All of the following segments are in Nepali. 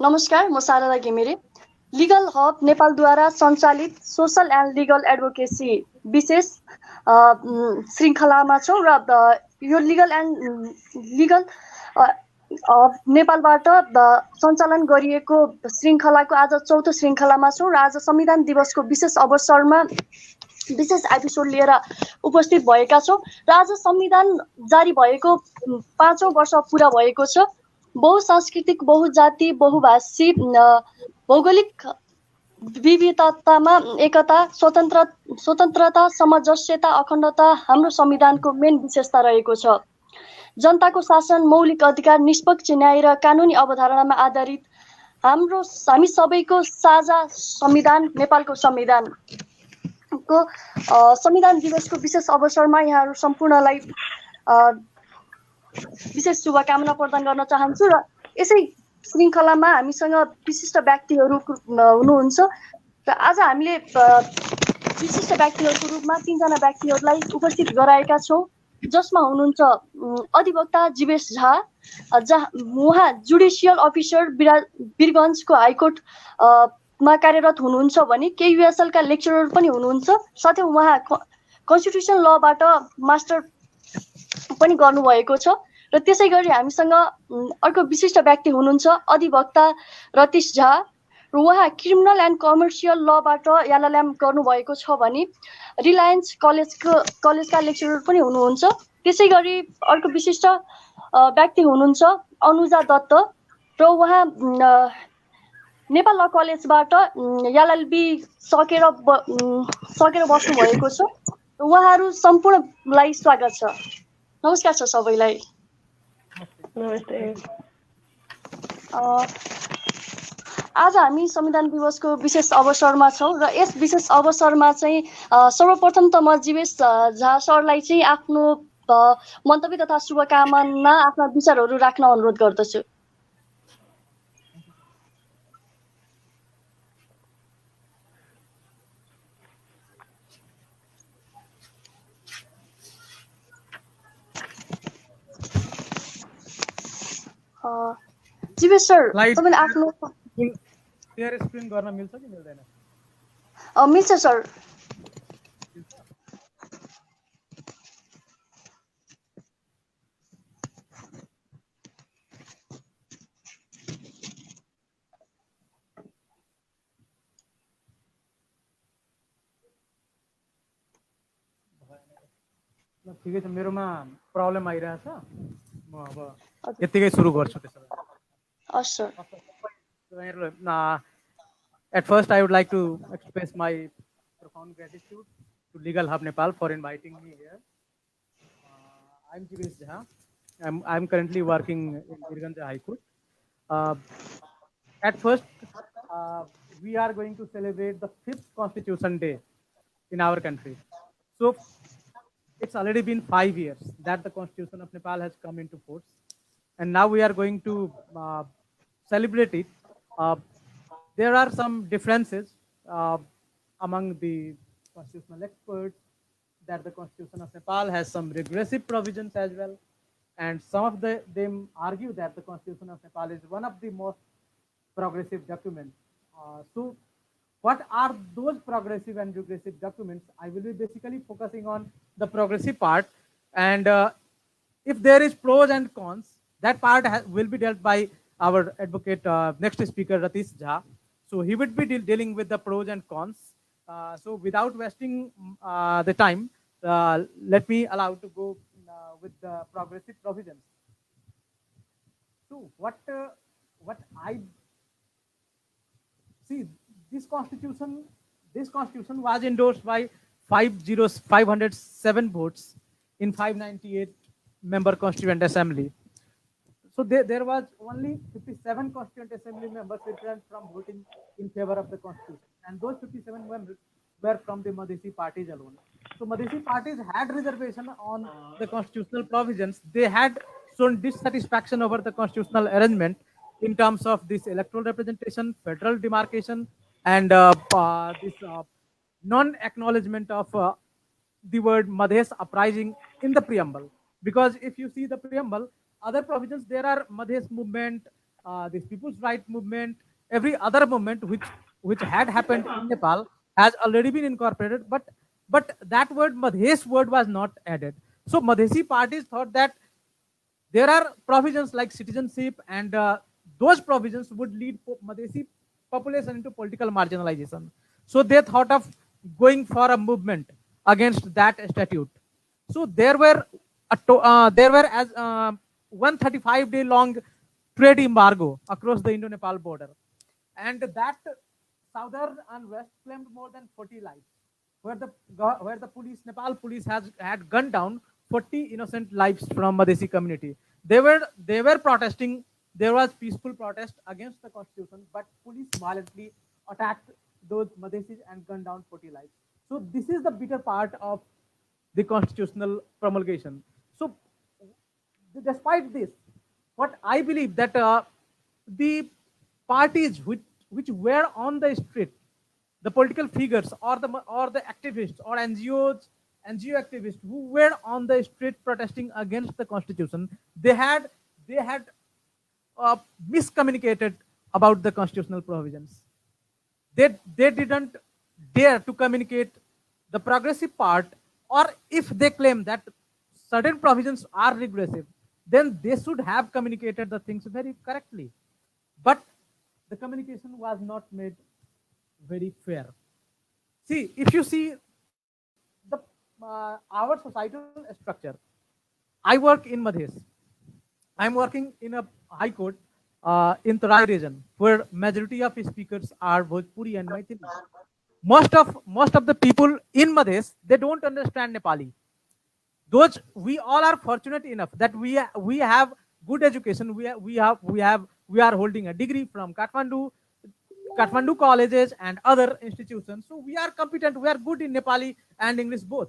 नमस्कार, म शारदा घिमिरे। लिगल हब नेपालद्वारा सञ्चालित सोसल एन्ड लिगल एडभोकेसी विशेष श्रृङ्खलामा छौँ र यो लिगल हब नेपालबाट सञ्चालन गरिएको श्रृङ्खलाको आज चौथो श्रृङ्खलामा छौँ र आज संविधान दिवसको विशेष अवसरमा विशेष एपिसोड लिएर उपस्थित भएका छौँ र आज संविधान जारी भएको 5औं वर्ष पुरा भएको छ। बहुसांस्कृतिक, बहुजाति, बहुभाषी, भौगोलिक विविधतामा एकता, स्वतन्त्रता, सामञ्जस्यता, अखण्डता हाम्रो संविधानको मेन विशेषता रहेको छ। जनताको शासन, मौलिक अधिकार, निष्पक्ष न्याय र कानुनी अवधारणामा आधारित हामी सबैको साझा संविधान नेपालको संविधानको संविधान दिवसको विशेष अवसरमा यहाँहरू सम्पूर्णलाई विशेष शुभकामना प्रदान गर्न चाहन्छु र यसै श्रृङ्खलामा हामीसँग विशिष्ट व्यक्तिहरू हुनुहुन्छ र आज हामीले विशिष्ट व्यक्तिहरूको रूपमा 3 जना व्यक्तिहरूलाई उपस्थित गराएका छौँ, जसमा हुनुहुन्छ अधिवक्ता जीवेश झा, उहाँ जुडिसियल अफिसर वीरगञ्जको हाइकोर्ट मा कार्यरत हुनुहुन्छ भने केयुएसएल का लेक्चरर पनि हुनुहुन्छ। साथै उहाँ कन्स्टिट्युसन लबाट मास्टर पनि गर्नुभएको छ र त्यसै गरी हामीसँग अर्को विशिष्ट व्यक्ति हुनुहुन्छ अधिवक्ता रतीश झा र उहाँ क्रिमिनल एन्ड कमर्सियल लबाट एलएलएम गर्नुभएको छ भने रिलायन्स कलेजका लेक्चरर पनि हुनुहुन्छ। त्यसै गरी अर्को विशिष्ट व्यक्ति हुनुहुन्छ अनुजा दत्त र उहाँ नेपाल ल कलेजबाट एलएलबी सकेर बस्नु भएको छ। उहाँहरू सम्पूर्णलाई स्वागत छ। नमस्कार छ सबैलाई। नमस्ते। आज हामी संविधान दिवसको विशेष अवसरमा छौँ र यस विशेष अवसरमा चाहिँ सर्वप्रथम त म जीवेश झा सरलाई चाहिँ आफ्नो मन्तव्य तथा शुभकामना आफ्ना विचारहरू राख्न अनुरोध गर्दछु। जीवेश सर, तपाईले आफ्नो शेयर स्क्रिन गर्न मिल्छ कि मिल्दैन? मिल्छ सर। ठिकै छ, मेरोमा प्रब्लम आइरहेछ। म अब यतिकै सुरु गर्छु। त्यसो भए at first I would like to express my profound gratitude to Legal Hub Nepal for inviting me here. I'm Jivesh Jha. I'm currently working in Virganj High Court. At first, we are going to celebrate the 5th Constitution Day in our country. So it's already been 5 years that the Constitution of Nepal has come into force, and now we are going to celebrate it. There are some differences among the constitutional experts, that the Constitution of Nepal has some regressive provisions as well, and some of them argue that the Constitution of Nepal is one of the most progressive documents. So what are those progressive and regressive documents? I will be basically focusing on the progressive part, and if there is pros and cons, that part will be dealt by our advocate, next speaker, Ratish Jha. So he would be dealing with the pros and cons. So without wasting the time, let me allow to go with the progressive provisions. So what I see, this constitution was endorsed by 507 votes in 598 member Constituent Assembly. So there was only 57 Constituent Assembly members returned from voting in favor of the Constitution, and those 57 members were from the Madhesi parties alone. So Madhesi parties had reservation on the constitutional provisions. They had shown dissatisfaction over the constitutional arrangement in terms of this electoral representation, federal demarcation, and this non-acknowledgement of the word Madhes uprising in the preamble. Because if you see the preamble, other provisions, there are Madhes movement, this people's right movement, every other movement which had happened in Nepal has already been incorporated, but that word Madhes word was not added. So Madhesi parties thought that there are provisions like citizenship, and those provisions would lead Madhesi population into political marginalization. So they thought of going for a movement against that statute. So there were as 135-day long trade embargo across the Indo-Nepal border, and that southern unrest claimed more than 40 lives, where the police, Nepal police, has had gunned down 40 innocent lives from Madhesi community. They were protesting. There was peaceful protest against the constitution, but police violently attacked those Madhesis and gunned down 40 lives. So this is the bitter part of the constitutional promulgation. So despite this, what I believe that the parties which were on the street, the political figures or the activists or NGO activists who were on the street protesting against the constitution, they had miscommunicated about the constitutional provisions. They didn't dare to communicate the progressive part, or if they claim that certain provisions are regressive, then they should have communicated the things very correctly. But the communication was not made very fair. See, if you see the our societal structure, I work in Madhes. I'm working in a high court in Tarai region, where majority of speakers are Bhojpuri and Maithili. Most of the people in Madhes, they don't understand Nepali. Those, we all are fortunate enough that we have good education. We are holding a degree from Kathmandu colleges and other institutions. So we are competent. We are good in Nepali and English both.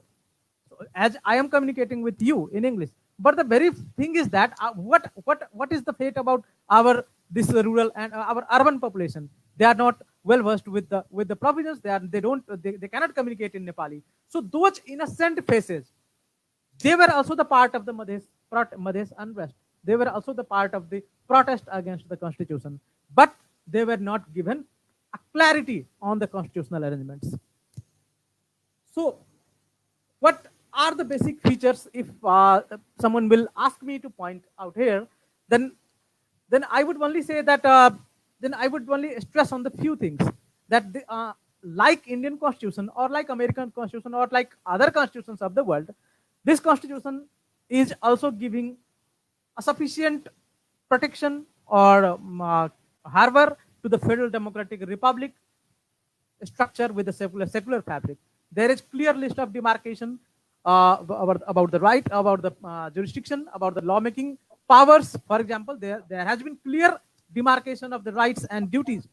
So as I am communicating with you in English, but the very thing is that what is the fate about our this rural and our urban population? They are not well versed with the provisions. They cannot communicate in Nepali. So those innocent faces, they were also the part of the Madhes unrest. They were also the part of the protest against the constitution, but they were not given a clarity on the constitutional arrangements. So what are the basic features? If someone will ask me to point out here, then I would only say that then I would only stress on the few things that like Indian constitution or like American constitution or like other constitutions of the world, this constitution is also giving a sufficient protection or harbor to the Federal Democratic Republic structure with the secular fabric. There is clear list of demarcation about the right, about the jurisdiction, about the lawmaking powers. For example, there has been clear demarcation of the rights and duties.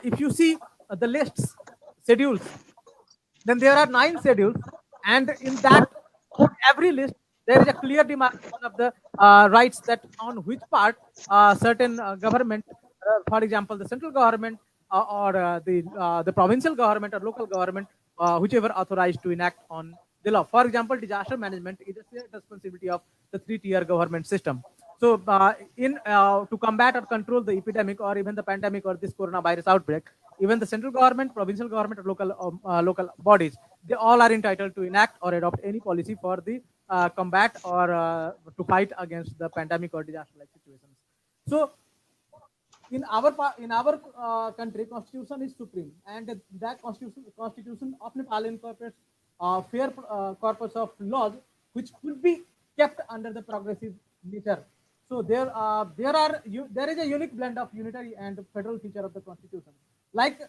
If you see the lists, schedules, then there are 9 schedules, and in that every list there is a clear demarcation of the rights, that on which part certain government, for example, the central government or the provincial government or local government, whichever authorized to enact on the law. For example, disaster management is a shared responsibility of the 3-tier government system. So to combat or control the epidemic or even the pandemic or this coronavirus outbreak, even the central government, provincial government, or local bodies, they all are entitled to enact or adopt any policy for the combat or to fight against the pandemic or disaster-like situations. So in our country, constitution is supreme, and that constitution of Nepal incorporates fair corpus of laws which could be kept under the progressive nature. So there is a unique blend of unitary and federal feature of the constitution. Like,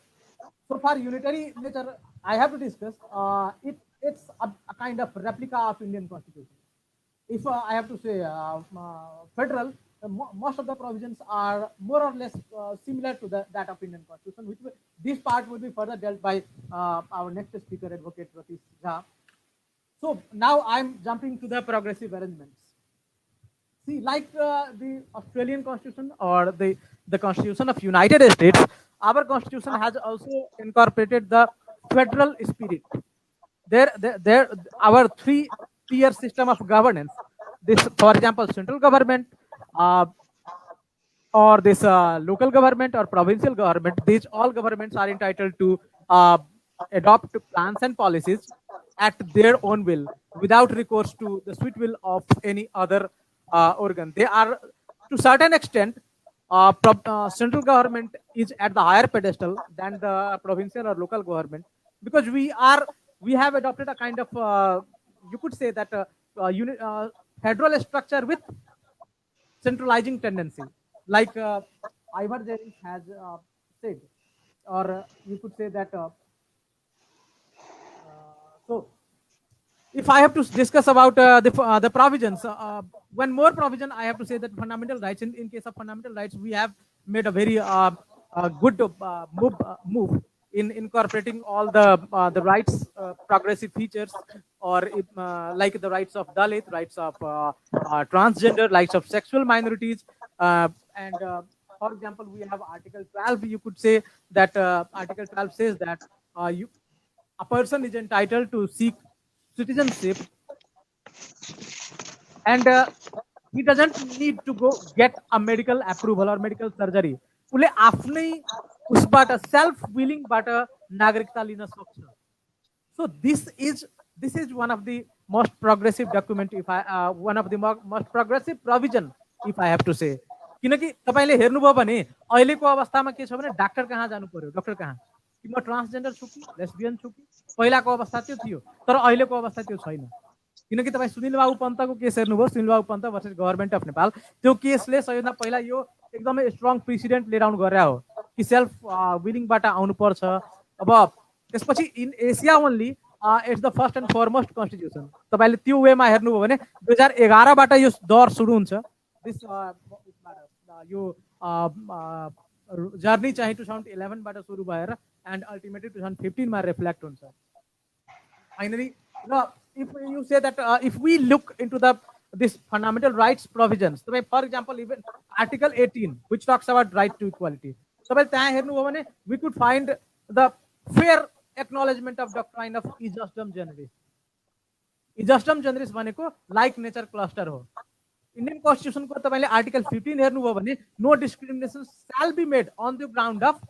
so far unitary nature, I have to discuss. It's a kind of replica of Indian constitution. If I have to say federal, most of the provisions are more or less similar to that of Indian constitution. This part will be further dealt by our next speaker, Advocate Ratish Jha. So now I'm jumping to the progressive arrangements. See, like the Australian Constitution or the Constitution of United States, our Constitution has also incorporated the federal spirit. Our 3-tier system of governance. This, for example, central government, or this local government or provincial government, these all governments are entitled to adopt plans and policies at their own will without recourse to the sweet will of any other organ. They are, to certain extent, central government is at the higher pedestal than the provincial or local government, because we have adopted a kind of you could say that federal structure with centralizing tendency, like Ivar Jerry has said, or you could say that. So, if I have to discuss about the provisions, one more provision I have to say that fundamental rights. In case of fundamental rights, we have made a very good move in incorporating all the rights, progressive features, or like the rights of Dalit, rights of transgender, rights of sexual minorities, and for example, we have Article 12. You could say that Article 12 says that a person is entitled to seek citizenship, and he doesn't need to go get a medical approval or medical surgery. उसले आफ्नै उसबाट सेल्फ विलिङबाट नागरिकता लिन सक्छ. So this is one of the most progressive document, if I one of the most progressive provision, if I have to say. किनकि तपाईले हेर्नुभयो भने अहिलेको अवस्थामा के छ भने डाक्टर कहाँ जानु पर्यो, डाक्टर कहाँ, कि म ट्रान्सजेन्डर छु कि लेस्बियन छु कि, पहिलाको अवस्था त्यो थियो, तर अहिलेको अवस्था त्यो छैन. किनकि तपाईँ सुनिल बाबु पन्तको केस हेर्नुभयो, सुनिल बाबु Pant versus government of Nepal, त्यो केसले सबैभन्दा पहिला यो एकदमै स्ट्रङ प्रेसिडेन्ट लिएर आउनु गरे हो कि सेल्फ विलिङबाट आउनुपर्छ. अब त्यसपछि in Asia only it's the first and foremost constitution. तपाईँले त्यो वेमा हेर्नुभयो भने 2011बाट यो दौर सुरु हुन्छ. यो जर्नी चाहिँ 2011बाट सुरु भएर एन्ड अल्टिमेटली 2015मा रिफ्लेक्ट हुन्छ. Finally, if you say that if we look into this fundamental rights provisions, so for example, even Article 18, which talks about right to equality, so we could find the fair acknowledgement of doctrine of e justum generis. E justum generis भनेको like nature cluster हो. Indian Constitution को तपाईले Article 15 हेर्नुभयो भने no discrimination shall be made on the ground of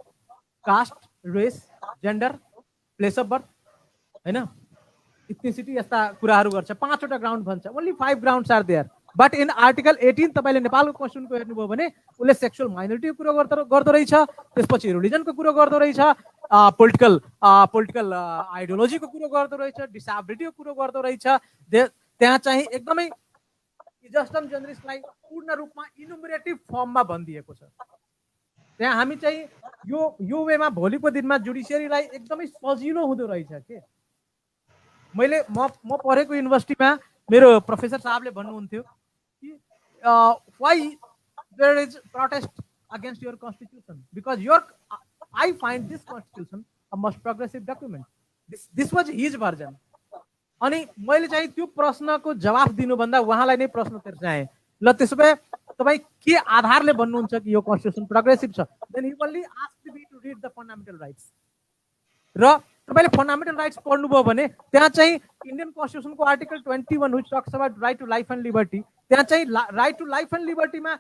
caste, race, gender, place of birth, हैन, ethnicity यस्ता कुराहरू गर्छ. 5 वटा ग्राउन्ड भन्छ. only 5 grounds are there. But in Article 18 तपाईले नेपालको कन्स्टिट्युसन को हेर्नुभयो भने उले सेक्सुअल माइनोरिटी को कुरा गर्दो रहेछ, त्यसपछि रिलिजन को कुरा गर्दो रहेछ, पोलिटिकल आइडियोलोजी को कुरा गर्दो रहेछ, डिसेबिलिटी को कुरा गर्दो रहेछ. त्यहाँ चाहिँ एकदमै जस्टम जनरसलाई पूर्ण रूपमा इनुमरेटिभ फर्ममा भनिदिएको छ. त्यहाँ हामी चाहिँ यो वेमा भोलिको दिनमा जुडिसियरीलाई एकदमै सजिलो हुँदो रहेछ के. म पढेको युनिभर्सिटीमा मेरो प्रोफेसर साहबले भन्नुहुन्थ्यो कि why there is protest against your constitution, because I find this constitution a most progressive document. This was his version. अनि मैले चाहिँ त्यो प्रश्नको जवाफ दिनुभन्दा उहाँलाई नै प्रश्न तेर्साएँ, ल त्यसो भए तपाईँ के आधारले भन्नुहुन्छ कि यो कन्स्टिट्युसन प्रोग्रेसिभ छ. Then he only asked me to read the fundamental rights. र तपाईले फन्डामेन्टल राइट्स पढ्नुभयो भने त्यहाँ चाहिँ इन्डियन कन्स्टिट्युसनको article 21 which talks about right to life and liberty, त्यहाँ चाहिँ राइट टु लाइफ एन्ड लिबर्टीमा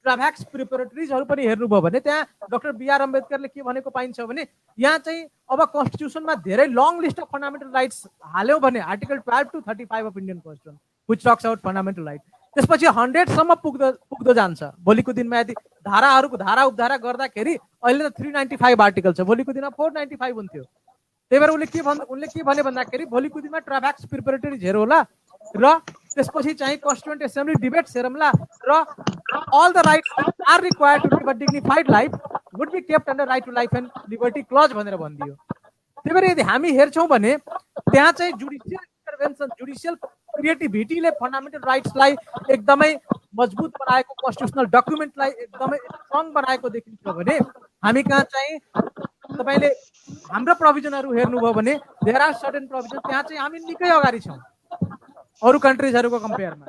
ट्राभ्याक्स प्रिपरेटरिजहरू पनि हेर्नुभयो भने त्यहाँ डाक्टर बीआर अम्बेडकरले के भनेको पाइन्छ भने यहाँ चाहिँ अब कन्स्टिट्युसनमा धेरै long list of fundamental rights हाल्यौ भने article 12 to 35 of Indian constitution which talks about fundamental right, त्यसपछि 100 सम्म पुग्दो जान्छ. भोलिको दिनमा यदि धाराहरूको धारा उपधारा गर्दाखेरि अहिले त 395 आर्टिकल छ, भोलिको दिनमा 495 हुन्थ्यो. त्यही भएर उनले के भने भन्दाखेरि भोलिको दिनमा ट्राभ्याक्स प्रिपरेटरिज हेरौँ होला र त्यसपछि चाहिँ कन्स्टिट्युएन्ट एसेम्ब्ली डिबेट्स हेरौँला र all the rights are required to live a dignified life would be kept under right to life and liberty clause भनेर भनिदियो. त्यही भएर यदि हामी हेर्छौँ भने त्यहाँ चाहिँ जुडिसियल इन्टरभेन्सन, जुडिसियल क्रिएटिभिटीले फन्डामेन्टल राइट्सलाई एकदमै मजबुत बनाएको, कन्स्टिट्युसनल डकुमेन्टलाई एकदमै स्ट्रङ बनाएको देखिन्छ भने हामी कहाँ चाहिँ तपाईले हाम्रो प्रोभिजनहरू हेर्नुभयो भने देयर आर सर्टेन प्रोभिजन, त्यहाँ चाहिँ हामी निकै अगाडि छौँ अरू कन्ट्रिजहरूको कम्पेयरमा.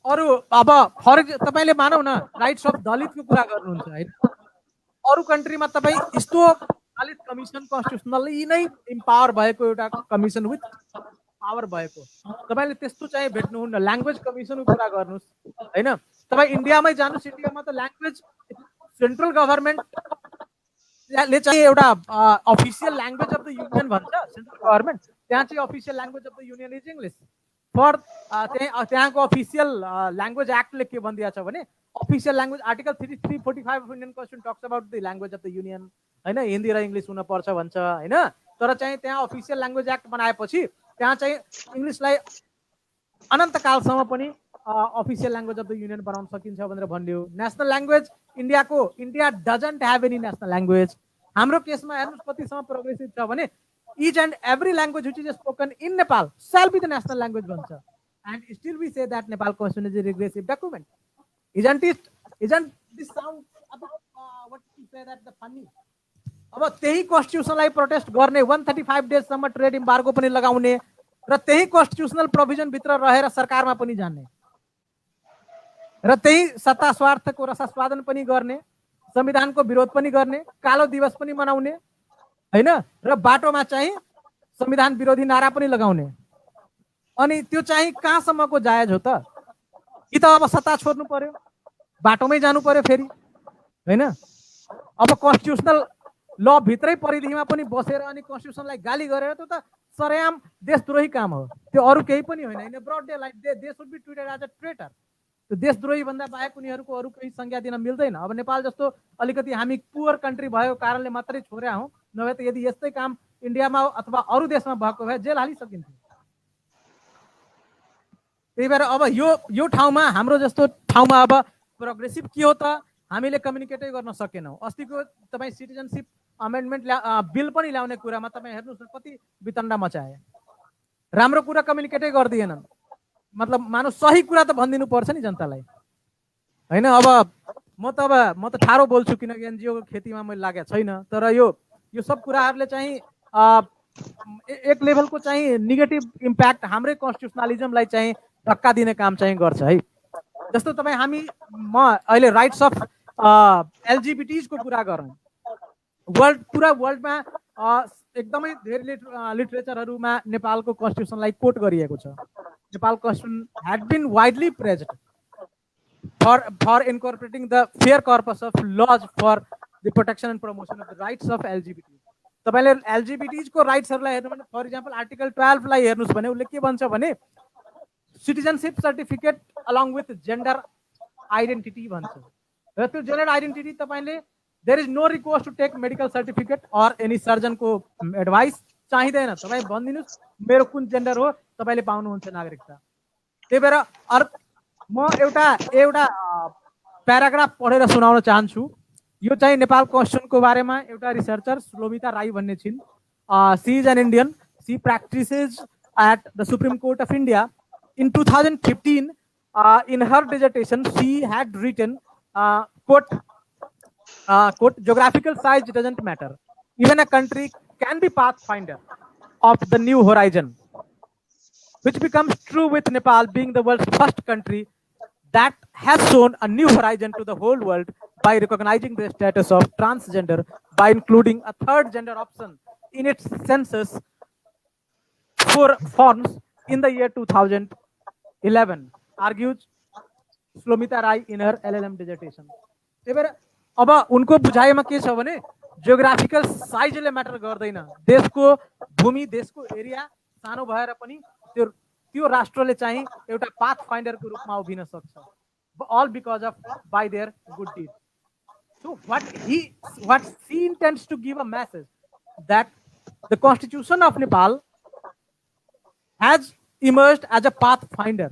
अरू अब तपाईले मानौ न राइट्स अफ दलितको कुरा गर्नुहुन्छ हैन, अरू कन्ट्रीमा तपाईँ यस्तो दलित कमिसन कन्स्टिट्युसनली नै इम्पावर भएको एउटा कमिसन विथ पावर भएको तपाईँले त्यस्तो चाहिँ भेट्नुहुन्न. ल्याङ्ग्वेज कमिसनको कुरा गर्नुहोस् हैन, तपाईँ इन्डियामै जानुहोस्, इन्डियामा त ल्याङ्ग्वेज सेन्ट्रल गभर्मेन्ट ले चाहिँ एउटा official language of the union भन्छ सेन्ट्रल गभर्मेन्ट, त्यहाँ चाहिँ official language of the union is English. For त्यहाँको अफिसियल ल्याङ्ग्वेज एक्टले के भनिदिएको छ भने official language article 345 of Indian constitution talks about the language of the union होइन, हिन्दी र इङ्ग्लिस हुनुपर्छ भन्छ होइन। तर चाहिँ त्यहाँ अफिसियल ल्याङ्ग्वेज एक्ट बनाएपछि त्यहाँ चाहिँ इङ्ग्लिसलाई अनन्तकालसम्म पनि official language of the union बनाउन सकिन्छ भनेर भनिदियो। National language India doesn't have any national language. हाम्रो केसमा हेर्नुहोस् कतिसम्म प्रोग्रेसिभ छ भने each and every language which is spoken in Nepal shall be the national language bhancha, and still we say that Nepal constitution is a regressive document. Isn't it? Isn't this sound a bit what you say that the funny? अब त्यही कन्स्टिट्युसनलाई प्रोटेस्ट गर्ने 135 डेज सम्म ट्रेड इम्बार्गो पनि लगाउने र त्यही कन्स्टिट्युसनल प्रोभिजन भित्र रहेर सरकारमा पनि जाने र त्यही सत्ता स्वार्थको रसास्वादन पनि गर्ने, संविधानको विरोध पनि गर्ने, कालो दिवस पनि मनाउने हैन, र बाटोमा चाहिँ संविधान विरोधी नारा पनि लगाउने। अनि त्यो चाहिँ कहाँसम्मको जायज हो त? कि त अब सत्ता छोड्नु पर्यो, बाटोमै जानु पर्यो फेरि हैन। अब कन्स्टिट्युसनल ल भित्रै परिधिमा पनि बसेर अनि कन्स्टिट्युसनलाई गाली गरेर त्यो त सरेआम देशद्रोही काम हो, त्यो अरू केही पनि होइन। In broad day like they should be treated as a traitor. त्यो देशद्रोही भन्दा बाहेक उनीहरूको अरू केही संज्ञा दिन मिल्दैन। अब नेपाल जस्तो अलिकति हामी पुवर कन्ट्री भएको कारणले मात्रै छोड्या हौँ, नभए त यदि यस्तै काम इन्डियामा अथवा अरू देशमा भएको भए जेल हालिसकिन्थ्यो। त्यही भएर अब यो ठाउँमा हाम्रो जस्तो ठाउँमा अब प्रोग्रेसिभ के हो त? हामीले कम्युनिकेटै गर्न सकेनौँ। अस्तिको तपाईँ सिटिजनसिप अमेन्डमेन्ट बिल पनि ल्याउने कुरामा तपाईँ हेर्नुहोस् न कति वितण्डा मचाए, राम्रो कुरा कम्युनिकेटै गरिदिएनन्। मतलब मानव सही कुरा त भनिदिनु पर्छ नि जनतालाई होइन। अब म त ठाडो बोल्छु किनकि एनजिओको खेतीमा मैले लागेको छैन, तर यो सब कुराहरूले चाहिँ एक लेभलको चाहिँ नेगेटिभ इम्प्याक्ट हाम्रै कन्स्टिट्युसनलिजमलाई चाहिँ धक्का दिने काम चाहिँ गर्छ है। जस्तो तपाईँ म अहिले राइट्स अफ एलजिबिटिजको कुरा गरौँ, पुरा वर्ल्डमा एकदमै धेरै लिटरेचरहरूमा नेपालको कन्स्टिट्युसनलाई कोट गरिएको छ। Nepal constitution had been widely praised for incorporating the fair corpus of laws for the protection and promotion of the rights of LGBT. तपाईँले एलजिबिटिजको राइट्सहरूलाई हेर्नु भने फर इक्जाम्पल आर्टिकल 12 लाई हेर्नुहोस् भने उसले के भन्छ भने citizenship certificate along with gender identity भन्छ। र त्यो जेन्डर आइडेन्टिटी तपाईँले there is no request to take medical certificate or any सर्जनको एडभाइस चाहिँदैन। तपाईँ भनिदिनुहोस् मेरो कुन जेन्डर हो, तपाईँले पाउनुहुन्छ नागरिकता। त्यही भएर म एउटा प्याराग्राफ पढेर सुनाउन चाहन्छु। यो चाहिँ नेपाल कन्स्टिट्युसनको बारेमा एउटा रिसर्चर श्लोमिता राई भन्ने छिन्। She is an Indian, she practices at the Supreme Court of India. In 2015, in her dissertation, she had written, quote, geographical size doesn't matter. Even a country can be pathfinder of the new horizon, which becomes true with Nepal being the world's first country that has shown a new horizon to the whole world by recognizing the status of transgender by including a third gender option in its census for forms in the year 2011, argues Shlomita Rai in her LLM dissertation. अब उनको बुझाइमा के छ भने जियोग्राफिकल साइजले म्याटर गर्दैन, देशको भूमि देशको एरिया सानो भएर पनि त्यो राष्ट्रले चाहिँ एउटा पाथ फाइन्डरको रूपमा उभिन सक्छ, all because of by their good deeds. So what she intends to give a message that the Constitution of Nepal has emerged as a pathfinder.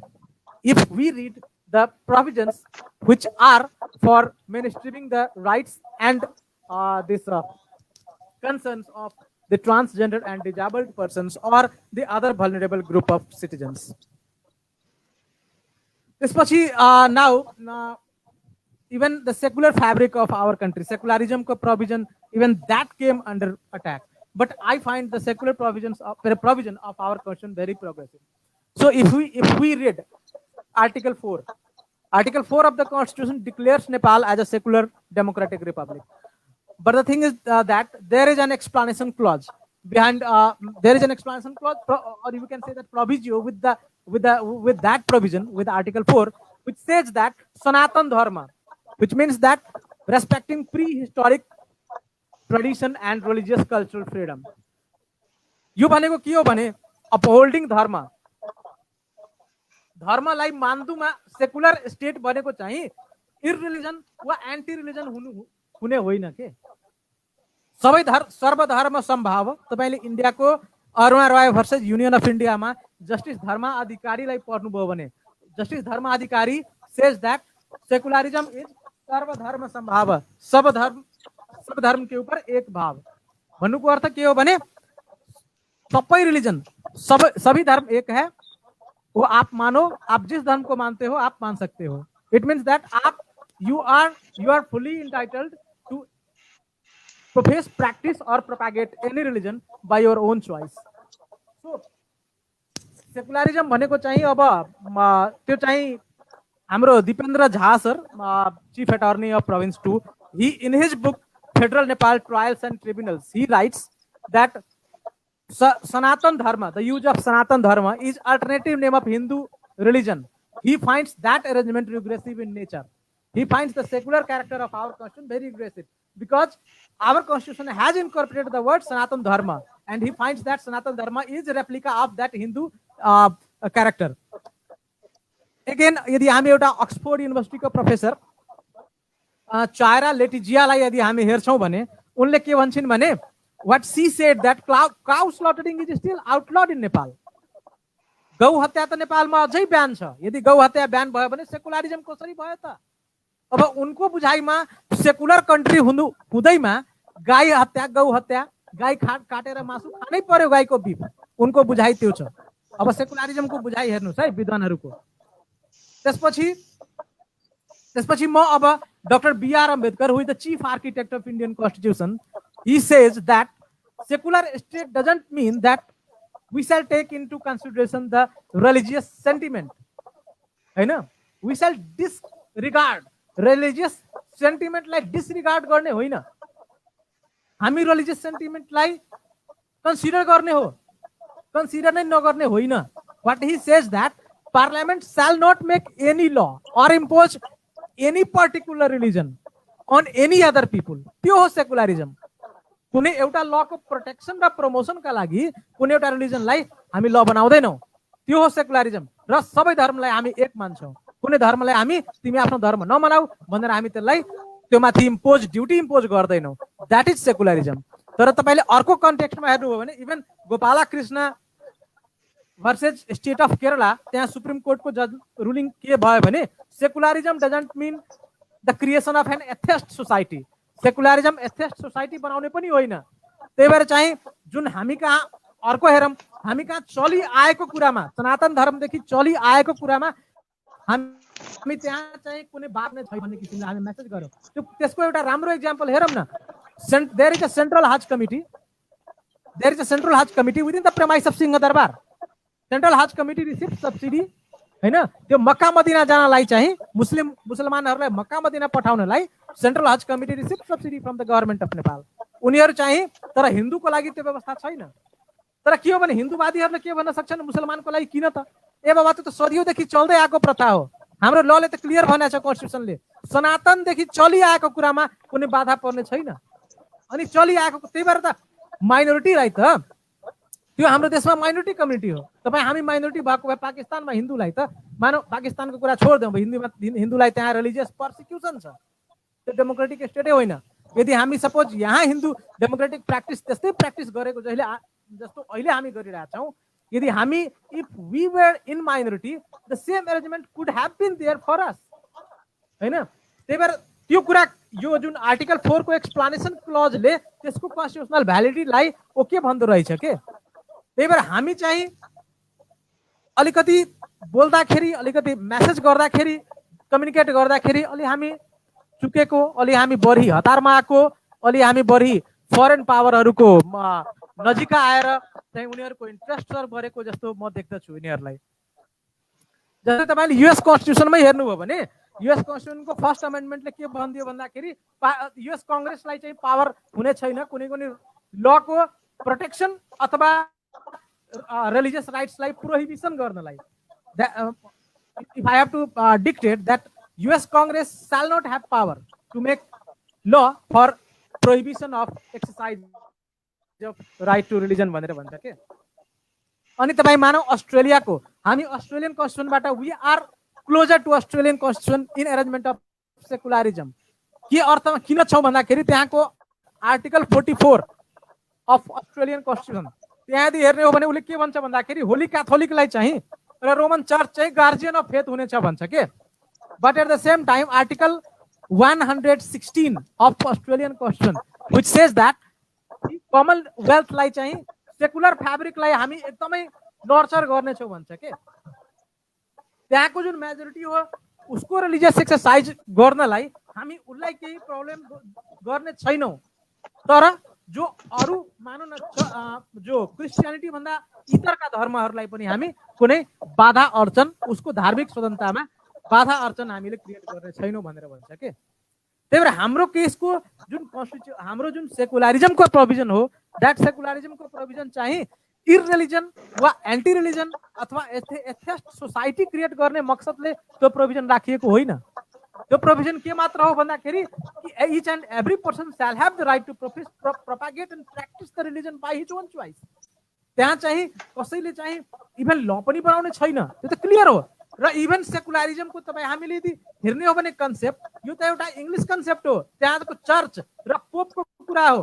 If we read the provisions which are for mainstreaming the rights and this concerns of the transgender and disabled persons or the other vulnerable group of citizens. Especially now, even the secular fabric of our country, secularism provision, even that came under attack. But I find the secular provision of our constitution very progressive. So if we read Article 4 of the Constitution declares Nepal as a secular democratic republic. But the thing is that there is an explanation clause behind. There is an explanation clause, or you can say that proviso with that provision with Article 4. which says that Sanatan Dharma, which means that respecting prehistoric tradition and religious cultural freedom. यो भनेको के हो भने upholding धर्म, धर्मलाई मान्दुमा सेकुलर स्टेट बनेको चाहिँ इररिलिजन वा एन्टी रिलिजन हुने होइन के, सबै सर्वधर्म सम्भाव। तपाईले इन्डियाको अरुणा राय भर्सेस युनियन अफ इन्डियामा जस्टिस धर्मा अधिकारीलाई पढ्नुभयो भने justice Dharma Adhikari says that secularism is सर्वधर्म सम्भाव, सब धर्म के ऊपर एक भाव। भन्नुको अर्थ के हो भने सबै रिलिजन सभी धर्म एक है, वो आप मानो, आप जिस धर्म को मानते हो आप मान सकते हो। इट मीन्स दैट आप यू आर फुली इंटाइटल्ड टू प्रोफेस, प्रैक्टिस और propagate any religion by your own choice. So secularism भनेको चाहिँ अब त्यो चाहिँ हाम्रो Dipendra Jha sir, chief attorney of province 2, he in his book Federal Nepal Trials and Tribunals, he writes that Sanatan Dharma, the use of Sanatan Dharma is alternative name of Hindu religion. He finds that arrangement regressive in nature. He finds the secular character of our constitution very regressive because our constitution has incorporated the word Sanatan Dharma, and he finds that Sanatan Dharma is a replica of that Hindu character. Again, यदि हामी एउटा अक्सफोर्ड युनिभर्सिटीको प्रोफेसर चायरा लेटिजियालाई यदि हामी हेर्छौं भने उनले के भन्छन् भने what she said that cow slaughtering is still outlawed in Nepal. गौ हत्या त नेपालमा अझै ब्यान छ। यदि गौ हत्या ब्यान भयो भने सेकुलरिज्म कसरी भयो त? अब उनको बुझाइमा सेकुलर कन्ट्री हुँदैमा गाई हत्या, गौ हत्या, गाई काटेर मासु खानै पर्यो, गाईको बिफ, उनको बुझाइ त्यो छ। अब सेकुलरिज्मको बुझाइ हेर्नुस् है विद्वानहरुको। त्यसपछि म अब Dr. B.R. Ambedkar, who is the chief architect of Indian Constitution, he says that secular state doesn't mean that we shall take into consideration the religious sentiment. हैन, we shall disregard religious sentiment like disregard गर्ने होइन, हामी religious sentiment लाई consider गर्ने हो, consider नै नगर्ने होइन। What he says that Parliament shall not make any law or impose any particular religion on any other people. त्यो हो सेकुलरिज्म। कुनै एउटा ल को प्रोटेक्सन र प्रमोसन का लागि कुनै एउटा रिलिजनलाई हामी ल बनाउँदैनौं, त्यो हो सेकुलरिज्म। र सबै धर्मलाई हामी एक मान्छौं, कुनै धर्मलाई हामी तिमी आफ्नो धर्म नमनाऊ भनेर हामी त्यसलाई त्योमाथि इम्पोज ड्युटी इम्पोज गर्दैनौं। That is secularism. तर तपाईले अर्को कन्टेक्स्टमा हेर्नुभयो भने even Gopala Krishna versus state of Kerala, त्यहाँ सुप्रिम कोर्टको रुलिङ के भयो भने secularism doesn't mean the creation of an atheist society. Secularism atheist society बनाउने पनि होइन। त्यही भएर चाहिँ जुन हामी कहाँ अर्को हेरौं, हामी कहाँ चलि आएको कुरामा, सनातन धर्मदेखि चलि आएको कुरामा हामी त्यहाँ चाहिँ कुनै बात नै छैन भन्ने किसिमले हामी मेसेज गर्यौं। त्यसको एउटा राम्रो एक्जाम्पल हेरौं न। There is a central Haj committee, there is a central Haj committee within the premise of Singha Durbar. Central Haj committee receive subsidy, हैन, त्यो मक्का मदिना जानलाई चाहिँ मुसलमानहरुलाई मक्का Madina पठाउनलाई central Haj committee receive subsidy from the government of Nepal. उनीहरु चाहिँ, तर हिन्दूको लागि त्यो व्यवस्था छैन। तर के हो भने हिन्दूवादीहरुले के भन्न सक्छन्, मुसलमानको लागि किन त? ए बाबा त्यो त सदियौंदेखि चल्दै आएको प्रथा हो। हाम्रो लले त क्लियर भनेको छ कन्स्टिट्युसनले, सनातनदेखि चलिआएको कुरामा कुनै बाधा पर्ने छैन। अनि चलिआएको, त्यही भएर त माइनोरिटी राइट त, त्यो हाम्रो देशमा माइनोरिटी कम्युनिटी हो। तपाई हामी माइनोरिटी भएको भए पाकिस्तानमा हिन्दूलाई त मानौ, पाकिस्तानको कुरा छोड्देऊ, हिन्दूलाई त्यहाँ रिलिजियस पर्सिक्युसन छ, त्यो डेमोक्रेटिक स्टेटै होइन। यदि हामी सपोज यहाँ हिन्दू डेमोक्रेटिक प्र्याक्टिस त्यस्तै प्र्याक्टिस गरेको जस्तो अहिले हामी गरिरहेका छौं, यदि हामी if we were in minority the same arrangement could have been there for us, हैन। त्यही भएर त्यो कुरा, यो जुन आर्टिकल 4 को एक्सप्लेनेसन क्लजले त्यसको कन्स्टिट्युसनल भ्यालिडिटीलाई ओके भन्दो रहेछ के। त्यही भएर हामी चाहिँ अलिकति बोल्दाखेरि, अलिकति मेसेज गर्दाखेरि, कम्युनिकेट गर्दाखेरि अलि हामी चुकेको, अलि हामी बढी हतारमा आएको, अलि हामी बढी फरेन पावरहरुको नजिक आएर चाहिँ उनीहरुको इन्ट्रेस्ट सर्भ गरेको जस्तो म देख्दछु यिनीहरुलाई। जस्तै तपाईले युएस कन्स्टिट्युसनमै हेर्नुभयो भने युएस कन्स्टिट्युसनको फर्स्ट अमेन्डमेन्टले के भन्दियो भन्दाखेरि युएस कांग्रेसलाई चाहिँ पावर हुने छैन कुनै कुनै लको प्रोटेक्सन अथवा रिलिजियस राइट्सलाई प्रोहिबिसन गर्नलाई। if I have to dictate that US Congress shall not have power to make law for prohibition of exercise of right to religion भनेर भन्छ के। अनि तपाईँ मानौ अस्ट्रेलियाको, हामी अस्ट्रेलियन कन्स्टिट्युसनबाट we are closer to Australian constitution in arrangement of secularism. के अर्थमा किन छौँ भन्दाखेरि त्यहाँको आर्टिकल 44 अफ अस्ट्रेलियन कन्स्टिट्युसन त्यहाँदेखि हेर्ने हो भने उसले के भन्छ भन्दाखेरि होली क्याथोलिकलाई चाहिँ र रोमन चर्च चाहिँ गार्जियन अफ फेथ हुनेछ भन्छ के। But at the same time article 116 of Australian constitution which says that कमनवेल्थलाई चाहिँ सेकुलर फ्याब्रिकलाई हामी एकदमै नर्चर गर्नेछौँ भन्छ के। त्यहाँको जुन मेजोरिटी हो उसको रिलिजियस एक्सरसाइज गर्नलाई हामी उसलाई केही प्रब्लम गर्ने छैनौँ। तर जो अरू मानौ न जो क्रिस्चियनिटी भन्दा इतरका धर्महरूलाई पनि हामी कुनै बाधा अर्चन उसको धार्मिक स्वतन्त्रतामा बाधा अर्चन हामीले क्रिएट गर्ने छैनौँ भनेर भन्छ के। त्यही भएर हाम्रो केसको जुन हाम्रो जुन सेकुलरिजमको प्रोभिजन हो द्याट सेकुलरिजमको प्रोभिजन चाहिँ इररिलिजन वा एन्टी रिलिजन अथवा एथेस्ट सोसाइटी क्रिएट गर्ने मकसदले त्यो प्रोभिजन राखिएको होइन। त्यो प्रोभिजन के मात्र हो भन्दाखेरि each and every person shall have the right to propagate and practise the religion by his own choice. त्यहाँ चाहिँ कसैले चाहिँ इभन ल पनि बनाउने छैन, त्यो त क्लियर हो। र इभन सेकुलरिजमको तपाईँ हामीले यदि हेर्ने हो भने कन्सेप्ट यो त एउटा इङ्ग्लिस कन्सेप्ट हो। त्यहाँको चर्च र पोपको कुरा हो,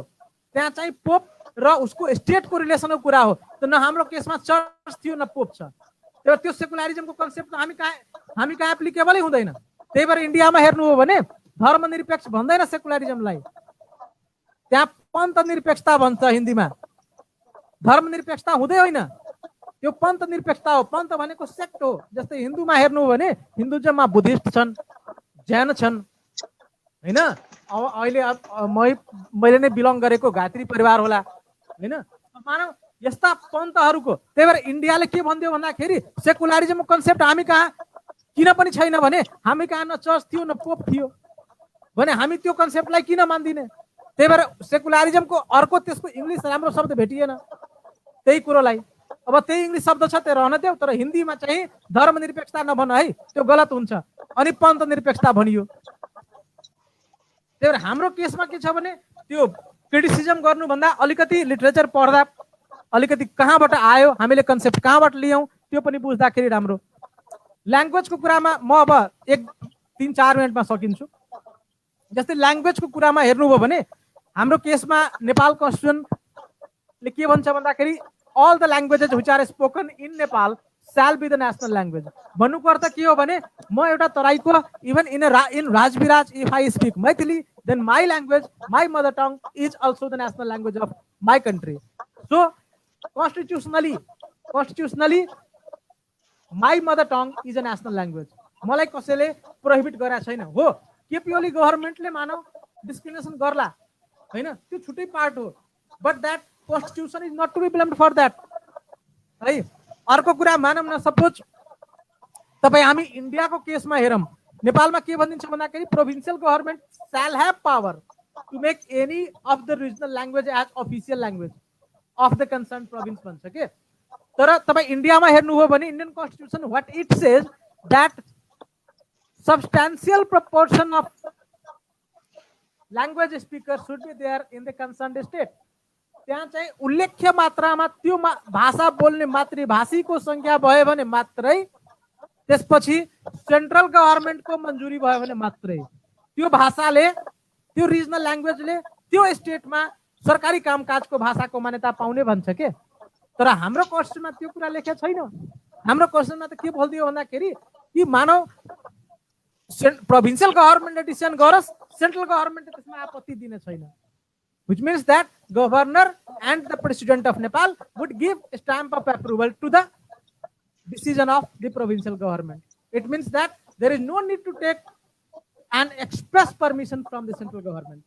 त्यहाँ चाहिँ पोप र उसको स्टेटको रिलेसनको कुरा हो। त न हाम्रो केसमा चर्च थियो न पोप छ। त्यो सेकुलरिजमको कन्सेप्ट हामी कहाँ एप्लिकेबलै हुँदैन। त्यही भएर इन्डियामा हेर्नु हो भने धर्मनिरपेक्ष भन्दैन सेकुलरिजमलाई, त्यहाँ पन्थ निरपेक्षता भन्छ हिन्दीमा। धर्मनिरपेक्षता हुँदै होइन, त्यो पन्थ निरपेक्षता हो। पन्थ भनेको सेक्ट हो। जस्तै हिन्दूमा हेर्नु हो भने हिन्दुजममा बुद्धिस्ट छन्, जैन छन् होइन। अब अहिले मैले नै बिलोङ गरेको गायत्री परिवार होला होइन। मानव यस्ता पन्थहरूको, त्यही भएर इन्डियाले के भनिदियो भन्दाखेरि सेकुलरिजमको कन्सेप्ट हामी कहाँ किन पनि छैन भने हामी कहाँ न चर्च थियो न पोप थियो भने हामी त्यो कन्सेप्टलाई किन मान्दिने। त्यही भएर सेकुलरिजमको अर्को त्यसको इङ्ग्लिस राम्रो शब्द भेटिएन त्यही कुरोलाई। अब त्यही इङ्ग्लिस शब्द छ त्यो रहन देऊ, तर हिन्दीमा चाहिँ धर्मनिरपेक्षता नभन है, त्यो गलत हुन्छ। अनि पन्थ निरपेक्षता भनियो। त्यही भएर हाम्रो केसमा के छ भने त्यो क्रिटिसिजम गर्नुभन्दा अलिकति लिटरेचर पढ्दा अलिकति कहाँबाट आयो, हामीले कन्सेप्ट कहाँबाट लियौँ त्यो पनि बुझ्दाखेरि राम्रो। ल्याङ्ग्वेजको कुरामा म अब 1-3-4 मिनटमा सकिन्छु। जस्तै ल्याङ्ग्वेजको कुरामा हेर्नुभयो भने हाम्रो केसमा नेपाल कन्स्टिट्युसनले के भन्छ भन्दाखेरि all the languages which are spoken in Nepal shall be the national language। भन्नुको अर्थ के हो भने म एउटा तराईको even in Rajviraj if I speak Maithili then my language, my mother tongue is also the national language of my country। So constitutionally my mother tongue is a national language। मलाई कसैले प्रोहिबिट गरेको छैन हो। केपिओली गभर्नमेन्टले मानव डिस्क्रिमिनेसन गर्ला होइन, त्यो छुट्टै पार्ट हो। But that Constitution is not to be blamed for that है। अर्को कुरा मानौँ न, सपोज तपाईँ हामी इन्डियाको केसमा हेरौँ, नेपालमा के भनिदिन्छ भन्दाखेरि provincial government shall have power to make any of the regional language as official language of the concerned province भन्छ के। तर तपाईँ इन्डियामा हेर्नुभयो भने Indian constitution what it says that substantial proportion of language speakers should be there in the concerned state। त्यहाँ चाहिँ उल्लेख्य मात्रामा त्यो भाषा बोल्ने मातृभाषीको संख्या भयो भने मात्रै, त्यसपछि सेन्ट्रल गभर्नमेन्टको मन्जुरी भयो भने मात्रै त्यो भाषाले, त्यो रिजनल ल्याङ्ग्वेजले त्यो स्टेटमा सरकारी कामकाजको भाषाको मान्यता पाउने भन्छ के। तर हाम्रो कन्स्टिट्युसनमा त्यो कुरा लेखेको छैन। हाम्रो कन्स्टिट्युसनमा त के बोल्दियो भन्दाखेरि कि मानव प्रोभिन्सियल गभर्नमेन्टले डिसिजन गरोस्, सेन्ट्रल गभर्नमेन्टले त्यसमा आपत्ति दिने छैन। Which means that governor and the president of Nepal would give a stamp of approval to the decision of the provincial government। It means that there is no need to take an express permission from the central government।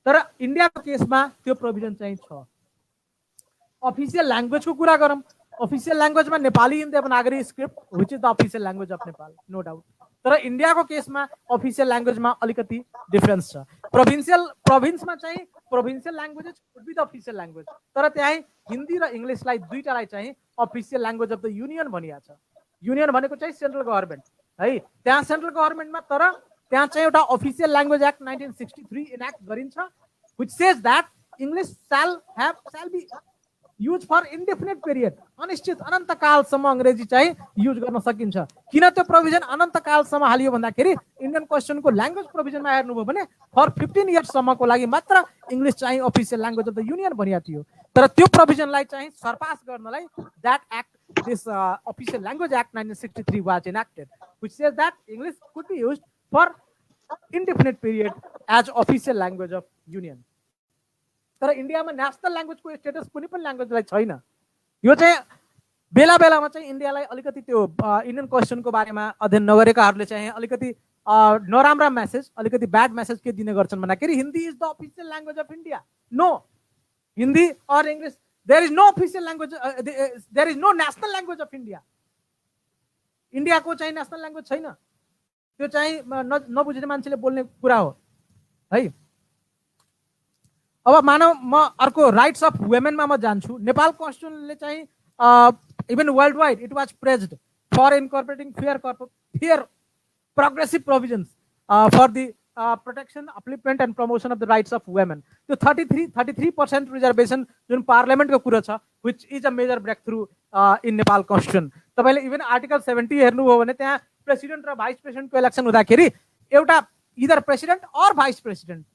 तर इन्डियाको केसमा त्यो प्रोभिजन चाहिँ छ। अफिसियल ल्याङ्ग्वेजको कुरा गरौँ, अफिसियल ल्याङ्ग्वेजमा Nepali in Devanagari script which is the official language of Nepal, no doubt. तर इन्डियाको केसमा अफिसियल ल्याङ्ग्वेजमा अलिकति डिफरेन्स छ। प्रोभिन्समा चाहिँ provincial languages would be the official language, तर त्यहाँ हिन्दी र इङ्ग्लिसलाई दुईटालाई चाहिँ official language of the union भनिएको छ। युनियन भनेको चाहिँ सेन्ट्रल गभर्नमेन्ट है। त्यहाँ सेन्ट्रल गभर्नमेन्टमा तर त्यहाँ चाहिँ एउटा अफिसियल ल्याङ्ग्वेज एक्ट 1963 इनाक्ट गरिन्छ, which says that English shall be used for indefinite period, अनिश्चित अनन्तकालसम्म अंग्रेजी चाहिँ युज गर्न सकिन्छ। किन त्यो प्रोभिजन अनन्तकालसम्म हालियो भन्दाखेरि इन्डियन क्वेसनको ल्याङ्ग्वेज प्रोभिजनमा हेर्नुभयो भने फर 15 इयर्ससम्मको लागि मात्र इङ्ग्लिस चाहिँ official language of the union भनिएको थियो। तर त्यो प्रोभिजनलाई चाहिँ सरपास गर्नलाई that act, this official language act 1963 was enacted, which says that English could be used for indefinite period as official language of union। तर इन्डियामा नेसनल ल्याङ्ग्वेजको स्टेटस कुनै पनि ल्याङ्ग्वेजलाई छैन। यो चाहिँ बेला बेलामा चाहिँ इन्डियालाई अलिकति त्यो इन्डियन क्वेसनको बारेमा अध्ययन नगरेकाहरूले चाहिँ अलिकति नराम्रा मेसेज, अलिकति ब्याड मेसेज के दिने गर्छन् भन्दाखेरि Hindi is the official language of India. No, Hindi or English, there is no official language, there is no national language of India. इन्डियाको चाहिँ नेसनल ल्याङ्ग्वेज छैन, त्यो चाहिँ नबुझ्ने मान्छेले बोल्ने कुरा हो है। अब मानव म अर्को राइट्स अफ वुमेनमा म जान्छु। नेपाल कन्स्टिट्युसनले चाहिँ even world wide it was praised for incorporating fair progressive provisions for the protection, upliftment and promotion of the rights of women. त्यो 33% रिजर्भेसन जुन पार्लियामेन्टको कुरा छ, which is a major breakthrough in Nepal constitution. तपाईँले इभन आर्टिकल 70 हेर्नुभयो भने त्यहाँ प्रेसिडेन्ट र भाइस प्रेसिडेन्टको इलेक्सन हुँदाखेरि एउटा either president or vice president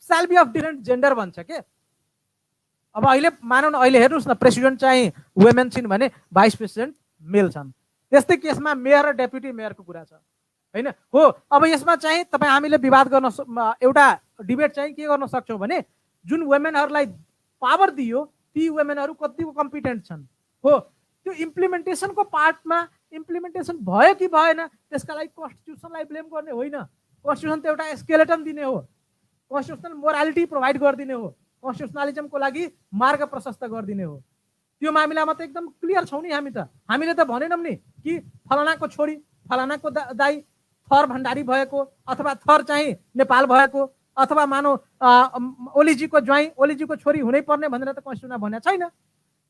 shall be of different gender भन्छ के। अब अहिले मानौ न, अहिले हेर्नुहोस् न, प्रेसिडेन्ट चाहिँ वुमेन छिन् भने भाइस प्रेसिडेन्ट मेल छन्। त्यस्तै केसमा मेयर र डेप्युटी मेयरको कुरा छ हैन हो। अब यसमा चाहिँ तपाईँ हामीले विवाद गर्न एउटा डिबेट चाहिँ के गर्न सक्छौँ भने जुन वुमेनहरूलाई पावर दियो ती वुमेनहरू कतिको कम्पिटेन्ट छन् हो। त्यो इम्प्लिमेन्टेसनको पार्टमा इम्प्लिमेन्टेसन भयो कि भएन त्यसका लागि कन्स्टिट्युसनलाई ब्लेम गर्ने होइन। कन्स्टिट्युसन त एउटा स्केलेटन दिने हो, कन्स्टिट्युसनल मोरालिटी प्रोभाइड गरिदिने हो, कन्स्टिट्युसनलिजमको लागि मार्ग प्रशस्त गरिदिने हो। त्यो मामिलामा त एकदम क्लियर छौँ नि हामी त। हामीले त भनेनौँ नि कि फलानाको छोरी, फलानाको दाई थर भण्डारी भएको अथवा थर चाहिँ नेपाल भएको अथवा मानौ ओलीजीको ज्वाइँ, ओलीजीको छोरी हुनै पर्ने भनेर त कन्स्टिट्युसनमा भनेको छैन।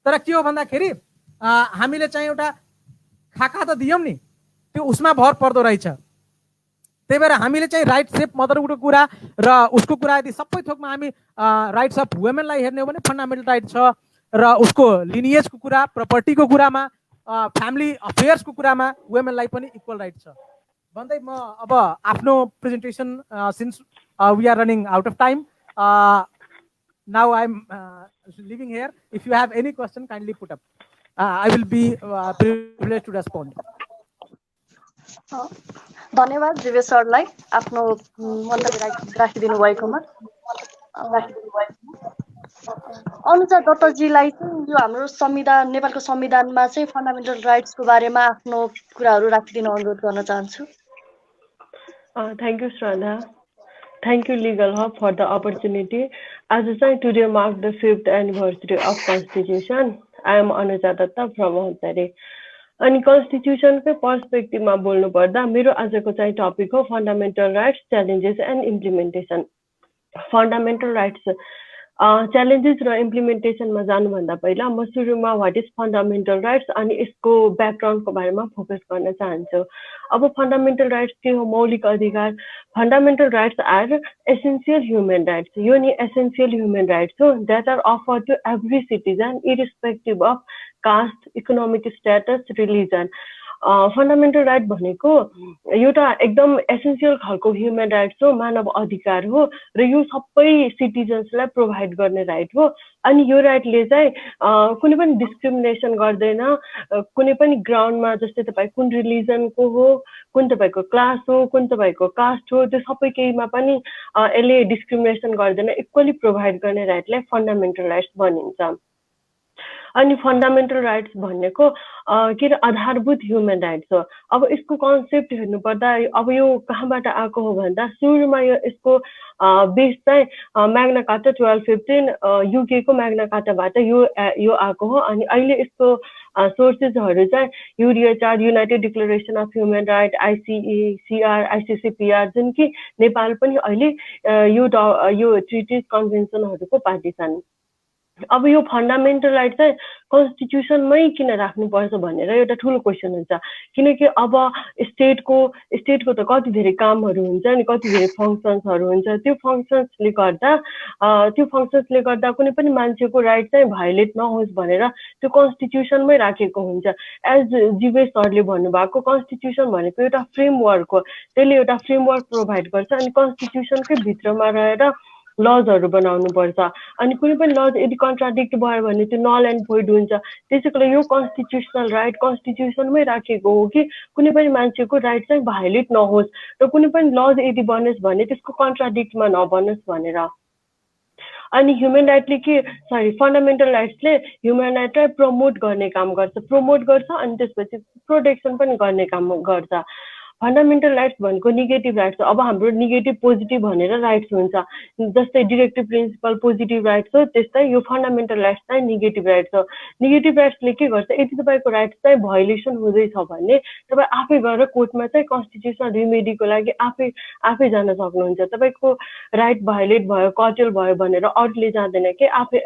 तर के हो भन्दाखेरि हामीले चाहिँ एउटा खाका त दियौँ नि, त्यो उसमा भर पर्दो रहेछ। त्यही भएर हामीले चाहिँ राइट सेफ मदरहुडको कुरा र उसको कुरा यदि सबै थोकमा हामी राइट्स अफ वुमेनलाई हेर्ने हो भने फन्डामेन्टल राइट छ, र उसको लिनिएजको कुरा, प्रपर्टीको कुरामा, फ्यामिली अफेयर्सको कुरामा वुमेनलाई पनि इक्वल राइट छ भन्दै म अब आफ्नो presentation, since we are running out of time, now I am leaving here. If you have any question kindly put up, I will be privilege to respond. धन्यवाद जीवेश सरलाई आफ्नो मन्तव्य राखिदिनु भएकोमा। अनुजा दत्तजीलाई चाहिँ यो हाम्रो संविधान, नेपालको संविधानमा चाहिँ फन्डामेन्टल राइट्सको बारेमा आफ्नो कुराहरू राखिदिन अनुरोध गर्न चाहन्छु। Thank you, Shraddha. Thank you, Legal Hub, for the opportunity. As I say, today marks the 5th anniversary of Constitution. I am Anuja Datta from Hontare. अनि कन्स्टिट्युसनकै पर्सपेक्टिभमा बोल्नु पर्दा मेरो आजको चाहिँ टपिक हो fundamental rights, challenges and implementation. Fundamental rights challenges र इम्प्लिमेन्टेसनमा जानुभन्दा पहिला म सुरुमा वाट इज फन्डामेन्टल राइट्स अनि यसको ब्याकग्राउन्डको बारेमा फोकस गर्न चाहन्छु। अब फन्डामेन्टल राइट्स के हो? मौलिक अधिकार। Fundamental rights are essential human rights. यो नि एसेन्सियल ह्युमन राइट्स हो that are afforded to every citizen irrespective of caste, economic status, religion. Fundamental right भनेको एउटा एकदम एसेन्सियल खालको ह्युमन राइट्स हो, मानव अधिकार हो र यो सबै सिटिजन्सलाई प्रोभाइड गर्ने राइट हो। अनि यो राइटले चाहिँ कुनै पनि डिस्क्रिमिनेसन गर्दैन कुनै पनि ग्राउन्डमा, जस्तै तपाईँ कुन रिलिजनको हो, कुन तपाईँको क्लास हो, कुन तपाईँको कास्ट हो, त्यो सबै केहीमा पनि यसले डिस्क्रिमिनेसन गर्दैन, इक्वली प्रोभाइड गर्ने राइटलाई फन्डामेन्टल राइट्स भनिन्छ। अनि फन्डामेन्टल राइट्स भनेको के अरे आधारभूत ह्युमन राइट्स हो। अब यसको कन्सेप्ट हेर्नुपर्दा अब यो कहाँबाट आएको हो भन्दा सुरुमा यसको बेस चाहिँ म्याग्ना कार्टा 1215 युकेको म्याग्ना कार्टाबाट यो आएको हो। अनि अहिले यसको सोर्सेसहरू चाहिँ UDHR, United declaration of human right, ICECR, ICCPR, जुन कि नेपाल पनि अहिले यो ट्रिटिज कन्भेन्सनहरूको पार्टी छन्। अब यो फन्डामेन्टल राइट चाहिँ कन्स्टिट्युसनमै किन राख्नुपर्छ भनेर एउटा ठुलो क्वेसन हुन्छ किनकि अब स्टेटको त कति धेरै कामहरू हुन्छ नि कति धेरै फङ्सन्सहरू हुन्छ त्यो फङ्सन्सले गर्दा कुनै पनि मान्छेको राइट चाहिँ भायोलेट नहोस् भनेर त्यो कन्स्टिट्युसनमै राखेको हुन्छ एज जीवेश सरले भन्नुभएको कन्स्टिट्युसन भनेको एउटा फ्रेमवर्क हो त्यसले एउटा फ्रेमवर्क प्रोभाइड गर्छ अनि कन्स्टिट्युसनकै भित्रमा रहेर लजहरू बनाउनु पर्छ अनि कुनै पनि लज यदि कन्ट्राडिक्ट भयो भने त्यो नल एन्ड भोइड हुन्छ त्यसैको लागि यो कन्स्टिट्युसनल राइट कन्स्टिट्युसनमै राखेको हो कि कुनै पनि मान्छेको राइट चाहिँ भायोलेट नहोस् र कुनै पनि लज यदि बनोस् भने त्यसको कन्ट्राडिक्टमा नबनोस् भनेर अनि ह्युमन राइटले फन्डामेन्टल राइट्सले ह्युमन राइटलाई प्रमोट गर्ने काम गर्छ अनि त्यसपछि प्रोटेक्सन पनि गर्ने काम गर्छ फन्डामेन्टल राइट्स भनेको नेगेटिभ राइट्स हो अब हाम्रो नेगेटिभ पोजिटिभ भनेर राइट्स हुन्छ जस्तै डिरेक्टिभ प्रिन्सिपल पोजिटिभ राइट्स हो त्यस्तै यो फन्डामेन्टल राइट्स चाहिँ नेगेटिभ राइट्स हो नेगेटिभ राइट्सले के गर्छ यदि तपाईँको राइट्स चाहिँ भयोलेसन हुँदैछ भने तपाईँ आफै गएर कोर्टमा चाहिँ कन्स्टिट्युसनल रेमेडीको लागि आफै जान सक्नुहुन्छ तपाईँको राइट भायोलेट भयो कटेल भयो भनेर अरूले जाँदैन कि आफै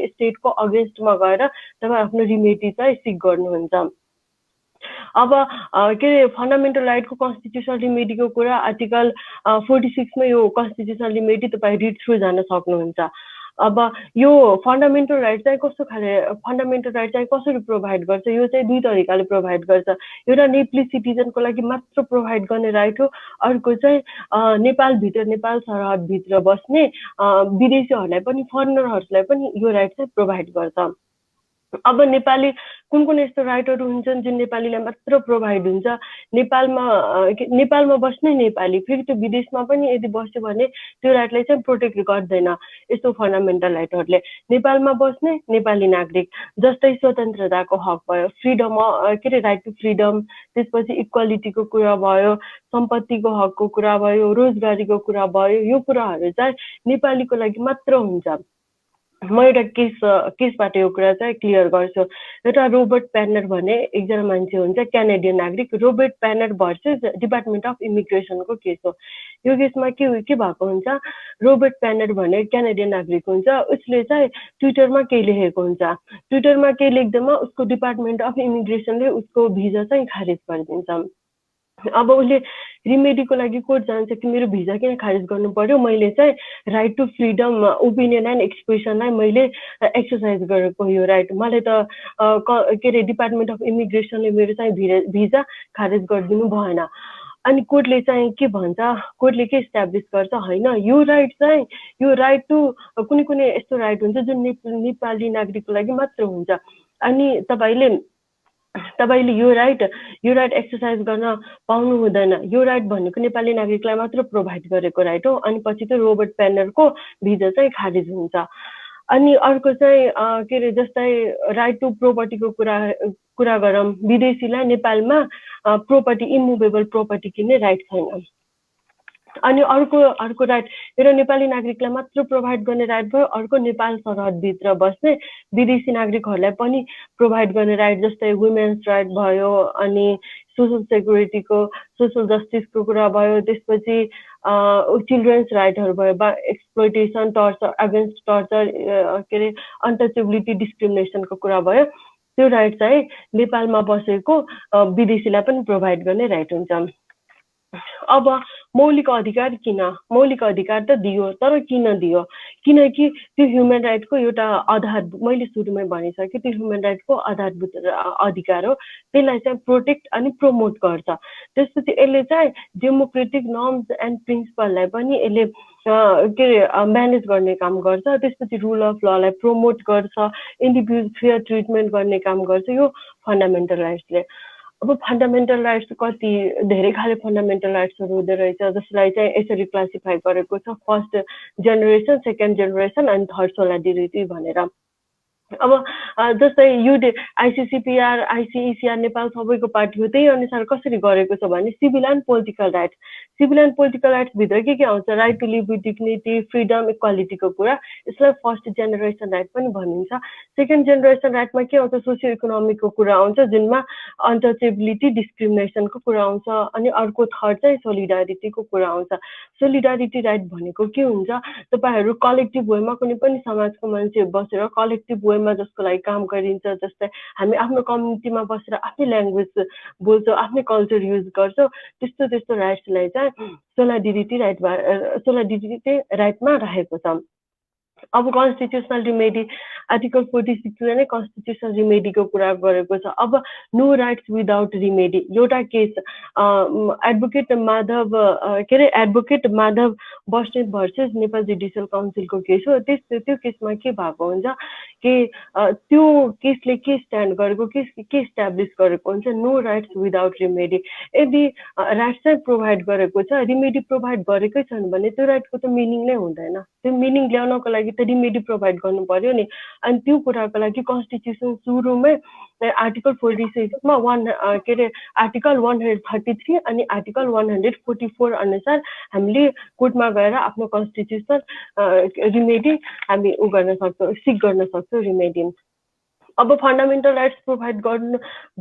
स्टेटको अगेन्स्टमा गएर तपाईँ आफ्नो रेमेडी चाहिँ सिक गर्नुहुन्छ अब फन्डामेन्टल राइटको कन्स्टिट्युसनल रेमेडीको कुरा आर्टिकल 46 मा यो कन्स्टिट्युसनल रेमेडी तपाईँ रिड थ्रु जान सक्नुहुन्छ अब यो फन्डामेन्टल राइट चाहिँ फन्डामेन्टल राइट चाहिँ कसरी प्रोभाइड गर्छ यो चाहिँ दुई तरिकाले प्रोभाइड गर्छ एउटा नेपाली सिटिजनको लागि मात्र प्रोभाइड गर्ने राइट हो अर्को चाहिँ नेपाल सरहदभित्र बस्ने विदेशीहरूलाई पनि फरेनरहरूलाई पनि यो राइट चाहिँ प्रोभाइड गर्छ अब नेपाली कुन यस्तो राइटहरू हुन्छन् जुन नेपालीलाई मात्र प्रोभाइड हुन्छ नेपालमा बस्ने नेपाली फेरि त्यो विदेशमा पनि यदि बस्यो भने त्यो राइटलाई चाहिँ प्रोटेक्ट गर्दैन यस्तो फन्डामेन्टल राइटहरूले नेपालमा बस्ने नेपाली नागरिक जस्तै स्वतन्त्रताको हक भयो फ्रिडम राइट टु फ्रिडम त्यसपछि इक्वालिटीको कुरा भयो सम्पत्तिको हकको कुरा भयो रोजगारीको कुरा भयो यो कुराहरू चाहिँ नेपालीको लागि मात्र हुन्छ म एउटा केसबाट यो कुरा चाहिँ क्लियर गर्छु एउटा रोबर्ट प्यानर भन्ने एकजना मान्छे हुन्छ क्यानेडियन नागरिक Robert Penner versus department of इमिग्रेसनको केस हो यो केसमा के भएको हुन्छ रोबर्ट प्यानर भन्ने क्यानेडियन नागरिक हुन्छ उसले चाहिँ ट्विटरमा केही लेखेको हुन्छ ट्विटरमा केही लेख्दैमा उसको डिपार्टमेन्ट अफ इमिग्रेसनले उसको भिजा चाहिँ खारेज गरिदिन्छ अब उसले रेमेडीको लागि कोर्ट जान्छ कि मेरो भिजा किन खारेज गर्नु पर्यो मैले चाहिँ right to freedom opinion and एक्सप्रेसनलाई मैले एक्सर्साइज गरेको यो राइट मलाई त डिपार्टमेन्ट अफ इमिग्रेसनले मेरो चाहिँ भिजा खारेज गरिदिनु भएन अनि कोर्टले चाहिँ के भन्छ कोर्टले के इस्टाब्लिस गर्छ होइन यो राइट टु कुनै यस्तो राइट हुन्छ जुन नेपाली नागरिकको लागि मात्र हुन्छ अनि तपाईले यो राइट एक्सर्साइज गर्न पाउनु हुँदैन यो राइट भनेको नेपाली नागरिकलाई मात्र प्रोभाइड गरेको राइट हो अनि पछि चाहिँ रोबर्ट प्यानरको भिजा चाहिँ खारिज हुन्छ अनि अर्को चाहिँ जस्तै राइट टु प्रोपर्टीको कुरा गरौँ विदेशीलाई नेपालमा प्रोपर्टी इमुभेबल प्रोपर्टी किन्ने राइट छैन अनि अर्को राइट एउटा नेपाली नागरिकलाई मात्र प्रोभाइड गर्ने राइट भयो अर्को नेपाल सरहदभित्र बस्ने विदेशी नागरिकहरूलाई पनि प्रोभाइड गर्ने राइट जस्तै वुमेन्स राइट भयो अनि सोसल सेक्युरिटीको सोसल जस्टिसको कुरा भयो त्यसपछि चिल्ड्रेन्स राइटहरू भयो exploitation torture against torture untouchability डिस्क्रिमिनेसनको कुरा भयो त्यो राइट चाहिँ नेपालमा बसेको विदेशीलाई पनि प्रोभाइड गर्ने राइट हुन्छ अब मौलिक अधिकार त दियो तर किन दियो किनकि त्यो ह्युमन राइटको एउटा आधार मैले सुरुमै भनिसकेँ त्यो ह्युमन राइटको आधारभूत अधिकार हो त्यसलाई चाहिँ प्रोटेक्ट अनि प्रमोट गर्छ त्यसपछि यसले चाहिँ डेमोक्रेटिक नर्म्स एन्ड प्रिन्सिपललाई पनि यसले म्यानेज गर्ने काम गर्छ त्यसपछि रुल अफ ललाई प्रमोट गर्छ इन्डिभिजुअल फेयर ट्रिटमेन्ट गर्ने काम गर्छ यो फन्डामेन्टल राइट्सले अब फन्डामेन्टल राइट्स कति धेरै खाले फन्डामेन्टल राइट्सहरू हुँदो रहेछ जसलाई चाहिँ यसरी क्लासिफाई गरेको छ फर्स्ट जेनेरेसन सेकेन्ड जेनेरेसन अनि थर्ड सोलिडरिटी भनेर अब जस्तै युडे आइसिसिपिआर आइसिइसिआर नेपाल सबैको पार्टी हो, त्यही अनुसार कसरी गरेको छ भने civil and political rights, civil and political rights भित्र के आउँछ, right to live with dignity, freedom, इक्वालिटीको कुरा, यसलाई फर्स्ट जेनेरेसन राइट पनि भनिन्छ। सेकेन्ड जेनेरेसन राइटमा के आउँछ, सोसियो इकोनोमिकको कुरा आउँछ जुनमा अनटचेबिलिटी डिस्क्रिमिनेसनको कुरा आउँछ। अनि अर्को थर्ड चाहिँ सोलिडारिटीको कुरा आउँछ। सोलिडारिटी राइट भनेको के हुन्छ, तपाईहरु कलेक्टिभ वेमा कुनै पनि समाजको मान्छे बसेर कलेक्टिभ वेमा जसको लागि काम गरिन्छ, जस्तै हामी आफ्नो कम्युनिटीमा बसेर आफ्नै ल्याङ्ग्वेज बोल्छौँ, आफ्नै कल्चर युज गर्छौँ, त्यस्तो राइट्सलाई चाहिँ सोलिडारिटी राइटमा राखेको छ। अब कन्स्टिट्युसनल रिमेडी आर्टिकल 46 नै कन्स्टिट्युसनल रिमेडीको कुरा गरेको छ। अब नो राइट्स विदाउट रिमेडी, एउटा case advocate Madhav Basnet versus Nepal judicial काउन्सिलको केस हो। त्यो केसमा के भएको हुन्छ कि त्यो केसले के स्ट्यान्ड गरेको, के इस्टाब्लिस गरेको हुन्छ, नो राइट्स विदाउट रिमेडी। यदि राइट्स चाहिँ प्रोभाइड गरेको छ, रिमेडी प्रोभाइड गरेकै छैन भने त्यो राइटको त मिनिङ नै हुँदैन। त्यो मिनिङ ल्याउनको लागि त रिमेडी प्रोभाइड गर्नु पर्यो नि। अनि त्यो कुराको लागि कन्स्टिट्युसन सुरुमै आर्टिकल 46मा आर्टिकल 133 अनि आर्टिकल 144 अनुसार हामीले कोर्टमा गएर आफ्नो कन्स्टिट्युसनल रिमेडी हामी सिक गर्न सक्छौँ रिमेडी। अब फन्डामेन्टल राइट्स प्रोभाइड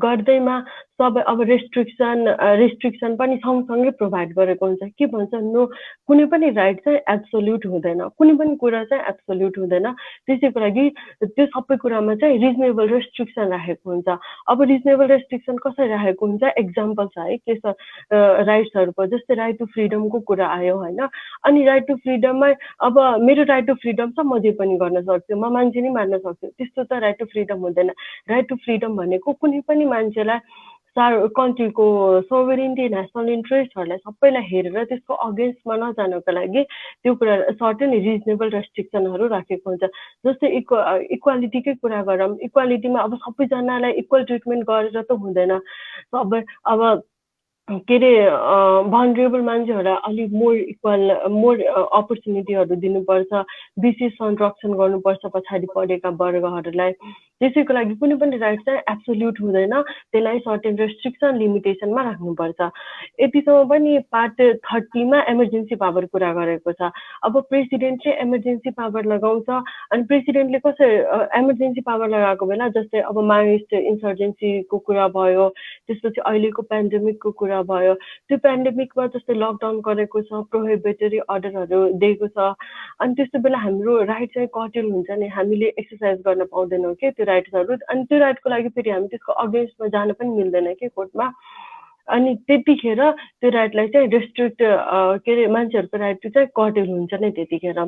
गर्दैमा सबै अब रेस्ट्रिक्सन पनि सँगसँगै प्रोभाइड गरेको हुन्छ। के भन्छ, नो, कुनै पनि राइट चाहिँ एब्सोल्युट हुँदैन, कुनै पनि कुरा चाहिँ एब्सोल्युट हुँदैन। त्यसैको लागि त्यो सबै कुरामा चाहिँ रिजनेबल रेस्ट्रिक्सन राखेको हुन्छ। अब रिजनेबल रेस्ट्रिक्सन कसरी राखेको हुन्छ, एक्जाम्पल छ है के छ राइट्सहरूको, जस्तै राइट टु फ्रिडमको कुरा आयो होइन। अनि राइट टु फ्रिडममा अब मेरो राइट टु फ्रिडम छ, म जे पनि गर्न सक्छु, म मान्छे नै मार्न सक्छु, त्यस्तो त राइट टु फ्रिडम हुँदैन। राइट टु फ्रिडम भनेको कुनै पनि मान्छेलाई कन्ट्रीको सोभरेनिटी, नेसनल इन्ट्रेस्टहरूलाई सबैलाई हेरेर त्यसको अगेन्स्टमा नजानको लागि त्यो कुरा सर्टेन रिजनेबल रेस्ट्रिक्सनहरू राखेको हुन्छ। जस्तै इक्वालिटीकै कुरा गरौँ, इक्वालिटीमा अब सबैजनालाई इक्वल ट्रिटमेन्ट गरेर त हुँदैन। सबै अब भनरेबल मान्छेहरूलाई अलिक मोर अपर्च्युनिटीहरू दिनुपर्छ, विशेष संरक्षण गर्नुपर्छ पछाडि परेका वर्गहरूलाई। त्यसैको लागि कुनै पनि राइट चाहिँ एब्सोल्युट हुँदैन, त्यसलाई सर्टेन रेस्ट्रिक्सन लिमिटेसनमा राख्नुपर्छ। यतिसम्म पनि पार्ट 30मा इमर्जेन्सी पावर कुरा गरेको छ। अब प्रेसिडेन्टले इमर्जेन्सी पावर लगाउँछ। अनि प्रेसिडेन्टले कसरी इमर्जेन्सी पावर लगाएको बेला, जस्तै अब माओइस्ट इन्सर्जेन्सीको कुरा भयो, त्यसपछि अहिलेको पेन्डेमिकको कुरा भयो, त्यो पेन्डेमिकमा जस्तै लकडाउन गरेको छ, प्रोहिबिटरी अर्डरहरू दिएको छ। अनि त्यस्तो बेला हाम्रो राइट चाहिँ कटेल हुन्छ नि, हामीले एक्सर्साइज गर्न पाउँदैनौँ कि त्यो राइट्सहरू। अनि त्यो राइटको लागि फेरि हामी त्यसको अगेन्स्टमा जान पनि मिल्दैन कि कोर्टमा। अनि त्यतिखेर त्यो राइटलाई चाहिँ रेस्ट्रिक्ट मान्छेहरूको राइट चाहिँ कटेल हुन्छ नै त्यतिखेर।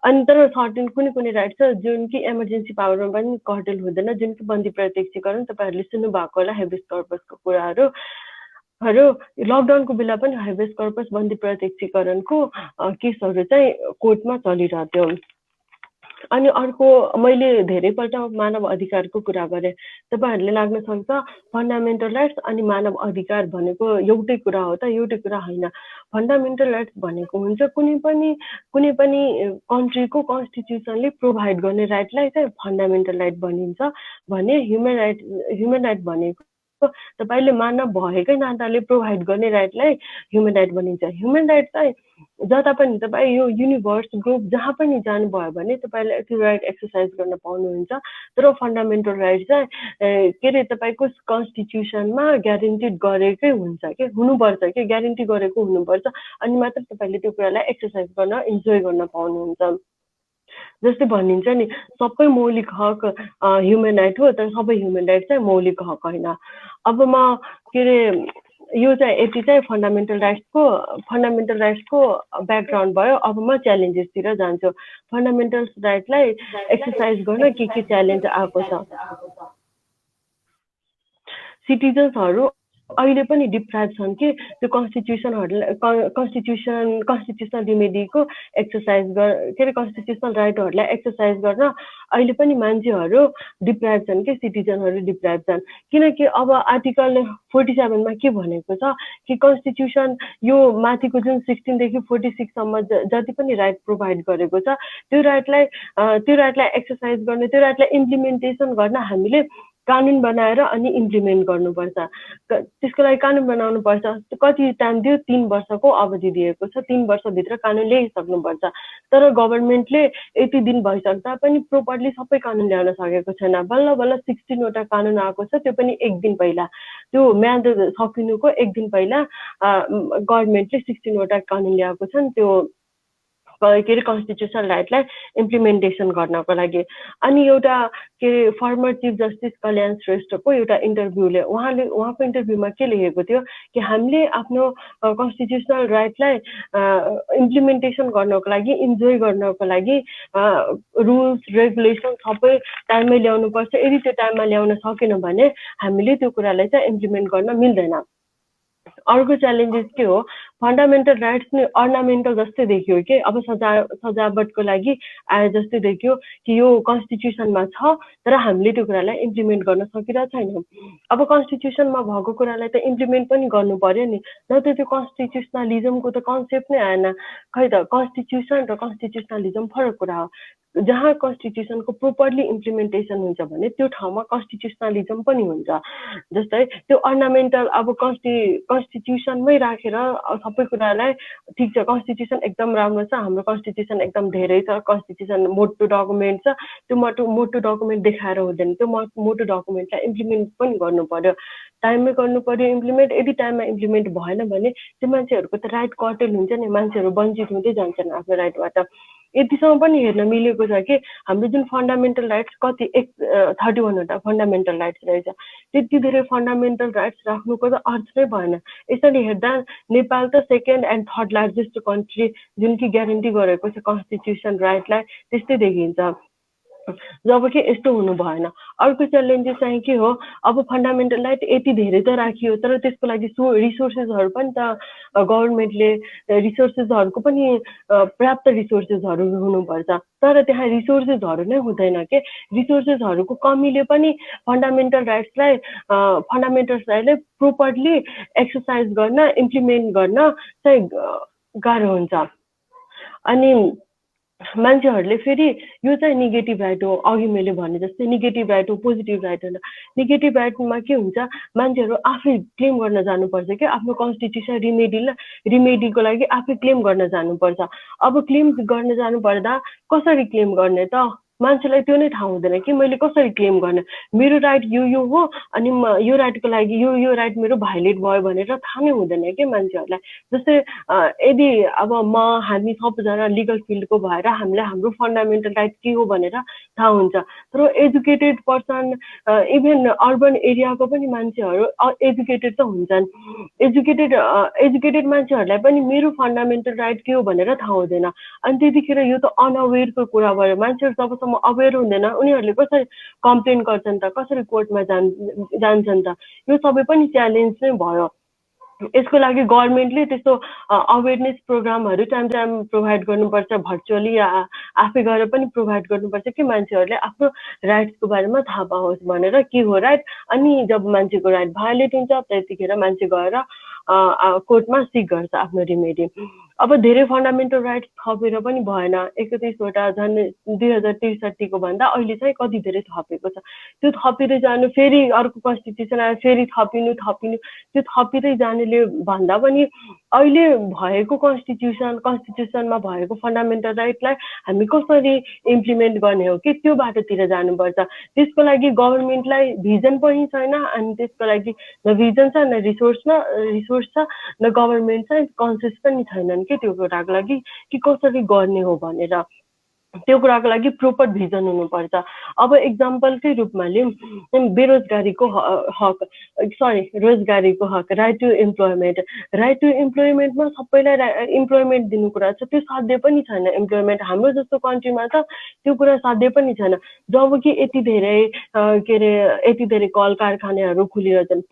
अनि तर सर्टेन कुनै राइट छ जुन कि इमर्जेन्सी पावरमा पनि कटेल हुँदैन, जुन कि बन्दी प्रत्यक्षीकरण तपाईँहरूले सुन्नु भएको होला, हेबियस कर्पसको कुराहरू लकडाउनको बेला पनि हेबियस कर्पस बन्दी प्रत्यक्षीकरणको केसहरू चाहिँ कोर्टमा चलिरहेथ्यो। अनि अर्को मैले धेरैपल्ट मानव अधिकारको कुरा गरेँ, तपाईँहरूले लाग्न सक्छ फन्डामेन्टल राइट्स अनि मानव अधिकार भनेको एउटै कुरा हो त, एउटै कुरा होइन। फन्डामेन्टल राइट्स भनेको हुन्छ कुनै पनि कन्ट्रीको कन्स्टिट्युसनले प्रोभाइड गर्ने राइटलाई चाहिँ फन्डामेन्टल राइट भनिन्छ भने ह्युमन राइट भनेको तपाईँले मानव भएकै नाताले प्रोभाइड गर्ने राइटलाई ह्युमन राइट भनिन्छ। ह्युमन राइट चाहिँ जता पनि तपाईँ यो युनिभर्स ग्रुप जहाँ पनि जानुभयो भने तपाईँले त्यो राइट एक्सर्साइज गर्न पाउनुहुन्छ। तर फन्डामेन्टल राइट चाहिँ तपाईँको कन्स्टिट्युसनमा ग्यारेन्टिड गरेकै हुन्छ कि हुनुपर्छ, कि ग्यारेन्टी गरेको हुनुपर्छ, अनि मात्र तपाईँले त्यो कुरालाई एक्सर्साइज गर्न इन्जोय गर्न पाउनुहुन्छ। जस्तै भनिन्छ नि सबै मौलिक हक ह्युमन राइट हो, तर सबै ह्युमन राइट चाहिँ मौलिक हक होइन। अब म यो चाहिँ यति चाहिँ फन्डामेन्टल राइट्सको ब्याकग्राउन्ड भयो। अब म च्यालेन्जेसतिर जान्छु। फन्डामेन्टल राइटलाई एक्सर्साइज गर्न के च्यालेन्ज आएको छ। सिटिजन्सहरू अहिले पनि डिप्राइभ छन् कि त्यो कन्स्टिट्युसनल रिमेडीको एक्सर्साइज के अरे कन्स्टिट्युसनल राइटहरूलाई एक्सर्साइज गर्न अहिले पनि मान्छेहरू डिप्राइभ छन् कि सिटिजनहरू डिप्राइभ छन् किनकि अब आर्टिकल 47 मा के भनेको छ कि कन्स्टिट्युसन यो माथिको जुन 16 देखि 46 सम्म जति पनि राइट प्रोभाइड गरेको छ त्यो राइटलाई एक्सर्साइज गर्ने त्यो राइटलाई इम्प्लिमेन्टेसन गर्न हामीले कानुन बनाएर अनि इम्प्लिमेन्ट गर्नुपर्छ त्यसको लागि कानुन बनाउनु पर्छ कति टाइम दियो 3 वर्षको अवधि दिएको छ 3 वर्षभित्र कानुन ल्याइसक्नुपर्छ तर गभर्नमेन्टले यति दिन भइसक्दा पनि प्रोपरली सबै कानुन ल्याउन सकेको छैन बल्ल बल्ल 16 वटा कानुन आएको छ त्यो पनि एक दिन पहिला त्यो म्याद सकिनुको एक दिन पहिला गभर्नमेन्टले 16 वटा कानुन ल्याएको छन् त्यो के अरे कन्स्टिट्युसनल राइटलाई इम्प्लिमेन्टेसन गर्नको लागि अनि एउटा के अरे फर्मर चिफ जस्टिस कल्याण श्रेष्ठको एउटा इन्टरभ्यूले उहाँको इन्टरभ्यूमा के लेखेको थियो कि हामीले आफ्नो कन्स्टिट्युसनल राइटलाई इम्प्लिमेन्टेसन गर्नको लागि इन्जोय गर्नको लागि रुल्स रेगुलेसन सबै टाइममै ल्याउनुपर्छ यदि त्यो टाइममा ल्याउन सकेन भने हामीले त्यो कुरालाई चाहिँ इम्प्लिमेन्ट गर्न मिल्दैन अर्को च्यालेन्जेस के हो फन्डामेन्टल राइट्स नै अर्नामेन्टल जस्तै देखियो कि अब सजावटको लागि आए जस्तै देखियो कि यो कन्स्टिट्युसनमा छ तर हामीले त्यो कुरालाई इम्प्लिमेन्ट गर्न सकिरहेको छैनौँ अब कन्स्टिट्युसनमा भएको कुरालाई त इम्प्लिमेन्ट पनि गर्नु पर्यो नि न त त्यो कन्स्टिट्युसनलिजमको त कन्सेप्ट नै आएन खै त कन्स्टिट्युसन र कन्स्टिट्युसनलिजम फरक कुरा हो जहाँ कन्स्टिट्युसनको प्रोपरली इम्प्लिमेन्टेसन हुन्छ भने त्यो ठाउँमा कन्स्टिट्युसनलिजम पनि हुन्छ जस्तै त्यो अर्नामेन्टल अब कन्स्टिट्युसनमै राखेर सबै कुरालाई ठिक छ कन्स्टिट्युसन एकदम राम्रो छ हाम्रो कन्स्टिट्युसन एकदम धेरै छ कन्स्टिट्युसन मोटो डकुमेन्ट छ त्यो मोटो डकुमेन्ट देखाएर हुँदैन त्यो मोटो डकुमेन्टलाई इम्प्लिमेन्ट पनि गर्नु पर्यो टाइममै गर्नु पर्यो इम्प्लिमेन्ट यदि टाइममा इम्प्लिमेन्ट भएन भने त्यो मान्छेहरूको त राइट कर्टेल हुन्छ नि मान्छेहरू वञ्चित हुँदै जान्छन् आफ्नो राइटबाट यतिसम्म पनि हेर्न मिलेको छ कि हाम्रो जुन फन्डामेन्टल राइट्स कति 31 वटा फन्डामेन्टल राइट्स रहेछ त्यति धेरै फन्डामेन्टल राइट्स राख्नुको त अर्थ नै भएन यसरी हेर्दा नेपाल त second and third largest country जुन कि ग्यारेन्टी गरेको छ कन्स्टिट्युसन राइटलाई त्यस्तै देखिन्छ जब कि यस्तो हुनु भएन अर्को च्यालेन्जेस चाहिँ के हो अब फन्डामेन्टल राइट यति धेरै त राखियो तर त्यसको लागि रिसोर्सेसहरू पनि त गभर्नमेन्टले रिसोर्सेसहरूको पनि पर्याप्त रिसोर्सेसहरू हुनुपर्छ तर त्यहाँ रिसोर्सेसहरू नै हुँदैन के रिसोर्सेसहरूको कमीले पनि फन्डामेन्टल राइट्सलाई प्रोपरली एक्सर्साइज गर्न इम्प्लिमेन्ट गर्न चाहिँ गाह्रो हुन्छ अनि मान्छेहरूले फेरि यो चाहिँ नेगेटिभ राइट हो अघि मैले भने जस्तै नेगेटिभ राइट हो पोजिटिभ राइट होइन नेगेटिभ राइटमा के हुन्छ मान्छेहरू आफै क्लेम गर्न जानुपर्छ कि आफ्नो कन्स्टिट्युसन रिमेडीको लागि आफै क्लेम गर्न जानुपर्छ अब क्लेम गर्न जानुपर्दा कसरी क्लेम गर्ने त मान्छेलाई त्यो नै थाहा हुँदैन कि मैले कसरी क्लेम गर्ने मेरो राइट यो हो अनि यो राइटको लागि यो राइट मेरो भाइलेट भयो भनेर थाहा नै हुँदैन कि मान्छेहरूलाई जस्तै यदि अब हामी सबजना लिगल फिल्डको भएर हामीलाई हाम्रो फन्डामेन्टल राइट के हो भनेर थाहा हुन्छ तर एजुकेटेड पर्सन इभन अर्बन एरियाको पनि मान्छेहरू एजुकेटेड त हुन्छन् एजुकेटेड मान्छेहरूलाई पनि मेरो फन्डामेन्टल राइट के हो भनेर थाहा हुँदैन अनि त्यतिखेर यो त अनअवेयरको कुरा भयो मान्छेहरू जबसम्म अवेयर हुँदैन उनीहरूले कसरी कम्प्लेन गर्छन् त कसरी कोर्टमा जान्छन् त यो सबै पनि च्यालेन्ज नै भयो यसको लागि गभर्नमेन्टले त्यस्तो अवेरनेस प्रोग्रामहरू टाइम टाइम प्रोभाइड गर्नुपर्छ भर्चुअली आफै गएर पनि प्रोभाइड गर्नुपर्छ कि मान्छेहरूले आफ्नो राइट्सको बारेमा थाहा पाओस् भनेर के हो राइट अनि जब मान्छेको राइट भायोलेट हुन्छ त्यतिखेर मान्छे गएर कोर्टमा सिक गर्छ आफ्नो रिमेडी अब धेरै फन्डामेन्टल राइट्स थपेर पनि भएन 31 वटा झन् 2063 को भन्दा अहिले चाहिँ कति धेरै थपेको छ त्यो थपिँदै जानु फेरि अर्को कन्स्टिट्युसन आयो फेरि थपिनु त्यो थपिँदै जानेले भन्दा पनि अहिले भएको कन्स्टिट्युसनमा भएको फन्डामेन्टल राइटलाई हामी कसरी इम्प्लिमेन्ट गर्ने हो कि त्यो बाटोतिर जानुपर्छ त्यसको लागि गभर्नमेन्टलाई भिजन पनि छैन अनि त्यसको लागि न भिजन छ न रिसोर्स छ न गभर्नमेन्ट छ कन्सियस पनि छैनन् कि त्यो कुराको लागि कि कसरी गर्ने हो भनेर त्यो कुराको लागि प्रोपर भिजन हुनुपर्छ। अब एक्जाम्पलकै रूपमा लिउँ, बेरोजगारीको हक रोजगारीको हक, right to employment. Right to इम्प्लोइमेन्टमा सबैलाई इम्प्लोइमेन्ट दिनु कुरा छ, त्यो साध्य पनि छैन। इम्प्लोइमेन्ट हाम्रो जस्तो कन्ट्रीमा त त्यो कुरा साध्य पनि छैन, जब कि यति धेरै कल कारखानाहरू खुलिरहेछन्।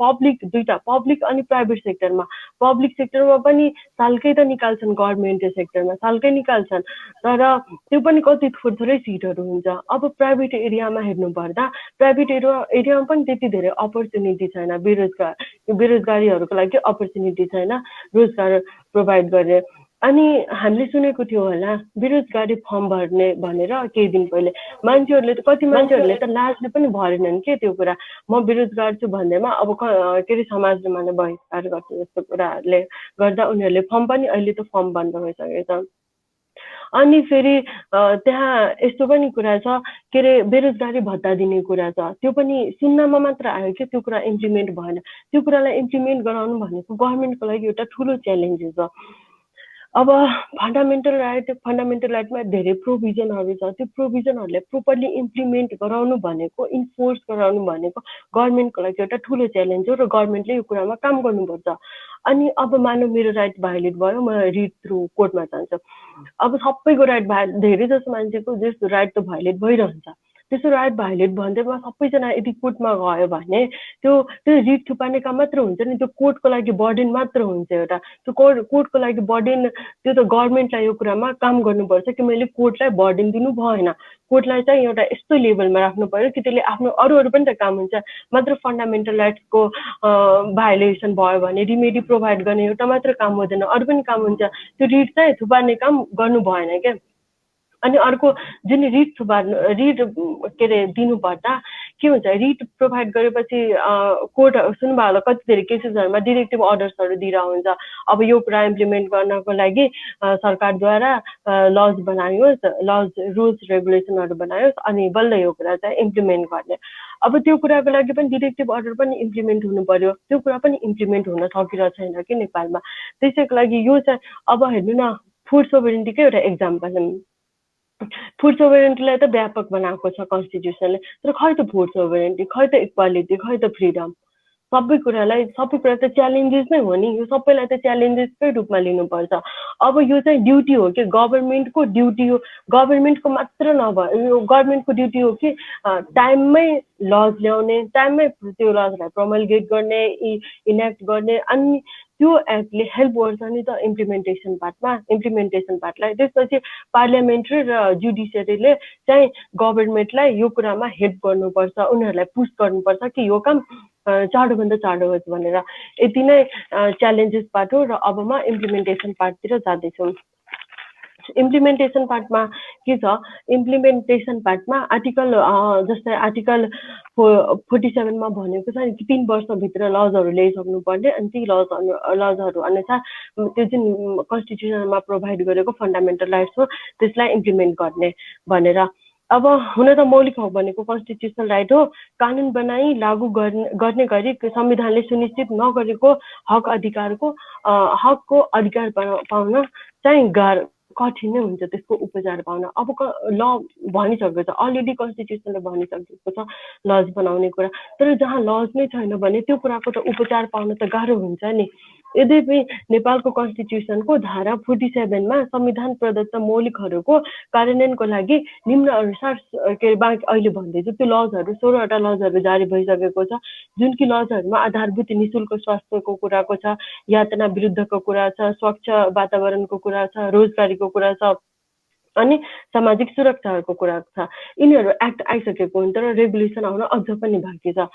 दुईटा पब्लिक अनि प्राइभेट सेक्टरमा। पब्लिक सेक्टरमा पनि सालकै त निकाल्छन्, गभर्मेन्ट सेक्टरमा सालकै निकाल्छन्, तर त्यो पनि कति थोरै सिटहरू हुन्छ। अब प्राइभेट एरियामा हेर्नु पर्दा प्राइभेट एरियामा पनि त्यति धेरै अपर्च्युनिटी छैन। बेरोजगारीहरूको लागि अपर्च्युनिटी छैन रोजगार प्रोभाइड गर्ने। अनि हामीले सुनेको थियो होला बेरोजगारी फर्म भर्ने भनेर केही दिन पहिले, कति मान्छेहरूले त लाजले पनि भरेनन् के त्यो कुरा। म बेरोजगार छु भन्दैमा अब समाजले मलाई बहिष्कार गर्छ जस्तो कुराहरूले गर्दा उनीहरूले फर्म पनि अहिले त फर्म बन्द भइसकेको छ। अनि फेरि त्यहाँ यस्तो पनि कुरा छ बेरोजगारी भत्ता दिने कुरा छ, त्यो पनि सुन्नमा मात्र आयो कि त्यो कुरा इम्प्लिमेन्ट भएन। त्यो कुरालाई इम्प्लिमेन्ट गराउनु भनेको गभर्मेन्टको लागि एउटा ठुलो च्यालेन्जेस हो। अब फन्डामेन्टल राइटमा धेरै प्रोभिजनहरू छ, त्यो प्रोभिजनहरूलाई प्रोपरली इम्प्लिमेन्ट गराउनु भनेको, इन्फोर्स गराउनु भनेको गभर्मेन्टको लागि एउटा ठुलो च्यालेन्ज हो र गभर्मेन्टले यो कुरामा काम गर्नुपर्छ। अनि अब मानव मेरो राइट भायोलेट भयो, म रिड थ्रु कोर्टमा जान्छु। अब सबैको राइट धेरै जसो मान्छेको जस्तो राइट त भायोलेट भइरहन्छ। त्यसो राइट भायोलेट भन्दैमा सबैजना यदि कोर्टमा गयो भने त्यो रिट थुपार्ने काम मात्र हुन्छ नि, त्यो कोर्टको लागि बर्डन मात्र हुन्छ एउटा। त्यो कोर्टको लागि बर्डन, त्यो त गभर्मेन्टलाई यो कुरामा काम गर्नुपर्छ कि मैले कोर्टलाई बर्डन दिनु भएन। कोर्टलाई चाहिँ एउटा यस्तो लेभलमा राख्नु पर्यो कि त्यसले आफ्नो अरू पनि त काम हुन्छ, मात्र फन्डामेन्टल राइट्सको भायोलेसन भयो भने रिमेडी प्रोभाइड गर्ने एउटा मात्र काम हुँदैन, अरू पनि काम हुन्छ। त्यो रिट चाहिँ थुपार्ने काम गर्नु भएन क्या। अनि अर्को जुन रिट दिनु पर्दा के हुन्छ, रिट प्रोभाइड गरेपछि कोर्ट सुन्नुभयो होला कति धेरै केसेसहरूमा डिरेक्टिभ अर्डर्सहरू दिइरहेको हुन्छ। अब यो कुरा इम्प्लिमेन्ट गर्नको लागि सरकारद्वारा लज बनाइयोस्, रुल्स रेगुलेसनहरू बनायोस्, अनि बल्ल यो कुरा चाहिँ इम्प्लिमेन्ट गर्ने। अब त्यो कुराको लागि पनि डिरेक्टिभ अर्डर पनि इम्प्लिमेन्ट हुनु पर्यो, त्यो कुरा पनि इम्प्लिमेन्ट हुन सकिरहेको छैन कि नेपालमा। त्यसैको लागि यो चाहिँ अब हेर्नु न, फुड सोभरेन्टीकै एउटा एक्जाम्पल। फुड सोभरेन्टीलाई त व्यापक बनाएको छ कन्स्टिट्युसनले, तर खै त फुड सोभरेन्टी, खै त इक्वालिटी, खै त फ्रिडम। सबै कुरा त च्यालेन्जेस नै हो नि, यो सबैलाई त च्यालेन्जेसकै रूपमा लिनुपर्छ। अब यो चाहिँ ड्युटी हो कि गभर्मेन्टको ड्युटी हो, गभर्मेन्टको मात्र नभए यो गभर्मेन्टको ड्युटी हो कि टाइममै लज ल्याउने, टाइममै त्यो लजलाई प्रमलगेट गर्ने, इनेक्ट गर्ने। अनि त्यो एक्टले हेल्प गर्छ नि त इम्प्लिमेन्टेसन पार्टलाई। त्यसपछि पार्लियामेन्ट्री र जुडिसियरीले चाहिँ गभर्मेन्टलाई यो कुरामा हेल्प गर्नुपर्छ, उनीहरूलाई पुस गर्नुपर्छ कि यो काम चाँडोभन्दा चाँडो होस् भनेर। यति नै च्यालेन्जेस पार्ट हो। र अब म इम्प्लिमेन्टेसन पार्टतिर जाँदैछु। इम्प्लिमेन्टेसन पार्टमा के छ, इम्प्लिमेन्टेसन पार्टमा जस्तै आर्टिकल 47 भनेको छ 3 वर्षभित्र लजहरू ल्याइसक्नु पर्ने, अनि ती लजहरू अनुसार त्यो जुन कन्स्टिट्युसनमा प्रोभाइड गरेको फन्डामेन्टल राइट्स हो त्यसलाई इम्प्लिमेन्ट गर्ने भनेर। अब हुन त मौलिक हक भनेको कन्स्टिट्युसनल राइट हो, कानुन बनाई लागू गर्ने गरी संविधानले सुनिश्चित नगरेको हकको अधिकार पाउन चाहिँ कठिन नै हुन्छ त्यसको उपचार पाउन। अब ल भनिसकेको छ, अलरेडी कन्स्टिट्युसनले भनिसकेको छ लज बनाउने कुरा, तर जहाँ लज नै छैन भने त्यो कुराको त उपचार पाउन त गाह्रो हुन्छ नि। यद्यपि नेपालको कन्स्टिट्युसनको धारा 47मा संविधान प्रदत्त मौलिकहरूको कार्यान्वयनको लागि निम्न अनुसार अहिले भन्दैछु त्यो लजहरू 16वटा लजहरू जारी भइसकेको छ, जुन कि लजहरूमा आधारभूत निशुल्क स्वास्थ्यको कुराको छ, यातना विरुद्धको कुरा छ, स्वच्छ वातावरणको कुरा छ, रोजगारीको कुरा छ, अनि सामाजिक सुरक्षाहरूको कुरा छ। यिनीहरू एक्ट आइसकेको हुन्छ र रेगुलेसन आउन अझ पनि बाँकी छ।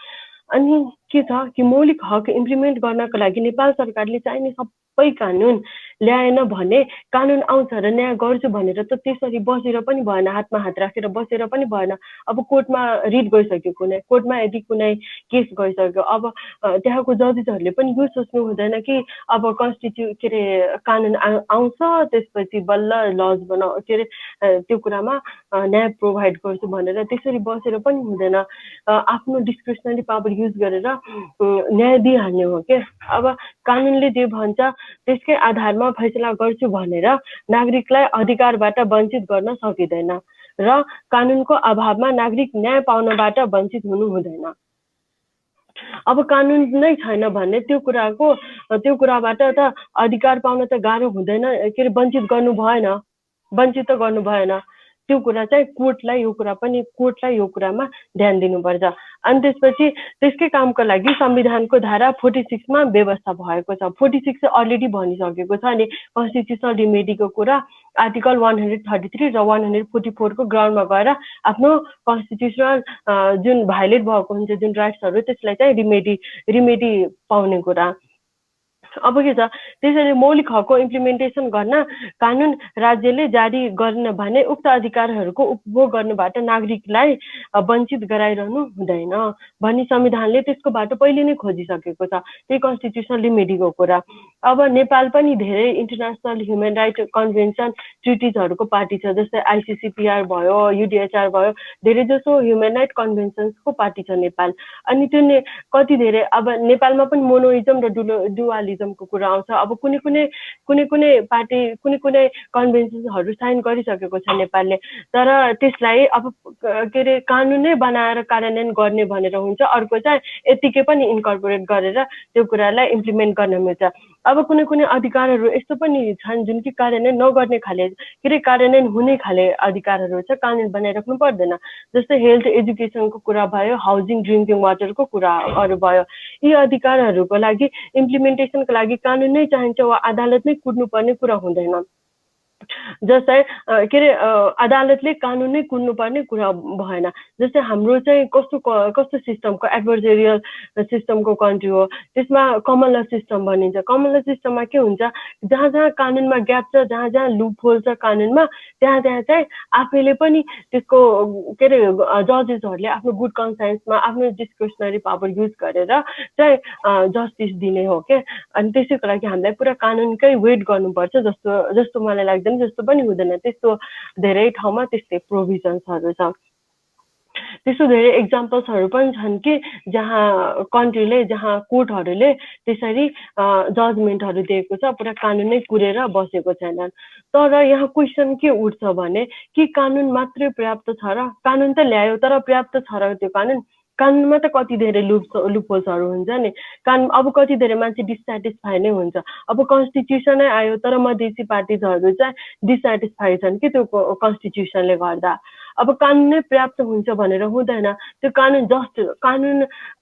अनि के छ कि मौलिक हक इम्प्लिमेन्ट गर्नको लागि नेपाल सरकारले चाहिने सबै कानुन ल्याएन भने कानुन आउँछ र न्याय गर्छु भनेर त त्यसरी बसेर पनि भएन, हातमा हात राखेर बसेर पनि भएन। अब कोर्टमा रिट गइसक्यो, कोर्टमा यदि कुनै केस गइसक्यो, अब त्यहाँको जजेसहरूले पनि यो सोच्नु हुँदैन कि अब कानुन आउँछ त्यसपछि बल्ल लज त्यो कुरामा न्याय प्रोभाइड गर्छु भनेर त्यसरी बसेर पनि हुँदैन। आफ्नो डिस्क्रिसनरी पावर युज गरेर न्याय दिइहाल्ने हो के। अब कानुनले जे भन्छ त्यसकै आधारमा फैसला गर्छु भनेर नागरिकलाई अधिकारबाट वञ्चित गर्न सकिँदैन र कानुनको अभावमा नागरिक न्याय पाउनबाट वञ्चित हुनु हुँदैन। अब कानुन नै छैन भने त्यो कुराबाट त अधिकार पाउन त गाह्रो हुँदैन, के अरे वञ्चित गर्नु भएन, वञ्चित त गर्नु भएन। त्यो कुरा चाहिँ कोर्टलाई यो कुरामा ध्यान दिनुपर्छ। अनि त्यसपछि त्यसकै कामको लागि संविधानको धारा 46 मा व्यवस्था भएको छ। 46 चाहिँ अलरेडी भनिसकेको छ नि कन्स्टिट्युसनल रिमेडीको कुरा आर्टिकल 133 र 144 को ग्राउन्डमा गएर आफ्नो कन्स्टिट्युसनल जुन भाइलेट भएको हुन्छ जुन राइट्सहरू त्यसलाई चाहिँ रिमेडी पाउने कुरा। अब के छ, त्यसैले मौलिक हकको इम्प्लिमेन्टेसन गर्न कानुन राज्यले जारी गर्न भने उक्त अधिकारहरूको उपभोग गर्नबाट नागरिकलाई वञ्चित गराइरहनु हुँदैन भनी संविधानले त्यसको बाटो पहिले नै खोजिसकेको छ। त्यही कन्स्टिट्युसनल रिमेडीको कुरा। अब नेपाल पनि धेरै इन्टरनेसनल ह्युमन राइट कन्भेन्सन ट्रिटिजहरूको पार्टी छ, जस्तै ICCPR भयो, UDHR भयो, धेरै जसो ह्युमन राइट कन्भेन्सन्सको पार्टी छ नेपाल। अनि त्यो कति धेरै अब नेपालमा पनि मोनोइजम र डुअलिजमको कुरा आउँछ। अब कुनै पार्टी कुनै कन्भेन्सनहरू साइन गरिसकेको छ नेपालले, तर त्यसलाई अब के अरे कानुनै बनाएर कार्यान्वयन गर्ने भनेर हुन्छ, अर्को चाहिँ यतिकै पनि इन्कर्पोरेट गरेर त्यो कुरालाई इम्प्लिमेन्ट गर्न मिल्छ। अब कुनै अधिकारहरू यस्तो पनि छन् जुन कि कार्यान्वयन नगर्ने खाले, के अरे कार्यान्वयन हुने खाले अधिकारहरू छ, कानुन बनाइराख्नु पर्दैन। जस्तै हेल्थ एजुकेसनको कुरा भयो, हाउसिङ ड्रिङ्किङ वाटरको कुराहरू भयो। यी अधिकारहरूको लागि इम्प्लिमेन्टेसनको लागि कानुन नै चाहिन्छ वा अदालत नै कुद्नुपर्ने कुरा हुँदैन। जस्तै के अरे अदालतले कानुन नै कुद्नुपर्ने कुरा भएन। जस्तै हाम्रो चाहिँ कस्तो सिस्टमको एडभर्सरियल सिस्टमको कन्ट्री हो, त्यसमा कमन ल सिस्टम भनिन्छ। कमन ल सिस्टममा के हुन्छ, जहाँ जहाँ कानुनमा ग्याप छ, जहाँ जहाँ लुप होल छ कानुनमा, त्यहाँ चाहिँ आफैले पनि त्यसको के अरे जजेसहरूले आफ्नो गुड कन्साइन्समा आफ्नो डिस्क्रिसनरी पावर युज गरेर चाहिँ जस्टिस दिने हो के। अनि त्यसैको लागि हामीलाई पुरा कानुनकै वेट गर्नुपर्छ जस्तो मलाई लाग्दैन, जस्तो पनि हुँदैन। त्यस्तो धेरै ठाउँमा त्यस्तै प्रोभिजन्सहरू छ। त्यस्तो धेरै एक्जाम्पल्सहरू पनि छन् कि जहाँ कन्ट्रीले, जहाँ कोर्टहरूले त्यसरी जजमेन्टहरू दिएको छ, पुरा कानुनै कुरेर बसेको छैनन्। तर यहाँ क्वेसन के उठ्छ भने कि कानुन मात्रै पर्याप्त छ र? कानुन त ल्यायो तर पर्याप्त छ र त्यो कानुनमा त कति धेरै लुपहोल्सहरू हुन्छ नि। अब कति धेरै मान्छे डिससेटिस्फाई नै हुन्छ। अब कन्स्टिट्युसनै आयो तर मधेसी पार्टिजहरू चाहिँ डिससेटिस्फाई छन् कि त्यो कन्स्टिट्युसनले गर्दा। अब कानुन नै पर्याप्त हुन्छ भनेर हुँदैन। त्यो कानुन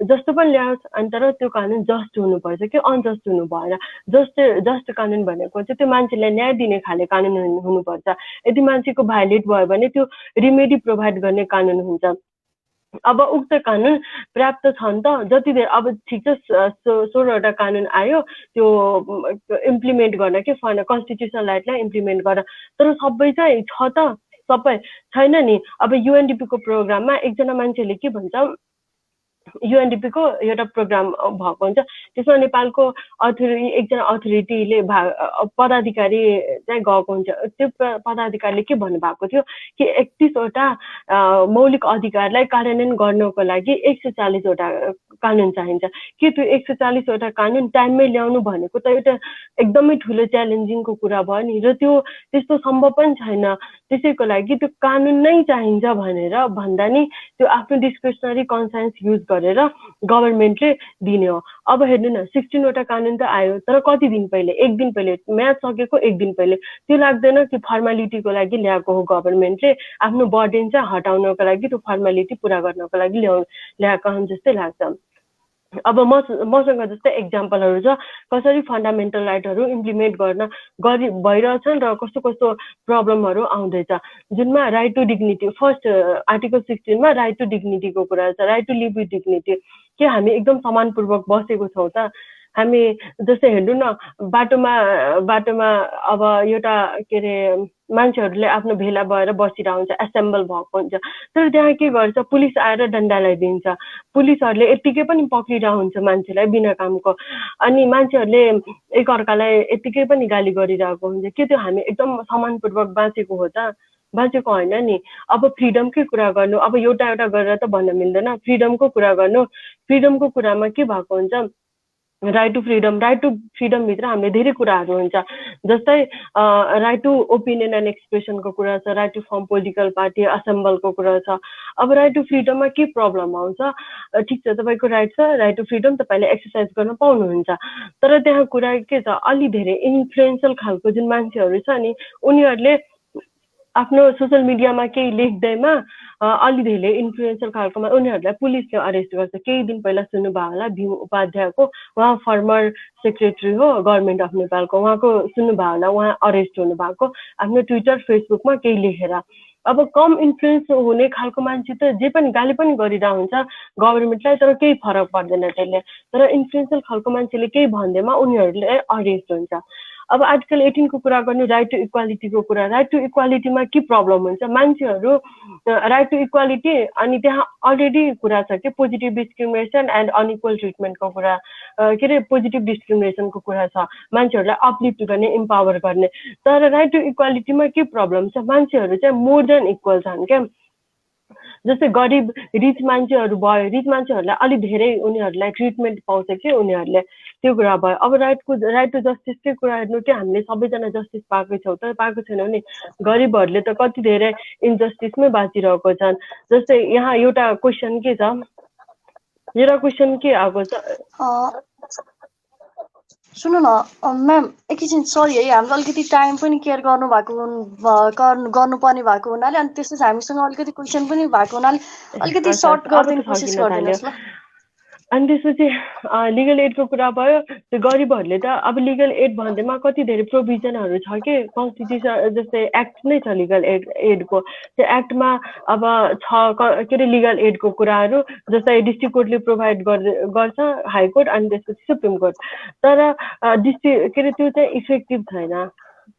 जस्तो पनि ल्याओस्, अनि तर त्यो कानुन जस्ट हुनुपर्छ कि अनजस्ट हुनु भएन। जस्ट कानुन भनेको चाहिँ त्यो मान्छेलाई न्याय दिने खाले कानुन हुनुपर्छ। यदि मान्छेको भाइलेट भयो भने त्यो रिमेडी प्रोभाइड गर्ने कानुन हुन्छ। अब उक्त कानुन पर्याप्त छ नि त, जति धेरै अब ठिक छ 16वटा कानुन आयो त्यो इम्प्लिमेन्ट गर्न के कन्स्टिट्युसनल राइटलाई इम्प्लिमेन्ट गर्न, तर सबै चाहिँ छ त? सबै छैन नि। अब UNDP को प्रोग्राममा एकजना मान्छेले के भन्छ, UNDP को एउटा प्रोग्राम भएको हुन्छ, त्यसमा नेपालको एकजना अथोरिटीले पदाधिकारी चाहिँ गएको हुन्छ। त्यो पदाधिकारीले के भन्नुभएको थियो कि 31वटा मौलिक अधिकारलाई कार्यान्वयन गर्नको लागि 140वटा कानुन चाहिन्छ। के त्यो 140वटा कानुन टाइममै ल्याउनु भनेको त एउटा एकदमै ठुलो च्यालेन्जिङको कुरा भयो नि, र त्यस्तो सम्भव पनि छैन। त्यसैको लागि त्यो कानुन नै चाहिन्छ भनेर भन्दा नि त्यो आफ्नो डिस्क्रिसनरी कन्साइन्स युज गरेर गभर्मेन्टले दिने हो। अब हेर्नु न, 16वटा कानुन त आयो, तर कति दिन पहिले? 1 दिन पहिले, म्याच सकेको 1 दिन पहिले। त्यो लाग्दैन कि फर्मालिटीको लागि ल्याएको हो गभर्मेन्टले, आफ्नो बर्डन चाहिँ हटाउनको लागि, त्यो फर्मालिटी पुरा गर्नको लागि ल्याएको हो जस्तै लाग्छ। अब मसँग जस्तै एक्जाम्पलहरू छ कसरी फन्डामेन्टल राइटहरू इम्प्लिमेन्ट भइरहेछन् र कस्तो प्रब्लमहरू आउँदैछ, जुनमा right to dignity, first article 16 मा राइट टु डिग्निटीको कुरा छ। Right to live with dignity के हामी एकदम समानपूर्वक बसेको छौँ त? हामी जस्तै हेर्नु न, बाटोमा अब एउटा के अरे मान्छेहरूले आफ्नो भेला भएर बसिरहेको हुन्छ, एसेम्बल भएको हुन्छ, तर त्यहाँ के गर्छ, पुलिस आएर डन्डा लगाइदिन्छ। पुलिसहरूले यत्तिकै पनि पक्रिरहेको हुन्छ मान्छेलाई बिना कामको, अनि मान्छेहरूले एकअर्कालाई यत्तिकै पनि गाली गरिरहेको हुन्छ। के त्यो हामी एकदम समानपूर्वक बाँचेको हो त? बाँचेको होइन नि। अब फ्रिडमकै कुरा गर्नु, अब एउटा गरेर त भन्न मिल्दैन। फ्रिडमको कुरा गर्नु, फ्रिडमको कुरामा के भएको हुन्छ, राइट टु फ्रिडमभित्र हामीले धेरै कुराहरू हुन्छ, जस्तै राइट टु ओपिनियन एन्ड एक्सप्रेसनको कुरा छ, right to form political party, असेम्बलको कुरा छ। अब राइट टु फ्रिडममा के प्रब्लम आउँछ, ठिक छ तपाईँको राइट छ, राइट टु फ्रिडम तपाईँले एक्सर्साइज गर्न पाउनुहुन्छ, तर त्यहाँ कुरा के छ, अलि धेरै इन्फ्लुएन्सियल खालको जुन मान्छेहरू छ नि उनीहरूले आफ्नो सोसियल मिडियामा केही लेख्दैमा अलि धेरै इन्फ्लुएन्सर खालकोमा उनीहरूलाई पुलिसले अरेस्ट गर्छ। केही दिन पहिला सुन्नुभयो होला भीम उपाध्यायको, उहाँ फर्मर सेक्रेटरी हो गभर्मेन्ट अफ नेपालको, उहाँको सुन्नुभयो होला, उहाँ अरेस्ट हुनुभएको आफ्नो ट्विटर फेसबुकमा केही लेखेर। अब कम इन्फ्लुएन्स हुने खालको मान्छे त जे पनि गाली पनि गरिरहेको हुन्छ गभर्मेन्टलाई, तर केही फरक पर्दैन त्यसले, तर इन्फ्लुएन्सियल खालको मान्छेले केही भन्दैमा उनीहरूले अरेस्ट हुन्छ। अब आर्टिकल 18 को कुरा गर्ने, राइट टु इक्वालिटीको कुरा, राइट टु इक्वालिटीमा के प्रब्लम हुन्छ, मान्छेहरू राइट टु इक्वालिटी अनि त्यहाँ अलरेडी कुरा छ कि पोजिटिभ डिस्क्रिमिनेसन एन्ड अनइक्वल ट्रिटमेन्टको कुरा, के अरे पोजिटिभ डिस्क्रिमिनेसनको कुरा छ, मान्छेहरूलाई अपलिफ्ट गर्ने, इम्पावर गर्ने। तर राइट टु इक्वालिटीमा के प्रब्लम छ, मान्छेहरू चाहिँ मोर देन इक्वल छन् क्या। जस्तै गरिब रिच मान्छेहरू भयो, रिच मान्छेहरूलाई अलिक धेरै उनीहरूलाई ट्रिटमेन्ट पाउँछ कि उनीहरूले, त्यो कुरा भयो। अब राइट टु जस्टिसकै कुरा हेर्नु कि हामीले सबैजना जस्टिस पाएकै छौँ, तर पाएको छैनौँ नि, गरिबहरूले त कति धेरै इन्जस्टिसमै बाँचिरहेको छन्। जस्तै यहाँ एउटा क्वेसन के छ, एउटा क्वेसन के आएको छ, सुन्नु न म्याम एकैछिन, सरी है, हाम्रो अलिकति टाइम पनि केयर गर्नुपर्ने भएको हुनाले अनि त्यसपछि हामीसँग अलिकति क्वेसन पनि भएको हुनाले अलिकति सर्ट गरिदिने कोसिस गरिदिनुहोस् ल। अनि त्यसपछि लिगल एडको कुरा भयो। त्यो गरिबहरूले त अब लिगल एड भन्दैमा कति धेरै प्रोभिजनहरू छ कि कन्स्टिट्युसन, जस्तै एक्ट नै छ लिगल एडको, त्यो एक्टमा अब छ के अरे लिगल एडको कुराहरू, जस्तै डिस्ट्रिक्ट कोर्टले प्रोभाइड गर्छ, हाइकोर्ट अनि त्यसपछि सुप्रिम कोर्ट, तर के अरे त्यो चाहिँ इफेक्टिभ छैन।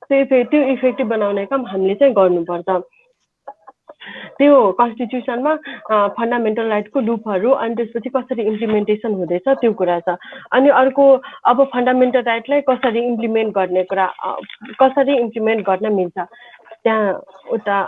त्यो इफेक्टिभ बनाउने काम हामीले चाहिँ गर्नुपर्छ। त्यो कन्स्टिट्युसनमा फन्डामेन्टल राइटको लुपहरू अनि त्यसपछि कसरी इम्प्लिमेन्टेसन हुँदैछ त्यो कुरा छ। अनि अर्को अब फन्डामेन्टल राइटलाई कसरी इम्प्लिमेन्ट गर्न मिल्छ, त्यहाँ उता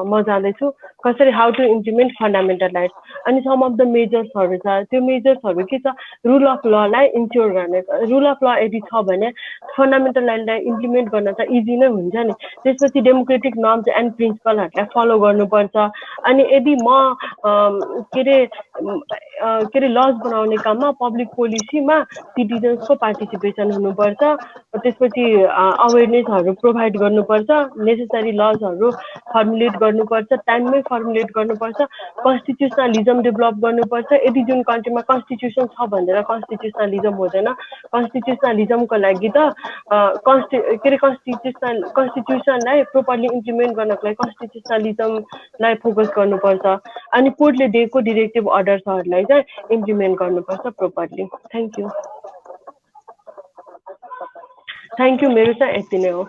म जाँदैछु कसरी how to implement fundamental right. अनि सम अफ द मेजर्सहरू छ, त्यो मेजर्सहरू के छ, रुल अफ ललाई इन्स्योर गर्ने। रुल अफ ल यदि छ भने फन्डामेन्टल राइटलाई इम्प्लिमेन्ट गर्न त इजी नै हुन्छ नि। त्यसपछि डेमोक्रेटिक नर्म्स एन्ड प्रिन्सिपलहरूलाई फलो गर्नुपर्छ। अनि यदि म के अरे लज बनाउने काममा पब्लिक पोलिसीमा सिटिजन्सको पार्टिसिपेसन हुनुपर्छ। त्यसपछि अवेरनेसहरू प्रोभाइड गर्नुपर्छ, नेसेसरी लजहरू फर्मुलेट गर्नुपर्छ, टाइममै फर्मुलेट गर्नुपर्छ, कन्स्टिट्युसनलिजम डेभलप गर्नुपर्छ। यदि जुन कन्ट्रीमा कन्स्टिट्युसन छ भनेर कन्स्टिट्युसनलिजम हुँदैन, कन्स्टिट्युसनलिजमको लागि त कन्स्टिट्युसनलाई प्रोपरली इम्प्लिमेन्ट गर्नको लागि कन्स्टिट्युसनलिजमलाई फोकस गर्नुपर्छ। अनि कोर्टले दिएको डिरेक्टिभ अर्डर्सहरूलाई चाहिँ इम्प्लिमेन्ट गर्नुपर्छ प्रोपरली। थ्याङ्क यू, मेरो चाहिँ यति नै हो।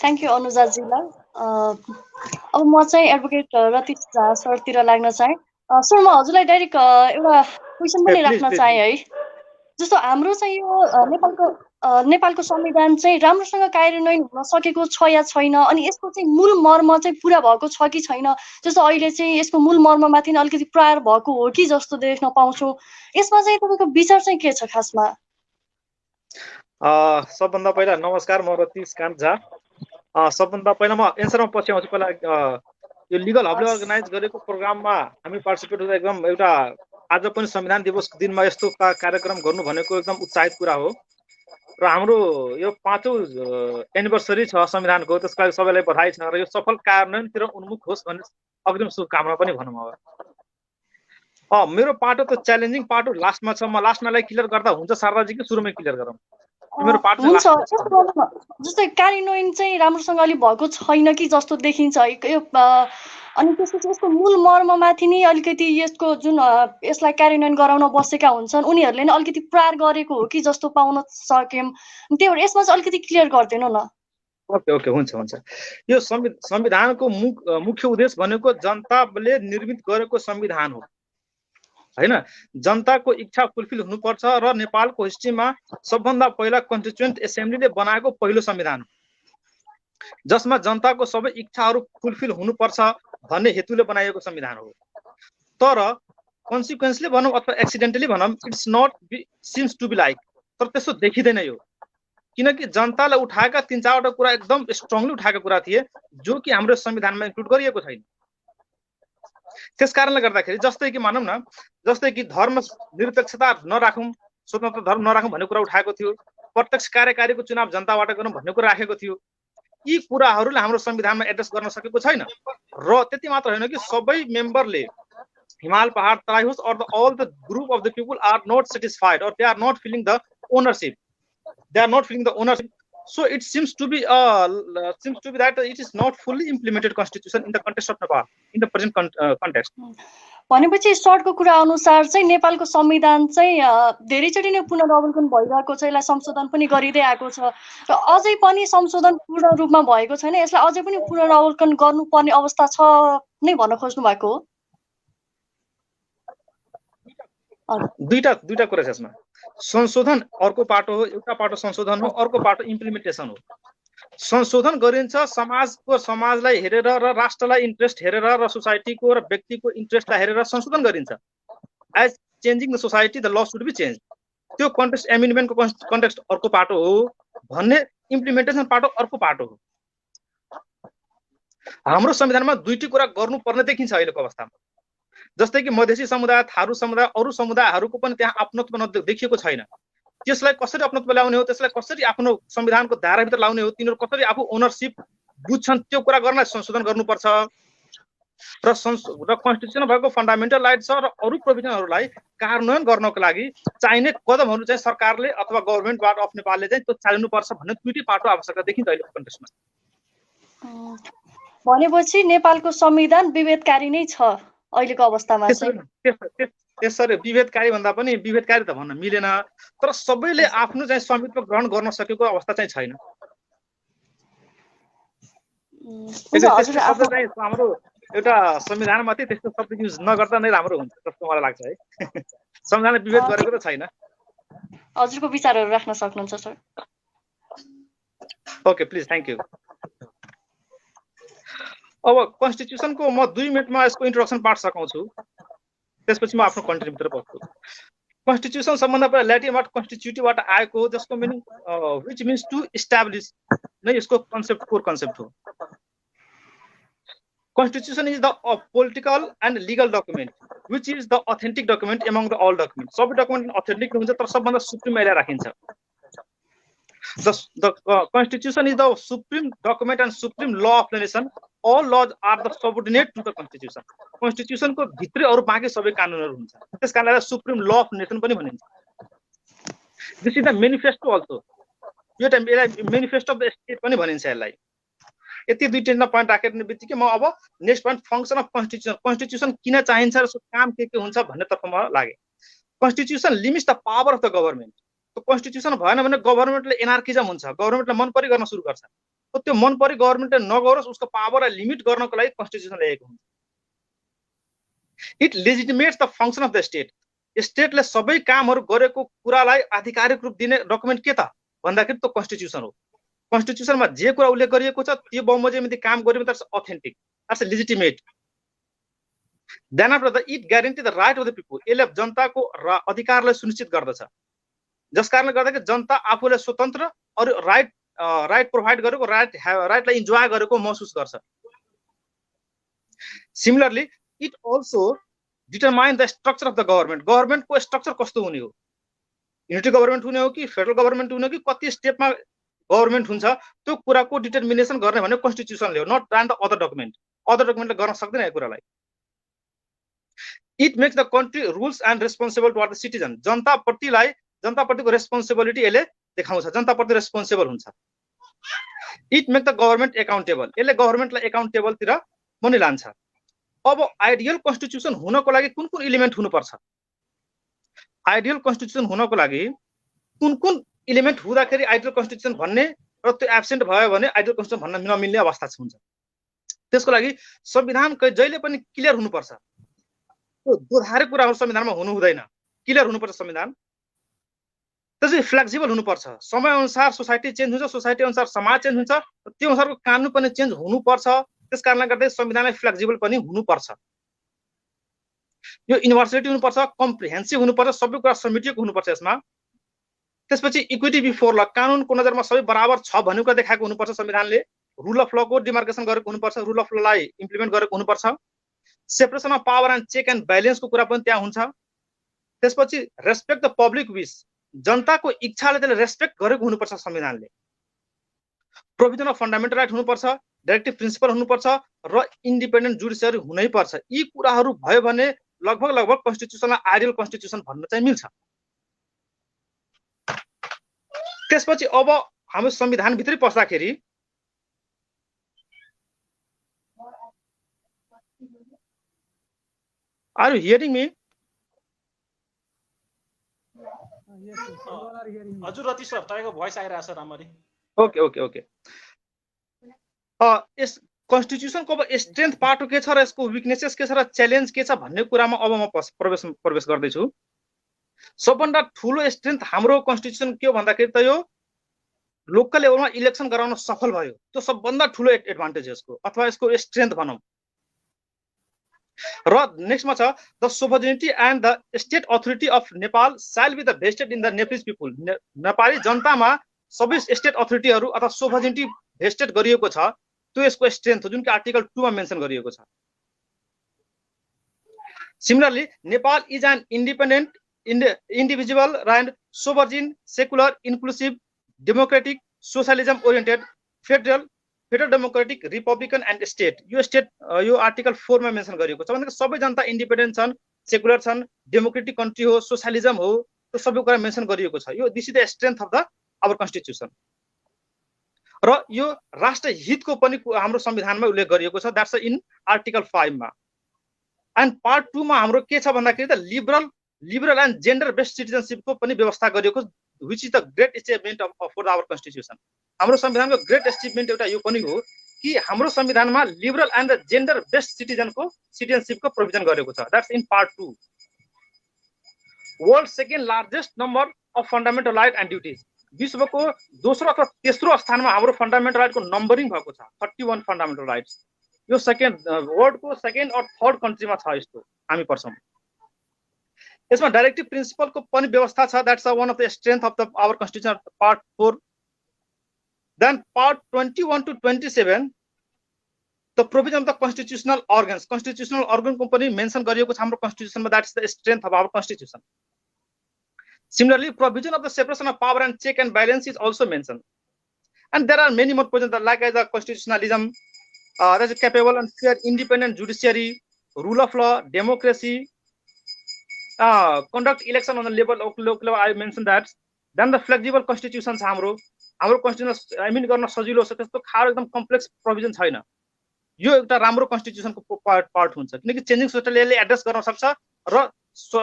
थ्याङ्क यू अनुजाजीलाई। अब म चाहिँ एडभोकेट रतिश झा सरतिर लाग्न चाहेँ। सर, म हजुरलाई डाइरेक्ट एउटा क्वेसन पनि राख्न चाहेँ है। जस्तो हाम्रो चाहिँ यो नेपालको संविधान चाहिँ राम्रोसँग कार्यान्वयन हुन सकेको छ या छैन, अनि यसको चाहिँ मूल मर्म चाहिँ पुरा भएको छ कि छैन, जस्तो अहिले चाहिँ यसको मूल मर्ममाथि नै अलिकति प्रहार भएको हो कि जस्तो देख्न पाउँछौँ। यसमा चाहिँ तपाईँको विचार चाहिँ के छ खासमा? सबभन्दा पहिला नमस्कार, म रतिश कान्त झा। सबभन्दा पहिला म एन्सरमा पछि आउँछु। पहिला यो लिगल हबले अर्गनाइज गरेको प्रोग्राममा हामी पार्टिसिपेट हुँदा एकदम एउटा आज पनि संविधान दिवसको दिनमा यस्तो कार्यक्रम गर्नु भनेको एकदम उत्साहित कुरा हो। र हाम्रो यो 5औं एनिभर्सरी छ संविधानको, त्यसको लागि सबैलाई बधाई छ। र यो सफल कार्यान्वयनतिर उन्मुख होस् भन्ने अग्रिम शुभकामना पनि भनौँ। अब मेरो पाटो त च्यालेन्जिङ पाटो लास्टमा छ। म लास्टमालाई क्लियर गर्दा हुन्छ शारदाजी कि सुरुमै क्लियर गरौँ? मेरो पाटो हुन्छ। जस्तै कार्यान्वयन चाहिँ राम्रोसँग अलि भएको छैन कि जस्तो देखिन्छ यो, अनि त्यसपछि यसको मूल मर्ममाथि नै अलिकति यसको जुन यसलाई कार्यान्वयन गराउन बसेका हुन्छन् उनीहरूले नै अलिकति प्रहार गरेको हो कि जस्तो पाउन सक्यौँ। त्यही भएर यसमा चाहिँ अलिकति क्लियर गरिदिनु न। ओके, हुन्छ। यो संविधानको मुख्य उद्देश्य भनेको जनताले निर्मित गरेको संविधान हो हैन। जनताको इच्छा फुलफिल हुनुपर्छ र नेपालको हिस्ट्रीमा सबभन्दा पहिला कन्स्टिट्युएन्ट एसेम्ब्लीले बनाएको पहिलो संविधान हो, जसमा जनताको सबै इच्छाहरू फुलफिल हुनुपर्छ भन्ने हेतुले बनाइएको संविधान हो। तर कन्सिक्वेन्सली भनौँ अथवा एक्सिडेन्टली भनौँ, it's not seems to be like, तर त्यस्तो देखिँदैन यो, किनकि जनतालाई उठाएका 3-4वटा कुरा एकदम स्ट्रङली उठाएका कुरा थिए जो कि हाम्रो संविधानमा इन्क्लुड गरिएको छैन। त्यस कारणले गर्दाखेरि जस्तै कि मानौँ न, जस्तै कि धर्म निरपेक्षता नराखौँ, स्वतन्त्र धर्म नराखौँ भन्ने कुरा उठाएको थियो, प्रत्यक्ष कार्यकारीको चुनाव जनताबाट गरौँ भन्ने कुरा राखेको थियो। यी कुराहरूले हाम्रो संविधानमा एड्रेस गर्न सकेको छैन। र त्यति मात्र होइन कि सबै मेम्बरले हिमाल पहाड तराई होस् or all the group of the people are not satisfied or they are not feeling the ownership. So it seems to be that it is not fully implemented constitution in the context of Nepal in the present context. भनेपछि सर्टको कुरा अनुसार चाहिँ नेपालको संविधान चाहिँ धेरैचोटि नै पुनरावलोकन भइरहेको छ, यसलाई संशोधन पनि गरिँदै आएको छ र अझै पनि संशोधन पूर्ण रूपमा भएको छैन। यसलाई अझै पनि पुनरावलोकन गर्नुपर्ने अवस्था छ नै भन्न खोज्नु भएको हो? दुईटा कुरा छ यसमा। संशोधन अर्को पाटो हो, एउटा पाटो संशोधन हो, अर्को पाटो इम्प्लिमेन्टेसन हो। संशोधन गरिन्छ समाजलाई हेरेर र राष्ट्रलाई इन्ट्रेस्ट हेरेर र सोसाइटीको र व्यक्तिको इन्ट्रेस्टलाई हेरेर संशोधन गरिन्छ। As changing the society the law should be change. त्यो कन्टेक्स्ट एमेन्डमेन्टको कन्टेक्स्ट अर्को पाटो हो भन्ने, इम्प्लिमेन्टेसन पाटो अर्को पाटो हो। हाम्रो संविधानमा दुईटी कुरा गर्नुपर्ने देखिन्छ अहिलेको अवस्थामा। जस्तै कि मधेसी समुदाय, थारू समुदाय, अरू समुदायहरूको पनि त्यहाँ अपनत्व देखिएको छैन। त्यसलाई कसरी अपनत्व ल्याउने हो, त्यसलाई कसरी आफ्नो संविधानको दायराभित्र ल्याउने हो, तिनीहरू कसरी आफू ओनरसिप बुझ्छन्, त्यो कुरा गर्न संशोधन गर्नुपर्छ। र कन्स्टिट्युसनमा भएको फन्डामेन्टल राइट्स र अरू प्रोभिजनहरूलाई कार्यान्वयन गर्नको लागि चाहिने कदमहरू चाहिँ सरकारले अथवा गभर्नमेन्टबाट अफ नेपालले चाहिँ त्यो चालिनुपर्छ भन्ने दुईटी पाटो आवश्यकता देखिन्छ अहिलेको कन्टेक्स्टमा। भनेपछि नेपालको संविधान विभेदकारी नै छ अहिलेको अवस्थामा चाहिँ? त्यसरी विभेदकारी भन्दा पनि विभेदकारी त भन्न मिलेन, तर सबैले आफ्नो चाहिँ स्वामित्व ग्रहण गर्न सकेको अवस्था चाहिँ छैन। हाम्रो एउटा संविधानमा चाहिँ त्यस्तो शब्द युज नगर्दा नै राम्रो हुन्छ जस्तो मलाई लाग्छ है। संविधानले विभेद गरेको त छैन। हजुरको विचारहरू राख्न सक्नुहुन्छ sir. Okay, please, thank you. अब कन्स्टिट्युसनको म 2 मिनटमा यसको इन्ट्रोडक्सन पार्ट सघाउँछु, त्यसपछि म आफ्नो कन्टेन्टभित्र पस्छु। कन्स्टिट्युसन सम्बन्ध पहिला ल्याटिनबाट कन्स्टिट्युटिभबाट आएको हो, जसको meaning which means to establish नै यसको कन्सेप्ट, कोर कन्सेप्ट हो। Constitution is the political and legal document which is the authentic document among the all documents. सबै डकुमेन्ट अथेन्टिक हुन्छ तर सबभन्दा सुप्रिम अहिले राखिन्छ। The Constitution is the supreme document and supreme law of the nation. All laws are the subordinate to the Constitution. Constitution को भित्रै अरू बाँकी सबै कानुनहरू हुन्छ, त्यस कारणले सुप्रिम ल अफ नेसन पनि भनिन्छ। This is the manifesto also. यो यसलाई मेनिफेस्टो अफ द स्टेट पनि भनिन्छ यसलाई। यति 2-3 पोइन्ट राखेर बित्तिकै म अब next point function of constitution, constitution किन चाहिन्छ र यसको काम के हुन्छ भन्ने तर्फमा लागे। Constitution limits the power of the government. तो कन्स्टिट्युसन भएन भने गभर्नमेन्टले एनार्किजम हुन्छ, गभर्नमेन्टलाई मन परि गर्न सुरु गर्छ। तो त्यो मन परि गभर्नमेन्टले नगरोस्, उसको पावरलाई लिमिट गर्नको लागि कन्स्टिट्युसन ल्याएको हुन्छ। It legitimates the function of the state. स्टेटले सबै कामहरू गरेको कुरालाई आधिकारिक रूप दिने डकुमेन्ट के त भन्दाखेरि त्यो कन्स्टिट्युसन हो। कन्स्टिट्युसनमा जे कुरा उल्लेख गरिएको छ त्यो बमोजिमले काम गरियो भने that's authentic, that's legitimate. Then after the it guarantee the right of the people. यसले जनताको अधिकारलाई सुनिश्चित गर्दछ, जस कारणले गर्दाखेरि जनता आफूले स्वतन्त्र अरू राइट प्रोभाइड गरेको राइटलाई इन्जोय गरेको महसुस गर्छ। Similarly it also determine the structure of the government. गभर्नमेन्टको स्ट्रक्चर कस्तो हुने हो, युनिटी गभर्नमेन्ट हुने हो कि फेडरल गभर्नमेन्ट हुने हो कि कति स्टेपमा गभर्नमेन्ट हुन्छ, त्यो कुराको डिटर्मिनेसन गर्ने भने कन्स्टिट्युसनले हो, not the other document. Other डकुमेन्टले गर्न सक्दैन यो कुरालाई। It makes the country rules and responsible toward the citizen. जनताप्रतिको रेस्पोन्सिबिलिटी यसले देखाउँछ, जनताप्रति रेस्पोन्सिबल हुन्छ। It make the government accountable. यसले गभर्नमेन्टलाई एकाउन्टेबलतिर पनि लान्छ। अब आइडियल कन्स्टिट्युसन हुनको लागि कुन कुन इलिमेन्ट हुनुपर्छ, आइडियल कन्स्टिट्युसन हुनको लागि कुन कुन इलिमेन्ट हुँदाखेरि आइडियल कन्स्टिट्युसन भन्ने र त्यो एब्सेन्ट भयो भने आइडियल कन्स्टिट्युसन भन्न नमिल्ने अवस्था हुन्छ। त्यसको लागि संविधान जहिले पनि क्लियर हुनुपर्छ। त्यो दोधारे कुराहरू संविधानमा हुनु हुँदैन, क्लियर हुनुपर्छ संविधान। त्यसै फ्लेक्सिबल हुनुपर्छ, समय अनुसार सोसाइटी चेन्ज हुन्छ, सोसाइटी अनुसार समाज चेन्ज हुन्छ, त्यो अनुसारको कानुन पनि चेन्ज हुनुपर्छ। त्यस कारणले गर्दा संविधानलाई फ्लेक्सिबल पनि हुनुपर्छ। यो युनिभर्सिटी हुनुपर्छ, कम्प्रिहेन्सिभ हुनुपर्छ, सबै कुरा समेटिएको हुनुपर्छ यसमा। त्यसपछि इक्विटी बिफोर ल, कानुनको नजरमा सबै बराबर छ भन्ने कुरा देखाएको हुनुपर्छ संविधानले। रुल अफ लको डिमार्केसन गरेको हुनुपर्छ, रुल अफ ललाई इम्प्लिमेन्ट गरेको हुनुपर्छ। Separation of power and check and ब्यालेन्सको कुरा पनि त्यहाँ हुन्छ। त्यसपछि रेस्पेक्ट द पब्लिक विस, जनताको इच्छाले त्यसले रेस्पेक्ट गरेको हुनुपर्छ संविधानले। प्रोभिजन अफ फन्डामेन्टल राइट हुनुपर्छ, डाइरेक्टिभ प्रिन्सिपल हुनुपर्छ र इन्डिपेन्डेन्ट जुडिसियरी हुनैपर्छ। यी कुराहरू भयो भने लगभग कन्स्टिट्युसनलाई आइडियल कन्स्टिट्युसन भन्न चाहिँ मिल्छ। त्यसपछि अब हामी संविधानभित्रै पस्दाखेरि आर यु हियरिङ मी? हजुर रति सर, तपाईको भोइस आइरहेछ सर राम्ररी। ओके। यस कन्स्टिट्युसनको अब स्ट्रेन्थ पार्ट के छ र यसको विकनेसेस के छ र च्यालेन्ज के छ भन्ने कुरामा अब म प्रवेश गर्दैछु। सबभन्दा ठुलो स्ट्रेन्थ हाम्रो कन्स्टिट्युसन के हो भन्दाखेरि त यो लोकल लेभलमा इलेक्सन गराउन सफल भयो, त्यो सबभन्दा ठुलो एडभान्टेज यसको अथवा यसको स्ट्रेन्थ भनौँ। र नेक्स्टमा छ the sovereignty and the state authority of Nepal shall be the vested in the Nepalese people. Nepali जनतामा सबै स्टेट अथोरिटीहरू अथवा सोभरेनिटी भेस्टेड गरिएको छ, त्यो यसको स्ट्रेन्थ हो, जुन कि आर्टिकल 2 मा मेन्सन गरिएको छ। Similarly Nepal is an independent individual and sovereign secular inclusive democratic socialism oriented federal democratic republican and state. यो आर्टिकल 4 मा मेन्सन गरिएको छ। भनेको सबै जनता इन्डिपेन्डेन्ट छन्, सेकुलर छन्, डेमोक्रेटिक कन्ट्री हो, सोशलिजम हो, त्यो सबै कुरा मेन्सन गरिएको छ। यो this is the strength of the our constitution. र यो राष्ट्र हितको पनि हाम्रो संविधानमा उल्लेख गरिएको छ, द्याट्स इन आर्टिकल 5 मा। एन्ड पार्ट 2 मा हाम्रो के छ भन्दाखेरि त लिबरल एन्ड जेन्डर बेस्ड सिटिजनसिपको पनि व्यवस्था गरिएको, which is the great achievement for our constitution. हाम्रो संविधानको ग्रेट एचिभमेन्ट एउटा यो पनि हो कि हाम्रो संविधानमा लिबरल एन्ड जेन्डर बेस्ड सिटिजनसिपको प्रोभिजन गरेको छ, that's in part 2। World second largest number of fundamental right and duties, विश्वको दोस्रो अथवा तेस्रो स्थानमा हाम्रो फन्डामेन्टल राइटको नम्बरिङ भएको छ, 31 फन्डामेन्टल राइट्स। यो वर्ल्डको सेकेन्ड और थर्ड कन्ट्रीमा छ यस्तो हामी पर्छौँ। यसमा डाइरेक्टिभ प्रिन्सिपलको पनि व्यवस्था छ, that's one of the strength of the our constitution part 4। Then part 21 to 27 the provision of the constitutional organs, constitutional अर्गनको पनि मेन्सन गरिएको छ हाम्रो कन्स्टिट्युसनमा, that's the strength of our constitution. Similarly, provision of the separation of power and check and balance is also mentioned. And there are many more provisions like as a constitutionalism, there's a capable and fair independent judiciary, rule of law, democracy, conduct election on the local level, I mentioned that. Then the flexible constitutions हाम्रो constitution I mean गर्न सजिलो छ, त्यस्तो खारो एकदम कम्प्लेक्स प्रोभिजन छैन। यो एउटा राम्रो कन्स्टिट्युसनको पार्ट हुन्छ, किनकि चेन्जिङ सोसाइटीले एड्रेस गर्न सक्छ र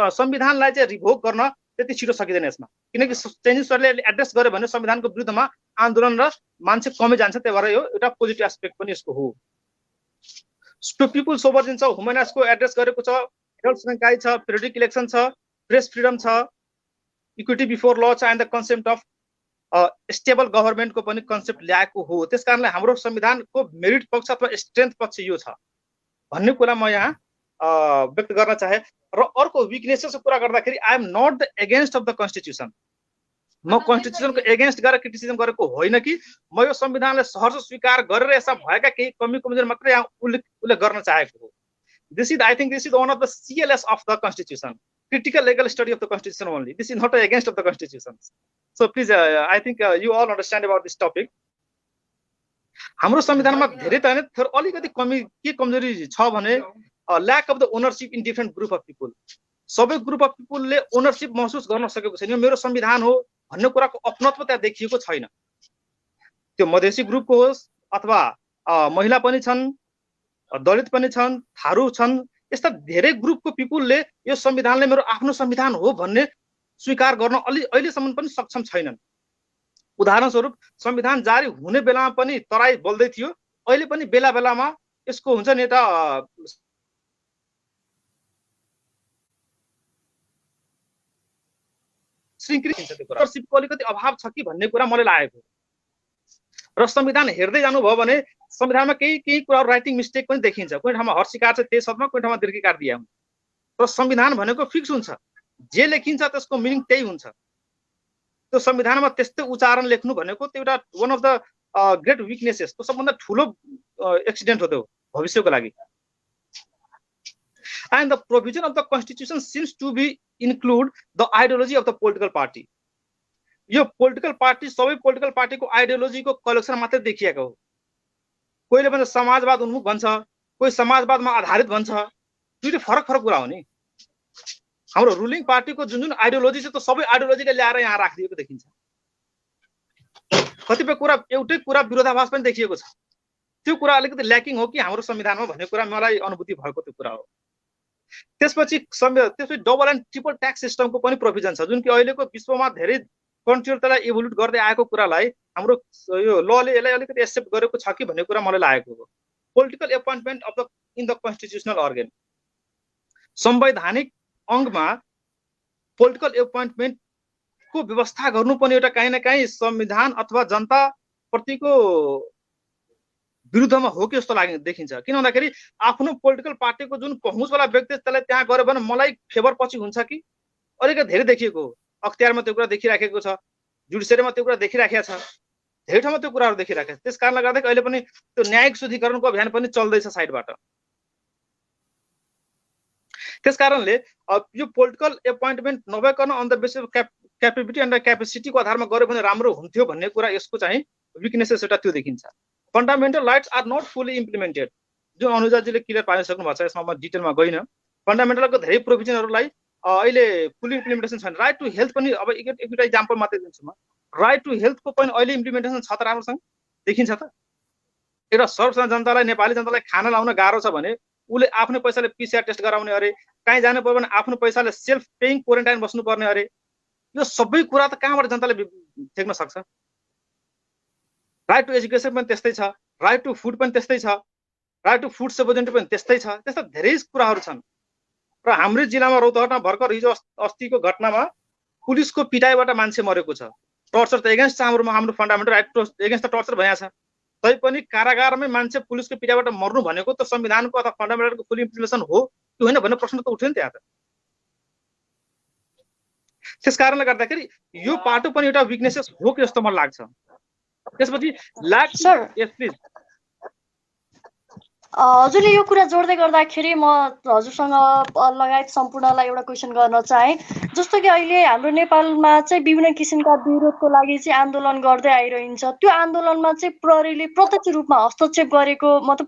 संविधानलाई चाहिँ रिभोक गर्न त्यति छिटो सकिँदैन यसमा, किनकि चेन्जिङ सोसाइटीले एड्रेस गर्यो भने संविधानको विरुद्धमा आन्दोलन र मान्छे कमै जान्छ, त्यही भएर यो एउटा पोजिटिभ एस्पेक्ट पनि यसको हो। पिपुल सोभरेन छ, ह्युमन राइट्सको एड्रेस गरेको छ, हेल्थ फ्रेन्चाइज छ, पिरियडिक इलेक्सन छ, प्रेस फ्रिडम छ, इक्विटी बिफोर ल छ, and the concept of stable गभर्नमेन्टको पनि कन्सेप्ट ल्याएको हो। त्यसकारणले हाम्रो संविधानको मेरिट पक्ष अथवा स्ट्रेन्थ पक्ष यो छ भन्ने कुरा म यहाँ व्यक्त गर्न चाहे। र अर्को विकनेसेसको कुरा गर्दाखेरि I am not the against of the constitution, म कन्स्टिट्युसनको एगेन्स्ट गरेर क्रिटिसिजम गरेको होइन कि म यो संविधानलाई सहर्ष स्वीकार गरेर यसमा भएका केही कमी कमजोरी मात्रै यहाँ उल्लेख गर्न चाहेको हो। This is I think this is one of the CLS of the constitution, critical legal study of the constitution only. This is not against of the constitution. So please, I think you all understand about this topic. हाम्रो संविधानमा धेरै त हैन, तर अलिकति कमी के कमजोरी छ भने lack of the ownership in different group of people. सबै ग्रुप अफ पिपलले ओनरशिप महसुस गर्न सकेको छैन, यो मेरो संविधान हो भन्ने कुराको अपनत्व त्यहाँ देखिएको छैन। त्यो मधेसी ग्रुपको होस् अथवा महिला पनि छन्, दलित पनि छन्, थारू छन्, यस्ता धेरै ग्रुपको पिपुलले यो संविधानले मेरो आफ्नो संविधान हो भन्ने स्वीकार गर्न अहिलेसम्म पनि सक्षम छैनन्। उदाहरण स्वरूप संविधान जारी हुने बेलामा पनि तराई बोल्दै थियो, अहिले पनि बेला बेलामा यसको हुन्छ नि एउटा श्रृङ्खलितको अलिकति अभाव छ कि भन्ने कुरा मलाई लागेको। र संविधान हेर्दै जानुभयो भने संविधानमा केही कुराहरू राइटिङ मिस्टेक पनि देखिन्छ, कुनै ठाउँमा हर्षिकार छ तेज शब्दमा, कुनै ठाउँमा दीर्घिकार दिया हुन्छ। र संविधान भनेको फिक्स हुन्छ, जे लेखिन्छ त्यसको मिनिङ त्यही हुन्छ। त्यो संविधानमा त्यस्तै उच्चारण लेख्नु भनेको त्यो एउटा one of the great weaknesses, त्यो सबभन्दा ठुलो एक्सिडेन्ट हो त्यो भविष्यको लागि। And the provision of the constitution seems to be include the ideology of the political party. यो पोलिटिकल पार्टी सबै पोलिटिकल पार्टीको आइडियोलोजीको कलेक्सन मात्रै देखिएको हो। कोहीले भन्छ समाजवाद उन्मुख भन्छ, कोही समाजवादमा आधारित भन्छ, दुईटै फरक फरक कुरा हो नि। हाम्रो रुलिङ पार्टीको जुन जुन आइडियोलोजी छ त्यो सबै आइडियोलोजीले ल्याएर यहाँ राखिदिएको देखिन्छ। कतिपय कुरा एउटै कुरा विरोधाभास पनि देखिएको छ। त्यो कुरा अलिकति ल्याकिङ हो कि हाम्रो संविधानमा भन्ने कुरा मलाई अनुभूति भएको त्यो कुरा हो। त्यसपछि डबल एन्ड ट्रिपल ट्याक्स सिस्टमको पनि प्रोभिजन छ, जुन कि अहिलेको विश्वमा धेरै कन्ट्रीहरू त्यसलाई इभोल्युट गर्दै आएको कुरालाई हाम्रो यो लले यसलाई अलिकति एक्सेप्ट गरेको छ कि भन्ने कुरा मलाई लागेको हो। Political appointment of the in the constitutional organ, संवैधानिक अङ्गमा पोलिटिकल एपोइन्टमेन्टको व्यवस्था गर्नु पनि एउटा कहीँ न कहीँ संविधान अथवा जनता प्रतिको विरुद्धमा हो कि जस्तो लाग्ने देखिन्छ। किन भन्दाखेरि आफ्नो पोलिटिकल पार्टीको जुन पहुँचवाला व्यक्ति त्यसलाई त्यहाँ गऱ्यो भने मलाई फेभर पछि हुन्छ कि अलिकति धेरै देखिएको हो। अख्तियारमा त्यो कुरा देखिराखेको छ, जुडिसियरीमा त्यो कुरा देखिराखेको छ, धेरै ठाउँमा त्यो कुराहरू देखिराखेको छ। त्यस कारणले गर्दा अहिले पनि त्यो न्यायिक शुद्धिकरणको अभियान पनि चल्दैछ साइडबाट। त्यस कारणले यो पोलिटिकल एपोइन्टमेन्ट नभइकन on the basis of capability and क्यापेसिटीको आधारमा गऱ्यो भने राम्रो हुन्थ्यो भन्ने कुरा यसको चाहिँ विकनेसेस एउटा त्यो देखिन्छ। Fundamental rights are not fully implemented, जुन अनुजाजीले क्लियर पारिसक्नु भएको छ, यसमा म डिटेलमा गइन। फन्डामेन्टलको धेरै प्रोभिजनहरूलाई अहिले फुल्ली इम्प्लिमेन्टेसन छैन। राइट टु हेल्थ पनि अब एउटा इक्जाम्पल मात्रै दिन्छु म। राइट टु हेल्थको पनि अहिले इम्प्लिमेन्टेसन छ त राम्रोसँग देखिन्छ त? एउटा सर्वसाधारण जनतालाई, नेपाली जनतालाई खाना लाउन गाह्रो छ भने उसले आफ्नै पैसाले पिसिआर टेस्ट गराउने अरे, कहीँ जानु पर्यो भने आफ्नो पैसाले सेल्फ पेइङ क्वारेन्टाइन बस्नुपर्ने अरे, यो सबै कुरा त कहाँबाट जनताले देख्न सक्छ? राइट टु एजुकेसन पनि त्यस्तै छ, राइट टु फुड पनि त्यस्तै छ, राइट टु फुड सेक्युरिटी पनि त्यस्तै छ। त्यस्ता धेरै कुराहरू छन्। र हाम्रै जिल्लामा रौतहटमा भर्खर हिजो अस्तिको घटनामा पुलिसको पिटाइबाट मान्छे मरेको छ। टर्चर त एगेन्स्ट हाम्रो फन्डामेन्टल राइट टु एगेन्स्ट त टर्चर भइएको छ, तैपनि कारागारमै मान्छे पुलिसको पिटाइबाट मर्नु भनेको त संविधानको अथवा फन्डामेन्टलको फुल इम्प्लिमेन्टेसन हो कि होइन भन्ने प्रश्न त उठ्यो नि त्यहाँ त। त्यस कारणले गर्दाखेरि यो पाटो पनि एउटा विकनेसेस हो कि जस्तो मलाई लाग्छ। त्यसपछि यस प्लिज हजुरले यो कुरा जोड्दै गर्दाखेरि म हजुरसँग लगायत सम्पूर्णलाई एउटा क्वेसन गर्न चाहे। जस्तो कि अहिले हाम्रो नेपालमा चाहिँ विभिन्न किसिमका विरोधको लागि चाहिँ आन्दोलन गर्दै आइरहन्छ। त्यो आन्दोलनमा चाहिँ प्रहरीले प्रत्यक्ष रूपमा हस्तक्षेप गरेको, मतलब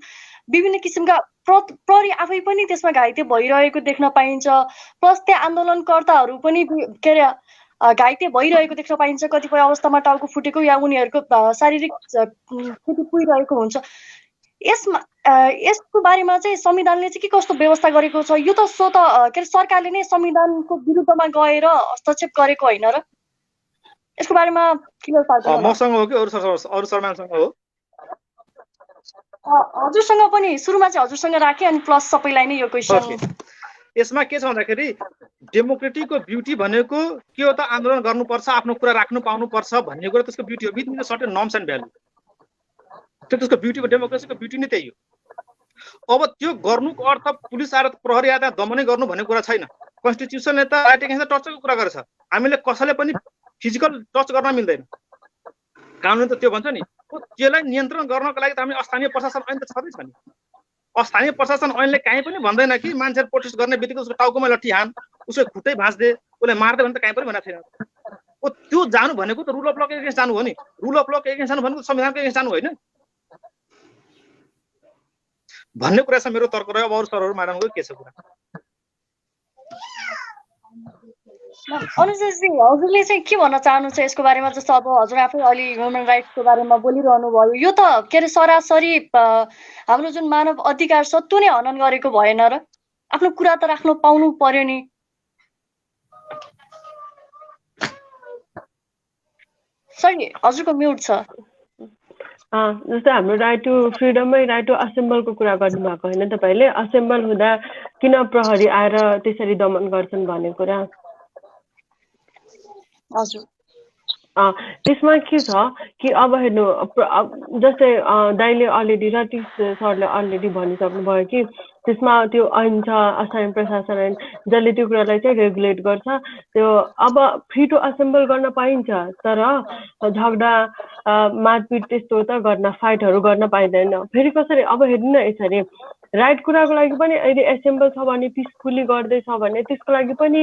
विभिन्न किसिमका प्रहरी आफै पनि त्यसमा घाइते भइरहेको देख्न पाइन्छ। प्लस त्यहाँ आन्दोलनकर्ताहरू पनि के अरे घाइते भइरहेको देख्न पाइन्छ। कतिपय अवस्थामा टाउको फुटेको या उनीहरूको शारीरिक क्षति पुगिरहेको हुन्छ। यसको बारेमा चाहिँ संविधानले चाहिँ के कस्तो व्यवस्था गरेको छ? यो त के अरे सरकारले नै संविधानको विरुद्धमा गएर हस्तक्षेप गरेको होइन र? यसको बारेमा क्लियर पार्नु। मसँग हो कि अरू सरमानसँग हो? हजुरसँग पनि सुरुमा चाहिँ हजुरसँग राखेँ अनि प्लस सबैलाई नै यो क्वेसन। यसमा के छ भन्दाखेरि डेमोक्रेटिकको ब्युटी भनेको के हो त? आन्दोलन गर्नुपर्छ, आफ्नो कुरा राख्नु पाउनुपर्छ भन्ने कुरा त्यसको ब्युटी हो। With certain norms and value, त्यसको ब्युटी हो। डेमोक्रेसीको ब्युटी नै त्यही हो। अब त्यो गर्नुको अर्थ पुलिस आएर प्रहरी आएर दमनै गर्नु भन्ने कुरा छैन। कन्स्टिट्युसनले त राइट एगेन्स्ट टर्चरको कुरा गरेछ। हामीले कसैले पनि फिजिकल टच गर्न मिल्दैन। कानुनले त त्यो भन्छ नि। त्यसलाई नियन्त्रण गर्नको लागि त हामीले स्थानीय प्रशासन ऐन त छँदैछ नि। स्थानीय प्रशासन ऐनले कहीँ पनि भन्दैन कि मान्छेहरू प्रोटेस्ट गर्ने बित्तिकै उसको टाउकोमा लट्ठी हान, उसको खुट्टै भाँच्दे, उसले मार्दै भने त कहीँ पनि भनेको छैन। त्यो जानु भनेको त रुल अफ लको एगेन्स्ट जानु हो नि। रुल अफ लको एगेन्स्ट जानु भनेको संविधानको एगेन्स्ट जानु होइन भन्ने कुरा छ मेरो तर्क रह्यो। अब अरू सरहरू म्याडमको के छ कुरा? अनुजजी हजुरले चाहिँ के भन्न चाहनुहुन्छ यसको बारेमा? जस्तो अब हजुर आफै अलि ह्युमन राइट्सको बारेमा बोलिरहनु भयो। यो त के अरे सरासरी हाम्रो जुन मानव अधिकार छ त्यो नै हनन गरेको भएन र? आफ्नो कुरा त राख्नु पाउनु पर्यो नि। सरी हजुरको म्युट छ। जस्तो हाम्रो राइट टु फ्रिडमै राइट टु असेम्बलको कुरा गर्नुभएको होइन तपाईँले? असेम्बल हुँदा किन प्रहरी आएर त्यसरी दमन गर्छन् भन्ने कुरा। हजुर त्यसमा के छ कि अब हेर्नु, जस्तै दाइले अलरेडी रतिश सरले अलरेडी भनिसक्नुभयो कि त्यसमा त्यो ऐन छ असाम प्रशासन ऐन जसले त्यो कुरालाई चाहिँ रेगुलेट गर्छ। त्यो अब फ्री टु असेम्बल गर्न पाइन्छ तर झगडा मारपिट त्यस्तो त गर्न फाइटहरू गर्न पाइँदैन। फेरि कसरी अब हेर्नु न यसरी राइट कुराको लागि पनि अहिले एसेम्बल छ भने पिसफुल्ली गर्दैछ भने त्यसको लागि पनि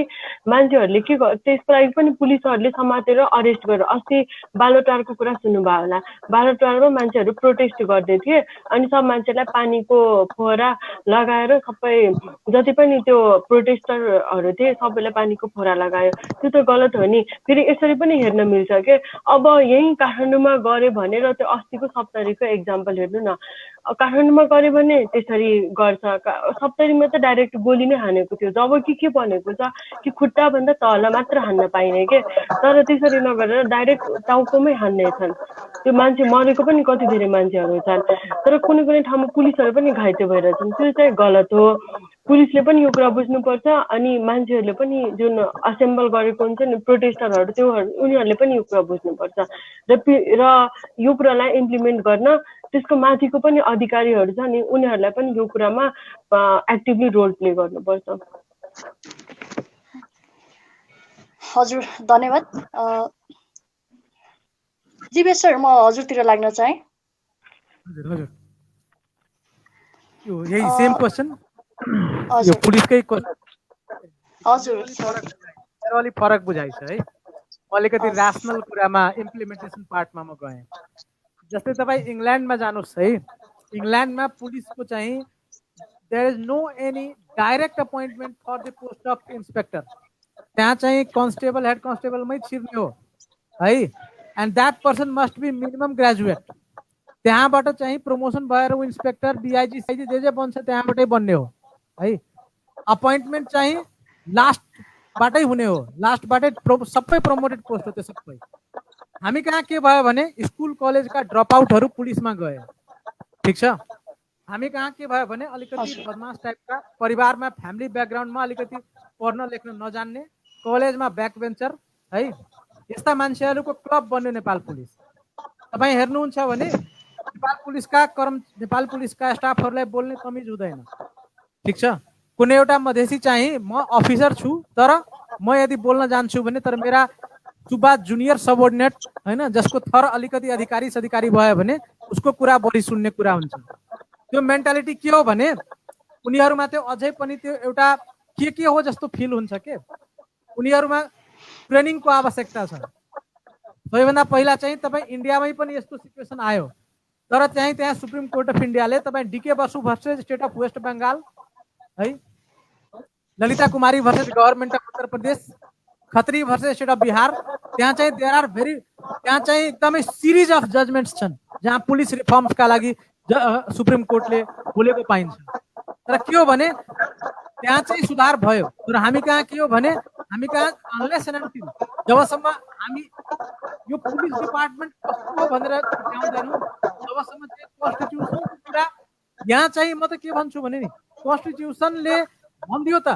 मान्छेहरूले के त्यसको लागि पनि पुलिसहरूले समातेर अरेस्ट गरेर अस्ति बालोटारको कुरा सुन्नुभयो होला। बालोटारमा मान्छेहरू प्रोटेस्ट गर्दै थिए अनि सब मान्छेलाई पानीको फोहरा लगाएर सबै जति पनि त्यो प्रोटेस्टरहरू थिए सबैलाई पानीको फोहरा लगायो। त्यो त गलत हो नि। फेरि यसरी पनि हेर्न मिल्छ के अब यहीँ काठमाडौँमा गऱ्यो भने र त्यो अस्तिको सप्तरीको एक्जाम्पल हेर्नु न। काठमाडौँमा गऱ्यो भने त्यसरी गर्छ। सप्तरीमा त डाइरेक्ट गोली नै हानेको थियो जब कि के भनेको छ कि खुट्टाभन्दा तल मात्र हान्न पाइने के तर त्यसरी नगरेर डाइरेक्ट टाउकोमै हान्नेछन्। त्यो मान्छे मरेको पनि कति धेरै मान्छेहरू छन् तर कुनै कुनै ठाउँमा पुलिसहरू पनि घाइते भइरहेछन्। त्यो चाहिँ गलत हो। पुलिसले पनि यो कुरा बुझ्नुपर्छ अनि मान्छेहरूले पनि जुन असेम्बल गरेको हुन्छ नि प्रोटेस्टरहरू त्यो उनीहरूले पनि यो कुरा बुझ्नुपर्छ र यो कुरालाई इम्प्लिमेन्ट गर्न त्यसको माथिको पनि अधिकारीहरू छ नि उनीहरूलाई पनि यो कुरामा एक्टिभली रोल प्ले गर्नुपर्छ। हजुर धन्यवाद। जीवेश सर म हजुरतिर लाग्न चाहे। हजुर हजुर यो यही सेम क्वेसन यो हजुर पुलिसकै क्वेसन हजुर अलिक फरक बुझाइछ है। अलिकति रासनल कुरामा इम्प्लिमेन्टेसन पार्टमा म गएँ। जस्तै तपाईँ इङ्ल्यान्डमा जानुहोस् है। इङ्ल्यान्डमा पुलिसको चाहिँ there is no any direct appointment for the post of inspector. त्यहाँ चाहिँ कन्स्टेबल हेड कन्स्टेबलमै छिर्ने हो है। And that person must be minimum graduate. त्यहाँबाट चाहिँ प्रमोसन भएर ऊ इन्सपेक्टर डिआइजी साइजी जे बन्छ त्यहाँबाटै बन्ने हो है। अपोइन्टमेन्ट चाहिँ लास्टबाटै हुने हो। लास्टबाटै सबै प्रमोटेड पोस्ट हो त्यो सबै। हामी कहाँ के भयो भने स्कुल कलेजका ड्रप आउटहरू पुलिसमा गए। ठिक छ। हामी कहाँ के भयो भने अलिकति बदमास टाइपका परिवारमा फ्यामिली ब्याकग्राउन्डमा अलिकति पढ्न लेख्न नजान्ने कलेजमा ब्याक बेन्चर है यस्ता मान्छेहरूको क्लब बन्यो नेपाल पुलिस। तपाईँ हेर्नुहुन्छ भने नेपाल पुलिसका स्टाफहरूलाई बोल्ने तमिज हुँदैन। ठिक छ। कुनै एउटा मधेसी चाहिँ म अफिसर छु तर म यदि बोल्न जान्छु भने तर मेरा सुब्बा जुनियर सबोर्डिनेट हैन जसको थर अलिकति अधिकारी भयो भने उसको कुरा बढी सुन्ने कुरा हुन्छ। त्यो मेन्टालिटी के हो भने उनीहरूमा त्यो अझै पनि त्यो एउटा के हो जस्तो फिल हुन्छ के। उनीहरूमा ट्रेनिङको आवश्यकता छ। सबैभन्दा पहिला चाहिँ तपाईँ इन्डियामै पनि यस्तो सिचुएसन आयो तर त्यहाँ सुप्रिम कोर्ट अफ इन्डियाले तपाईँ D K Basu versus state of West Bengal है, Lalita Kumari versus government of Uttar Pradesh, Khatri versus state of Bihar, त्यहाँ चाहिँ एकदमै सिरिज अफ जजमेन्ट्स छन् जहाँ पुलिस रिफर्म्सका लागि सुप्रिम कोर्टले बोलेको पाइन्छ। तर के हो भने त्यहाँ चाहिँ सुधार भयो तर हामी कहाँ के हो भने हामी कहाँ अनलेस एन्ड अनटिल जबसम्म हामी यो पुलिस डिपार्टमेन्ट कस्तो भनेर छुट्याउँदैनौँ तबसम्म चाहिँ कन्स्टिट्युसनको कुरा यहाँ चाहिँ म त के भन्छु भने नि कन्स्टिट्युसनले भनिदियो त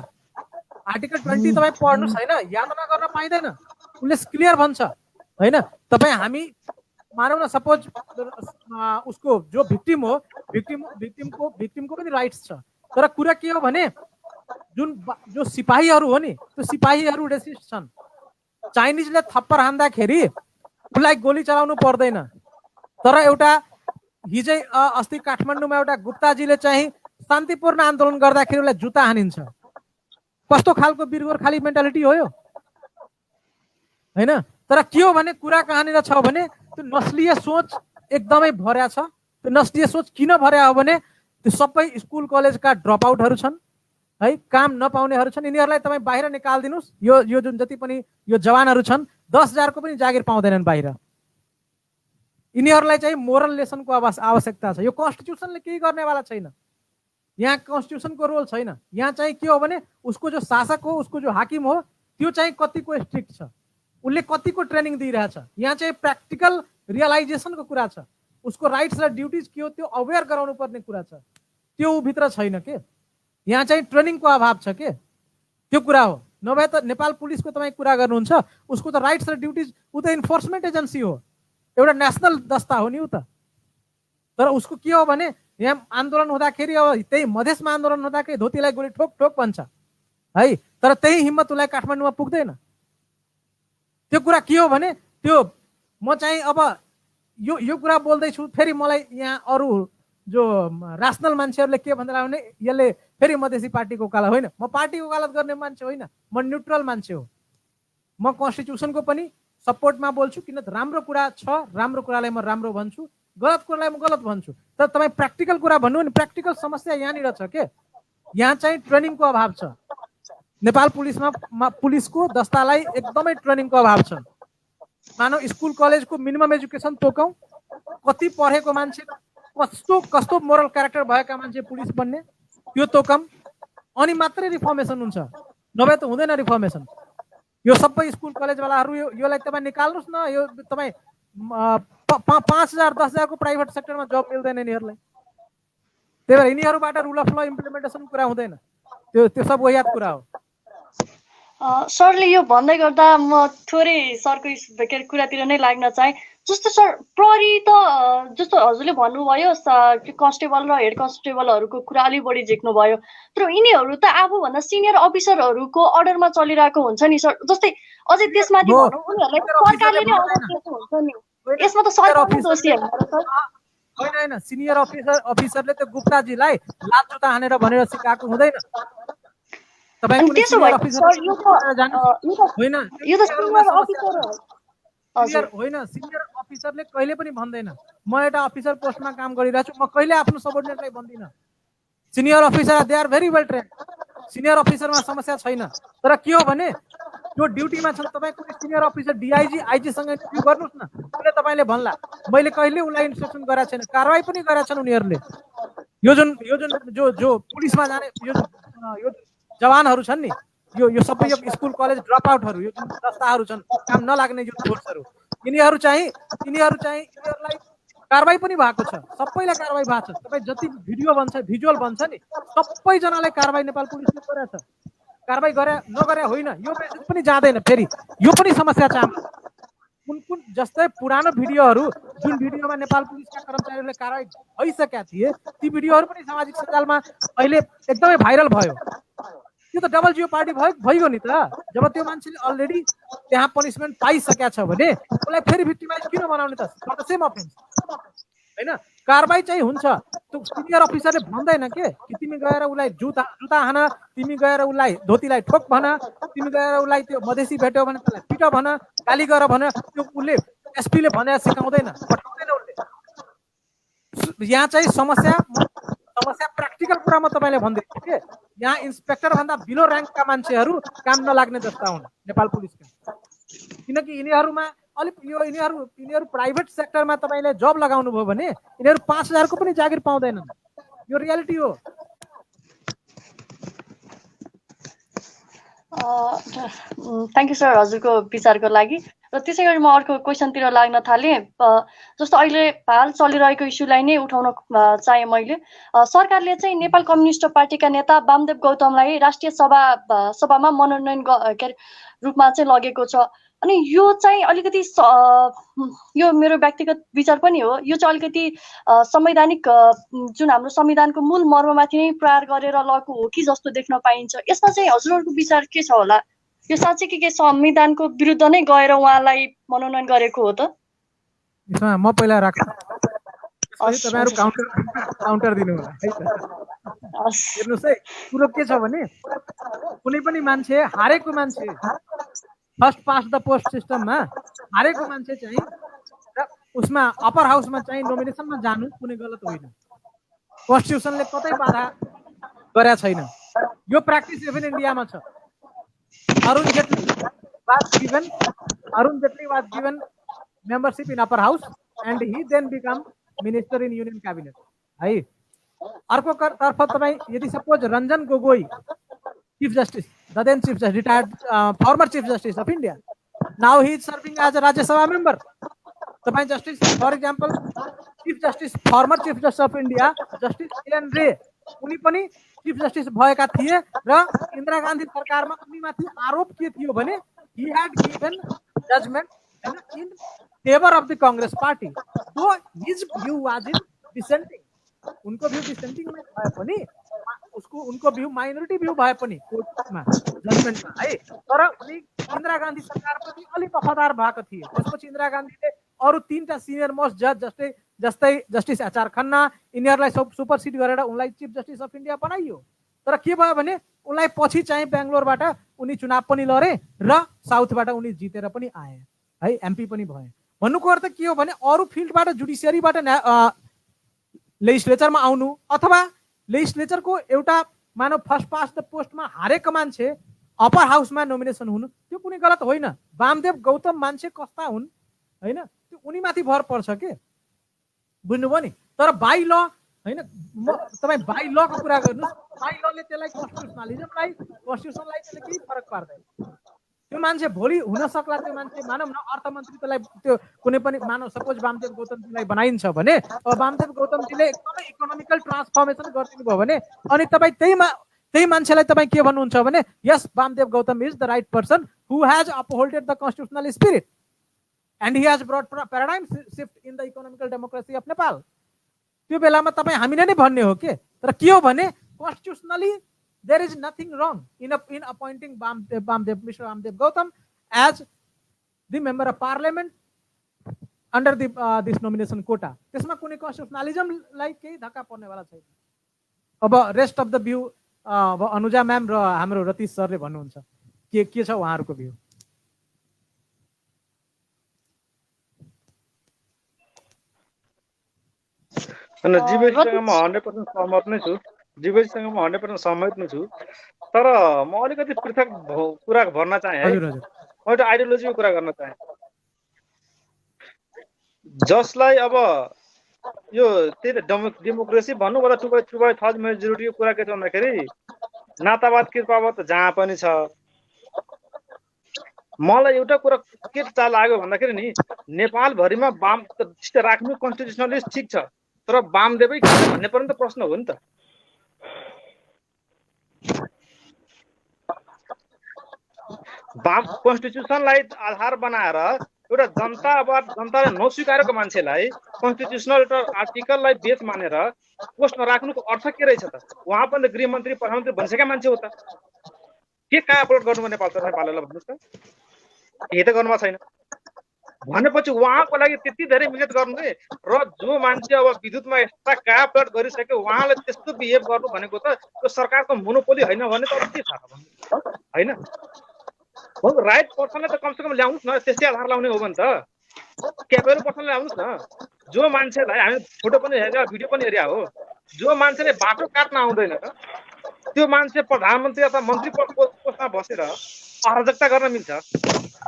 आर्टिकल 20 तपाईँ पढ्नुहोस् होइन यातना गर्न पाइँदैन। उसले क्लियर भन्छ होइन। तपाईँ हामी मानौँ न सपोज उसको जो भिक्टिम हो भिक्टिमको पनि राइट्स छ तर कुरा के हो भने जो सिपाहीहरू हो नि त्यो सिपाहीहरू रेसिस्ट छन्। चाइनिजले थप्पड हान्दाखेरि उसलाई गोली चलाउनु पर्दैन तर एउटा हिजै अस्ति काठमाडौँमा एउटा गुप्ताजीले चाहिँ शान्तिपूर्ण आन्दोलन गर्दाखेरि उसलाई जुत्ता हानिन्छ। कस्तो खालको वीरगोर्खाली मेन्टालिटी हो यो होइन। तर के हो भने कुरा कहाँनिर छ भने त्यो नस्लीय सोच एकदमै भर्या छ। त्यो नस्लीय सोच किन भर्या हो भने त्यो सबै स्कुल कलेजका ड्रप आउटहरू छन् है, काम नपाउनेहरू छन्। यिनीहरूलाई तपाईँ बाहिर निकालिदिनुहोस्। यो जुन जति पनि यो जवानहरू छन् 10,000को पनि जागिर पाउँदैनन् बाहिर। यिनीहरूलाई चाहिँ मोरल लेसनको आवश्यकता छ। यो कन्स्टिट्युसनले केही गर्नेवाला छैन। यहाँ कन्स्टिट्युसनको रोल छैन। यहाँ चाहिँ के हो भने उसको जो शासक हो उसको जो हाकिम हो त्यो चाहिँ कतिको स्ट्रिक्ट छ, उसले कतिको ट्रेनिङ दिइरहेछ। यहाँ चाहिँ प्र्याक्टिकल रियलाइजेसनको कुरा छ। उसको राइट्स र ड्युटिज के हो त्यो अवेर गराउनु पर्ने कुरा छ। त्यो भित्र छैन के। यहाँ चाहिँ ट्रेनिङको अभाव छ के त्यो कुरा हो। नभए त नेपाल पुलिसको तपाईँ कुरा गर्नुहुन्छ उसको त राइट्स र ड्युटिज ऊ त इन्फोर्समेन्ट एजेन्सी हो, एउटा नेसनल दस्ता हो नि ऊ त। तर उसको के हो भने यहाँ आन्दोलन हुँदाखेरि अब त्यही मधेसमा आन्दोलन हुँदाखेरि धोतीलाई गोली ठोक ठोक भन्छ है, तर त्यही हिम्मत उसलाई काठमाडौँमा पुग्दैन। त्यो कुरा के हो भने त्यो म चाहिँ अब यो कुरा बोल्दैछु, फेरि मलाई यहाँ अरू जो रासनल मान्छेहरूले के भन्दा भने यसले फेरि मधेसी पार्टीको वकालत होइन। म पार्टीको वकालत गर्ने मान्छे होइन, म न्युट्रल मान्छे हो। म कन्स्टिट्युसनको पनि सपोर्टमा बोल्छु, किन राम्रो कुरा छ, राम्रो कुरालाई म राम्रो भन्छु, गलत कुरालाई म गलत भन्छु। तर तपाईँ प्र्याक्टिकल कुरा भन्नु भने प्र्याक्टिकल समस्या यहाँनिर छ के, यहाँ चाहिँ ट्रेनिङको अभाव छ। नेपाल पुलिसको दस्तालाई एकदमै ट्रेनिङको अभाव छ। मानव स्कुल कलेजको मिनिमम एजुकेसन तोकौँ, कति पढेको मान्छे, कस्तो मोरल क्यारेक्टर भएका मान्छे पुलिस बन्ने त्यो तोकम, अनि मात्रै रिफर्मेसन हुन्छ, नभए त हुँदैन रिफर्मेसन। यो सबै स्कुल कलेजवालाहरू योलाई तपाईँ निकाल्नुहोस् न। यो तपाईँ 5,000 10,000 को प्राइभेट सेक्टरमा जब मिल्दैन यिनीहरूलाई। त्यही भएर यिनीहरूबाट रुल अफ ल इम्प्लिमेन्टेसन कुरा हुँदैन, त्यो सब वहियात कुरा हो। सरले यो भन्दै गर्दा म थोरै सरको कुरातिर नै लाग्न चाहे। जस्तो सर प्रहरी त जस्तो हजुरले भन्नुभयो कन्स्टेबल र हेड कन्स्टेबलहरूको कुरा अलिक बढी झिक्नुभयो, तर यिनीहरू त आफूभन्दा सिनियर अफिसरहरूको अर्डरमा चलिरहेको हुन्छ नि सर। जस्तै अझै त्यसमाथि भनौँ उनीहरूलाई सरकारले नै अर्डर दिएको हुन्छ नि, यसमा त सरकारले दोषी होइन सर। होइन, सिनियर अफिसरले त्यो गुप्ताजीलाई लात जुत्ता हानेर भनेर सिकाएको हुँदैन। सिनियर अफिसरले कहिले पनि भन्दैन म एउटा अफिसर पोस्टमा काम गरिरहेको छु, म कहिले आफ्नो सबअर्डिनेटलाई भन्दिनँ। Senior officer they are very well trained. Senior अफिसरमा समस्या छैन, तर के हो भने जो ड्युटीमा छन् तपाईँ कुनै सिनियर अफिसर डिआइजी आइजीसँग इन्टरभ्यू गर्नुहोस् न, उसले तपाईँले भन्ला मैले कहिले उसलाई इन्स्ट्रक्सन गरेको छैन, कारवाही पनि गरेका छन् उनीहरूले। यो जुन जो पुलिसमा जाने यो जवानहरू छन् नि, यो सबै यो स्कुल कलेज ड्रप आउटहरू, यो जुन दस्ताहरू छन्, काम नलाग्ने यो फोर्सहरू, यिनीहरूलाई कारवाही पनि भएको छ, सबैलाई कारवाही भएको छ। तपाईँ जति भिजुअल भन्छ नि, सबैजनालाई कारवाही नेपाल पुलिसले गरेछ। कारवाही नगरे होइन, यो मेसेज पनि जाँदैन। फेरि यो पनि समस्या छ हाम्रो। कुन जस्तै पुरानो भिडियोहरू जुन भिडियोमा नेपाल पुलिसका कर्मचारीहरूले कारवाही भइसकेका थिए, ती भिडियोहरू पनि सामाजिक सञ्जालमा अहिले एकदमै भाइरल भयो। त्यो त डबल जियो पार्टी भइगयो नि त। जब त्यो मान्छेले अलरेडी त्यहाँ पनिसमेन्ट पाइसकेका छ भने उसलाई फेरि भिक्टिमाइज किन बनाउने त? फर द सेम अफेन्स होइन, कारवाही चाहिँ हुन्छ। त्यो सिनियर अफिसरले भन्दैन कि तिमी गएर उसलाई जुत्ता हान, तिमी गएर उसलाई धोतीलाई ठोक भन, तिमी गएर उसलाई त्यो मधेसी भेट्यो भने त्यसलाई पिट भन, गाली गर भन। त्यो उसले एसपीले भनेर सिकाउँदैन, पठाउँदैन उसले। यहाँ चाहिँ समस्या प्र्याक्टिकल कुरा म तपाईँले भन्दैछु कि यहाँ इन्सपेक्टर भन्दा बिलो ऱ्याङ्कका मान्छेहरू काम नलाग्ने जस्ता हुन् नेपाल पुलिसका, किनकि यिनीहरूमा अलिक यिनीहरू प्राइभेट सेक्टरमा तपाईँले जब लगाउनु भयो भने यिनीहरू 5,000 को पनि जागिर पाउँदैनन्। यो रियालिटी हो। थ्याङ्क यू सर हजुरको विचारको लागि। र त्यसै गरी म अर्को क्वेसनतिर लाग्न थालेँ। जस्तो अहिले हाल चलिरहेको इस्युलाई नै उठाउन चाहे मैले। सरकारले चाहिँ नेपाल कम्युनिस्ट पार्टीका नेता वामदेव गौतमलाई राष्ट्रिय सभामा मनोनयन रूपमा चाहिँ लगेको छ। अनि यो चाहिँ अलिकति यो मेरो व्यक्तिगत विचार पनि हो, यो चाहिँ अलिकति संवैधानिक जुन हाम्रो संविधानको मूल मर्ममाथि नै प्रहार गरेर लगेको हो कि जस्तो देख्न पाइन्छ। यसमा चाहिँ हजुरहरूको विचार के छ होला? यो साँच्चै के संविधानको विरुद्ध नै गएर उहाँलाई मनोनयन गरेको हो त? यसमा म पहिला राख्छु, तपाईहरु काउन्टर दिनु होला है त। हेर्नुस् है, कुरो के छ भने कुनै पनि मान्छे हारेको मान्छे फर्स्ट पास द पोस्ट सिस्टममा हारेको मान्छे चाहिँ उसमा अपर हाउसमा चाहिँ नोमिनेसनमा जानु कुनै गलत होइन। कन्स्टिट्युसनले कतै बाधा गरेका छैन। यो प्र्याक्टिस इभन इन्डियामा छ। Arun Jaitley was given membership in upper house and he then become minister in union cabinet है। अर्को तर्फ तपाईं यदि suppose Ranjan Gogoi chief justice, the then chief justice, retired former chief justice of India, now he is serving as a Rajya Sabha member. तपाईं justice, for example, former chief justice of India justice N. Ray उनी पनि chief justice भएका थिए र इन्दिरा गान्धी सरकारमा उनीमाथि आरोप के थियो भने he had given judgment in favor of the Congress party, so his view was in dissenting. उनको भ्यू डिसेन्टिङ भए पनि उनको भ्यू माइनोरिटी भ्यू भए पनि कोर्टमा जजमेन्टमा है, तर उनी इन्दिरा गान्धी सरकारप्रति अलिक वफादार भएको थिए। त्यसपछि इन्दिरा गान्धीले अरू 3टा सिनियर मोस्ट जज जस्तै जस्टिस एचआर खन्ना यिनीहरूलाई सुपरसिड गरेर उनलाई चिफ जस्टिस अफ इन्डिया बनाइयो। तर के भयो भने उनलाई पछि चाहिँ बेङ्गलोरबाट उनी चुनाव पनि लडे र साउथबाट उनी जितेर पनि आए है, एमपी पनि भए। भन्नुको अर्थ के हो भने अरू फिल्डबाट जुडिसियरीबाट लेजिस्लेचरमा आउनु अथवा लेजिस्लेचरको एउटा मानव फर्स्ट पास द पोस्टमा हारेको मान्छे अप्पर हाउसमा नोमिनेसन हुनु त्यो कुनै गलत होइन। वामदेव गौतम मान्छे कस्ता हुन् होइन, त्यो उनीमाथि भर पर्छ के, बुझ्नुभयो नि। तर बाई ल होइन, तपाईँ बाई लको कुरा गर्नुहोस्, बाई लले त्यसलाई कन्स्टिट्युसनलिजमलाई कन्स्टिट्युसनलाई त्यसले केही फरक पार्दैन। त्यो मान्छे भोलि हुन सक्ला, त्यो मान्छे मानव न अर्थमन्त्री त्यसलाई त्यो कुनै पनि मानव सपोज वामदेव गौतमजीलाई बनाइन्छ भने अब वामदेव गौतमजीले एकदमै इकोनोमिकल ट्रान्सफर्मेसन गरिदिनु भयो भने अनि तपाईँ त्यही मान्छेलाई तपाईँ के भन्नुहुन्छ भने यस Bamdev Gautam is the right person who has upholded the constitutional spirit and he has brought paradigm shift in the economical democracy of Nepal. त्यो बेलामा तपाईँ हामीले नै भन्ने हो के। तर के हो भने कन्स्टिट्युसनली there is nothing wrong in appointing Mr. Vamdev Gautam as the member of parliament under this nomination quota. त्यसमा कुनै कन्स्टिट्युसनलिजमलाई केही धक्का पर्नेवाला छैन। अब रेस्ट अफ द भ्यू अब अनुजा म्याम र हाम्रो रतीश सरले भन्नुहुन्छ के छ उहाँहरूको भ्यू। अनि जीवेशसँग म 100% सहमत नै छु। जीवेशसँग म 100% सहमत नै छु। तर म अलिकति पृथक कुरा भन्न चाहे है। म एउटा आइडियोलोजीको कुरा गर्न चाहे जसलाई अब यो त्यही डेमोक्रेसी भन्नु वा 2/3 मेजोरिटीको कुरा के छ भन्दाखेरि नातावाद कृपावाद त जहाँ पनि छ। मलाई एउटा कुरा के चाल लाग्यो भन्दाखेरि नि नेपालभरिमा वाम राख्नु कन्स्टिट्युसनलिस्ट ठिक छ, तर वामदेवै किन भन्ने पनि त प्रश्न हो नि त। वाम कन्स्टिट्युसनलाई आधार बनाएर एउटा जनताले नस्वीकारेको मान्छेलाई कन्स्टिट्युसनल आर्टिकललाई बेस मानेर पोस्टमा राख्नुको अर्थ के रहेछ त? उहाँ पनि त गृहमन्त्री प्रधानमन्त्री भनिसकेका मान्छे हो त। के कहाँ अपलोड गर्नु नेपाललाई भन्नुहोस् त? यही त गर्नुभएको छैन भनेपछि उहाँको लागि त्यति धेरै मिहिनेत गर्नु के र जो मान्छे अब विद्युतमा यस्ता कहाँ अपलोड गरिसक्यो उहाँले त्यस्तो बिहेभ गर्नु भनेको त त्यो सरकारको मोनोपोली होइन भने त अब के थाहा होइन। राइट पर्सनलाई त कमसेकम ल्याउनुहोस् न, त्यस्तै आधार लाउने हो भने त क्यापेबल पर्सनलाई ल्याउनुहोस् न। जो मान्छेलाई हामी फोटो पनि हेरेर भिडियो पनि हेरेका हो, जो मान्छेले बाटो काट्न आउँदैन त त्यो मान्छे प्रधानमन्त्री अथवा मन्त्री पोस्टमा बसेर अराजकता गर्न मिल्छ?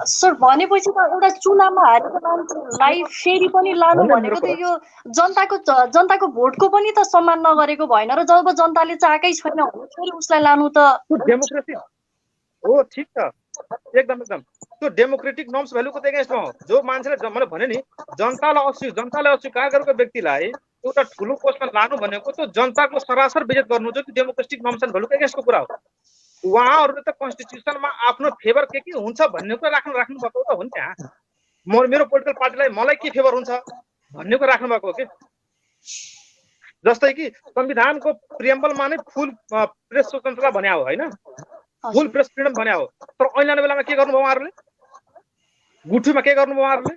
सर भनेपछि त एउटा चुनावमा हारेको मान्छेलाई फेरि पनि लानु भनेको त यो जनताको भोटको पनि त सम्मान नगरेको भएन र जब जनताले चाहेकै छैन भने फेरि उसलाई लानु त डेमोक्रेसी हो। ठिक छ, एकदम त्यो डेमोक्रेटिक नर्म्स भ्यालुको त एगेन्स्टमा हो। जो मान्छेले मैले भने नि जनतालाई अस्वीकार गरेको व्यक्तिलाई एउटा ठुलो पोस्टमा लानु भनेको त जनताको सरासर बेइज्जत गर्नु चाहिँ डेमोक्रेटिक नर्म्स एन्ड भ्यालुको एगेन्स्टको कुरा हो। उहाँहरूले त कन्स्टिट्युसनमा आफ्नो फेभर के हुन्छ भन्ने कुरा राख्नु भएको त हो नि। त्यहाँ मेरो पोलिटिकल पार्टीलाई मलाई के फेभर हुन्छ भन्ने कुरा राख्नु भएको हो कि। जस्तै कि संविधानको प्रिएम्बलमा नै फुल प्रेस स्वतन्त्रता भन्या हो होइन, फुल प्रेस फ्रिडम भन्या हो। तर अहिले आउने बेलामा के गर्नुभयो उहाँहरूले? गुठीमा के गर्नुभयो उहाँहरूले?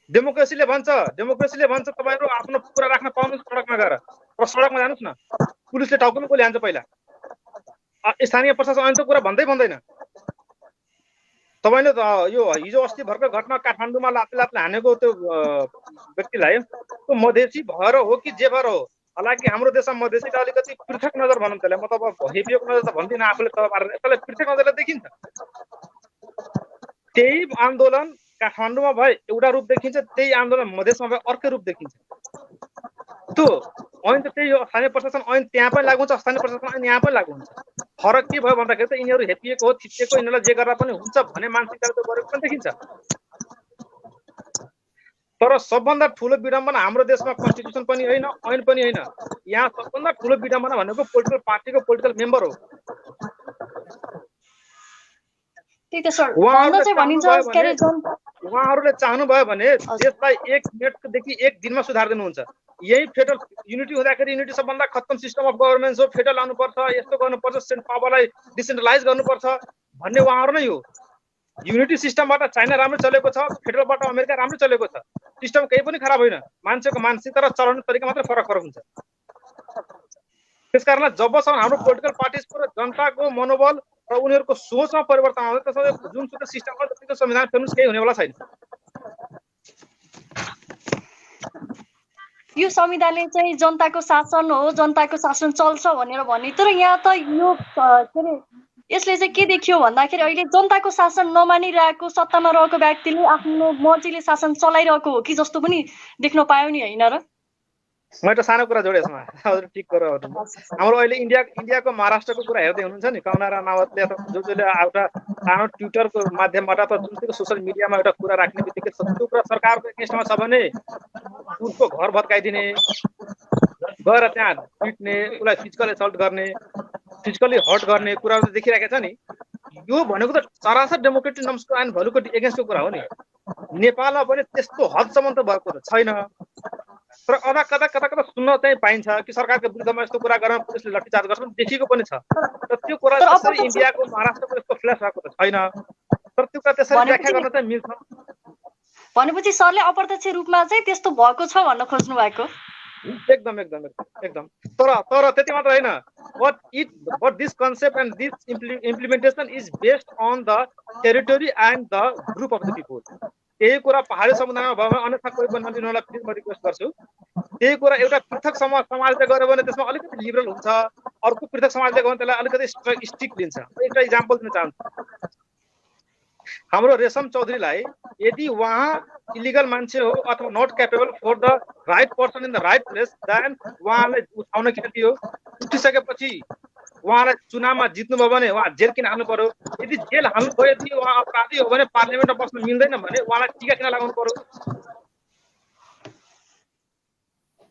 डेमोक्रेसीले भन्छ तपाईँहरू आफ्नो कुरा राख्न पाउनुहोस् सडकमा गएर, र सडकमा जानुहोस् न, पुलिसले टाउकोमा गोली हान्छ पहिला। स्थानीय प्रशासन अहिले त कुरा भन्दैन। तपाईँले यो हिजो अस्ति भर्खर घटना काठमाडौँमा लात्ते हानेको त्यो व्यक्तिलाई त्यो मधेसी भएर हो कि जे भएर हो, हालाकि हाम्रो देशमा मधेसीलाई अलिकति पृथक नजर भनौँ त्यसलाई, म त अब हेपिएको नजर त भन्दिनँ आफूले, त्यसलाई पृथक नजरले देखिन्छ। त्यही आन्दोलन काठमाडौँमा भए एउटा रूप देखिन्छ, त्यही आन्दोलन मधेसमा भए अर्कै रूप देखिन्छ। त्यो ऐन त त्यही हो, स्थानीय प्रशासन ऐन त्यहाँ पनि लागु हुन्छ, स्थानीय प्रशासन ऐन यहाँ पनि लागु हुन्छ। फरक के भयो भन्दाखेरि त यिनीहरू हेपिएको हो, थिचिएको, यिनीहरूलाई जे गर्दा पनि हुन्छ भन्ने मानसिकताले त गरेको पनि देखिन्छ। तर सबभन्दा ठुलो विडम्बना हाम्रो देशमा कन्स्टिट्युसन पनि होइन, ऐन पनि होइन। यहाँ सबभन्दा ठुलो विडम्बना भनेको पोलिटिकल पार्टीको पोलिटिकल मेम्बर हो। उहाँहरूले चाहनुभयो भने देशलाई 1 मिनेटदेखि 1 दिनमा सुधार दिनुहुन्छ। यही फेडरल युनिटी हुँदाखेरि युनिटी सबभन्दा खत्तम सिस्टम अफ गभर्नेन्स हो, फेडरल आउनुपर्छ, यस्तो गर्नुपर्छ, सेन्ट पावरलाई डिसेन्ट्रलाइज गर्नुपर्छ भन्ने उहाँहरू नै हो। युनिटी सिस्टमबाट चाइना राम्रो चलेको छ, फेडरलबाट अमेरिका राम्रो चलेको छ। सिस्टम केही पनि खराब होइन, मान्छेको मानसिकता र चलाउने तरिका मात्र फरक हुन्छ। त्यसकारण जबसम्म हाम्रो पोलिटिकल पार्टिजको र जनताको मनोबल र उनीहरूको सोचमा परिवर्तन आउँछ त्यसमा जुनसुकै सिस्टममा जतिको संविधान फेर्नुस् केही हुनेवाला छैन। यो संविधानले चाहिँ जनताको शासन हो, जनताको शासन चल्छ भनेर भन्ने, तर यहाँ त यो के अरे यसले चाहिँ के देखियो भन्दाखेरि अहिले जनताको शासन नमानिरहेको सत्तामा रहेको व्यक्तिले आफ्नो मर्जीले शासन चलाइरहेको हो कि जस्तो पनि देख्न पायौ नि, होइन र? म एउटा सानो कुरा जोडेँ यसमा, हजुर ठिक कुरा हो। हाम्रो अहिले इन्डियाको महाराष्ट्रको कुरा हेर्दै हुनुहुन्छ नि, कङ्गना रनावतले अथवा जसले एउटा सानो ट्विटरको माध्यमबाट अथवा जुनसुकै सोसियल मिडियामा एउटा कुरा राख्ने बित्तिकै त्यो कुरा सरकारको एगेन्स्टमा छ भने उसको घर भत्काइदिने, गएर त्यहाँ पिट्ने, उसलाई फिजिकल एसल्ट गर्ने, फिजिकली हर्ट गर्ने कुराहरू देखिरहेको छ नि। यो भनेको त सरासर डेमोक्रेटिक नर्म्सको एन्ड भ्यालुको एगेन्स्टको कुरा हो नि। नेपालमा पनि त्यस्तो हदसम्म त भएको त छैन, तर कता कता सुन्न चाहिँ पाइन्छ कि सरकारको विरुद्धमा यस्तो कुरा गर्न पुलिसले लाठीचार्ज गर्छ देखिएको पनि छ। तर त्यो कुरा त्यसरी इन्डियाको महाराष्ट्रको यस्तो फ्ल्यास भएको त छैन, तर त्यो कुरा त्यसरी व्याख्या गर्न चाहिँ मिल्छ। भनेपछि सरले अप्रत्यक्ष रूपमा चाहिँ त्यस्तो भएको छ भन्न खोज्नु भएको? एकदम एकदम एकदम। तर त्यति मात्र होइन, but this concept and this implementation is based on the territory and the group of the people. यही कुरा पहाडी समुदायमा भयो भने अन्यथा कोही पनि नदिनुलाई प्लिज म रिक्वेस्ट गर्छु। त्यही कुरा एउटा पृथक समाजले गर्यो भने त्यसमा अलिकति लिबरल हुन्छ, अर्को पृथक समाजले गर्यो भने त्यसलाई अलिकति स्ट्रिक्ट लिन्छ। एउटा इक्जाम्पल दिन चाहन्छु। हाम्रो रेशम चौधरीलाई यदि उहाँ इलिगल मान्छे हो अथवा not capable for the right person in the right place, then उहाँलाई उठाउन किन दियो? उठिसकेपछि उहाँलाई चुनावमा जित्नुभयो भने उहाँ जेल किन हाल्नु पर्यो? यदि जेल हाल्नु भयो, यदि उहाँ अपराधी हो भने पार्लियामेन्टमा बस्न मिल्दैन भने उहाँलाई टिका किन लगाउनु पर्यो?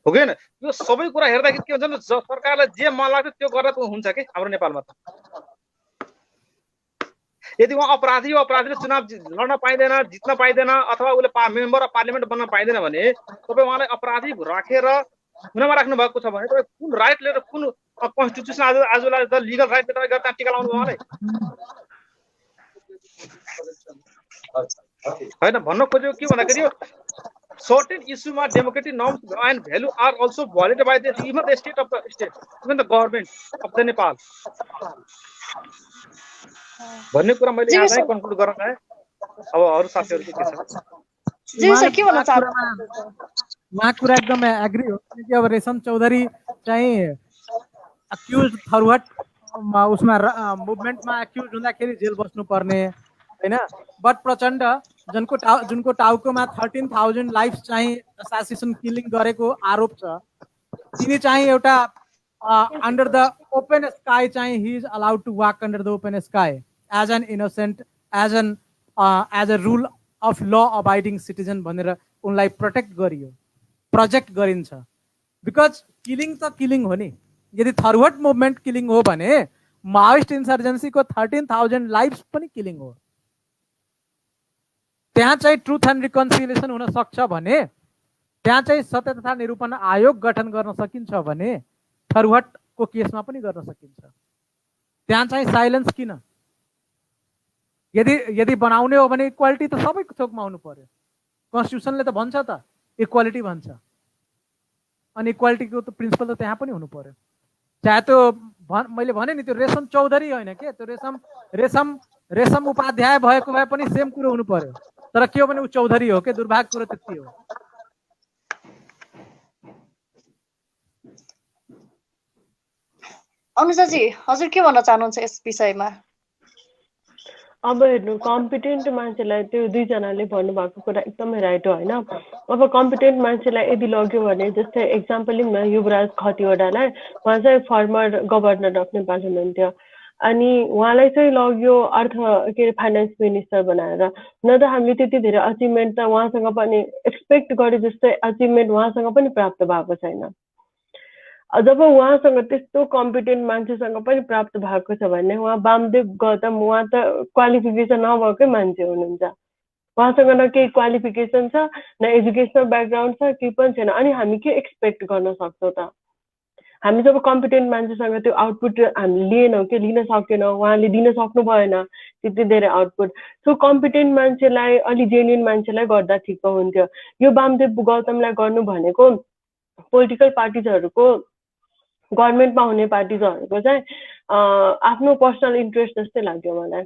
हो कि होइन? यो सबै कुरा हेर्दाखेरि के हुन्छ भने सरकारलाई जे मन लाग्छ त्यो गर्दा त हुन्छ कि हाम्रो नेपालमा त। यदि उहाँ अपराधी हो, अपराधीले चुनाव लड्न पाइँदैन, जित्न पाइँदैन अथवा उसले मेम्बर अफ पार्लियामेन्ट बन्न पाइँदैन भने तपाईँ उहाँलाई अपराधी राखेर हुनमा राख्नु भएको छ भने तपाईँ कुन राइट लिएर, कुन कन्स्टिट्युसन आजलाई त लिगल राइट लिएर तपाईँ त्यहाँ टिका लाउनु उहाँलाई होइन? भन्न खोजेको के भन्दाखेरि यो certain इस्युमा democratic norms and value are also violated by the even the state of the state, even the government of the Nepal भन्ने कुरा मैले यहाँलाई कन्क्लुड गर्न चाहे। अब अरू साथीहरुको के छ? जी सर, के भन्न चाहनुहुन्छ? उहाँ कुरा एकदम एग्री हो कि अब रेशम चौधरी चाहिँ एक्युज थरवट उसमा मुभमेन्टमा एक्युज हुँदाखेरि जेल बस्नु पर्ने हैन। बट प्रचण्ड जुनको टाउकोमा 13,000 लाइफ चाहिँ असासिनेसन किलिङ गरेको आरोप छ, तिनी चाहिँ एउटा under the open sky चाहिँ he is allowed to walk under the open sky as an innocent, as a rule of law abiding citizen भनेर उनलाई प्रोजेक्ट गरिन्छ। बिकज किलिङ त किलिङ हो नि। यदि थरवट मुभमेन्ट किलिङ हो भने माओइस्ट इन्सर्जेन्सीको 13,000 लाइफ्स पनि किलिङ हो। त्यहाँ चाहिँ ट्रुथ एन्ड रिकन्सिलिएसन हुन सक्छ भने, त्यहाँ चाहिँ सत्य तथा निरूपण आयोग गठन गर्न सकिन्छ भने थरवटको केसमा पनि गर्न सकिन्छ। त्यहाँ चाहिँ साइलेन्स किन? यदि बनाउने हो भने इक्वालिटी त सबैको थोकमा हुनु पर्यो। कन्स्टिट्युसनले त भन्छ त इक्वालिटी भन्छ, अनि इक्वालिटीको त प्रिन्सिपल त त्यहाँ पनि हुनु पर्यो। चाहे त्यो मैले भने नि त्यो रेशम चौधरी होइन के, त्यो रेशम उपाध्याय भएको भए पनि सेम कुरो हुनु पर्यो। तर के हो भने ऊ चौधरी हो के, दुर्भाग्य कुरो त्यति हो। अनुजाजी हजुर के भन्न चाहनुहुन्छ यस विषयमा? अब हेर्नु, कम्पिटेन्ट मान्छेलाई त्यो दुईजनाले भन्नुभएको कुरा एकदमै राइट हो होइन। अब कम्पिटेन्ट मान्छेलाई यदि लग्यो भने, जस्तै एक्जाम्पल लिउँ न, युवराज खतिवडालाई, उहाँ चाहिँ फर्मर गभर्नर अफ नेपाल हुनुहुन्थ्यो, अनि उहाँलाई चाहिँ लग्यो फाइनेन्स मिनिस्टर बनाएर। न त हामीले त्यति धेरै अचिभमेन्ट त उहाँसँग पनि एक्सपेक्ट गरे जस्तै अचिभमेन्ट उहाँसँग पनि प्राप्त भएको छैन। जब उहाँसँग त्यस्तो कम्पिटेन्ट मान्छेसँग पनि प्राप्त भएको छ भने उहाँ वामदेव गौतम, उहाँ त क्वालिफिकेसन नभएकै मान्छे हुनुहुन्छ। उहाँसँग न केही क्वालिफिकेसन छ न एजुकेसनल ब्याकग्राउन्ड छ केही पनि छैन अनि हामी के एक्सपेक्ट गर्न सक्छौँ त हामी जब कम्पिटेन्ट मान्छेसँग त्यो आउटपुट हामी लिएनौँ के लिन सकेनौँ उहाँले दिन सक्नु भएन त्यति धेरै आउटपुट सो कम्पिटेन्ट मान्छेलाई अलि जेन्युन मान्छेलाई गर्दा ठिक हुन्थ्यो यो वामदेव गौतमलाई गर्नु भनेको पोलिटिकल पार्टिजहरूको गभर्मेन्टमा हुने पार्टिजहरूको चाहिँ आफ्नो पर्सनल इन्ट्रेस्ट जस्तै लाग्यो मलाई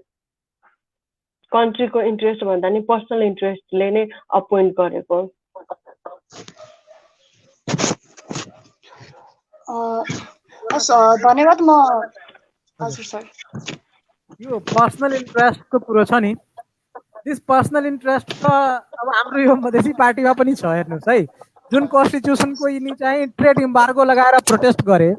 कन्ट्रीको इन्ट्रेस्ट भन्दा नि पर्सनल इन्ट्रेस्टले नै अपोइन्ट गरेको हस् धन्यवाद म हजुर सर यो पर्सनल इन्ट्रेस्टको कुरो छ नि दिस पर्सनल इन्ट्रेस्ट त अब हाम्रो यो मधेसी पार्टीमा पनि छ हेर्नुहोस् है जुन कन्स्टिट्युसनको यिनी चाहिँ ट्रेड इम्बार्गो लगाएर प्रोटेस्ट गरे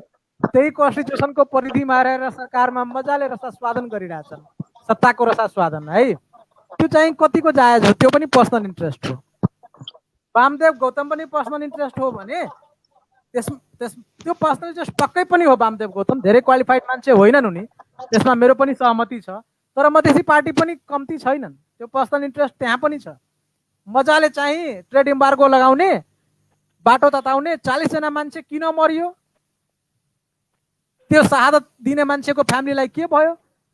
त्यही कन्स्टिट्युसनको परिधिमा रहेर सरकारमा मजाले रसास्वादन गरिरहेछन् सत्ताको रसास्वादन है त्यो चाहिँ कतिको जायज हो त्यो पनि पर्सनल इन्ट्रेस्ट हो वामदेव गौतम पनि पर्सनल इन्ट्रेस्ट हो भने त्यो पर्सनल इन्ट्रेस्ट पक्कै पनि हो वामदेव गौतम धेरै क्वालिफाइड मान्छे होइनन् उनी त्यसमा मेरो पनि सहमति छ तर मधेसी पार्टी पनि कम्ती छैनन् त्यो पर्सनल इन्ट्रेस्ट त्यहाँ पनि छ मजाले चाहिँ ट्रेड इम्बार्गो लगाउने बाटो तताउने 40 जना मान्छे किन मरियो त्यो शहादत दिने मान्छेको फ्यामिलीलाई के भयो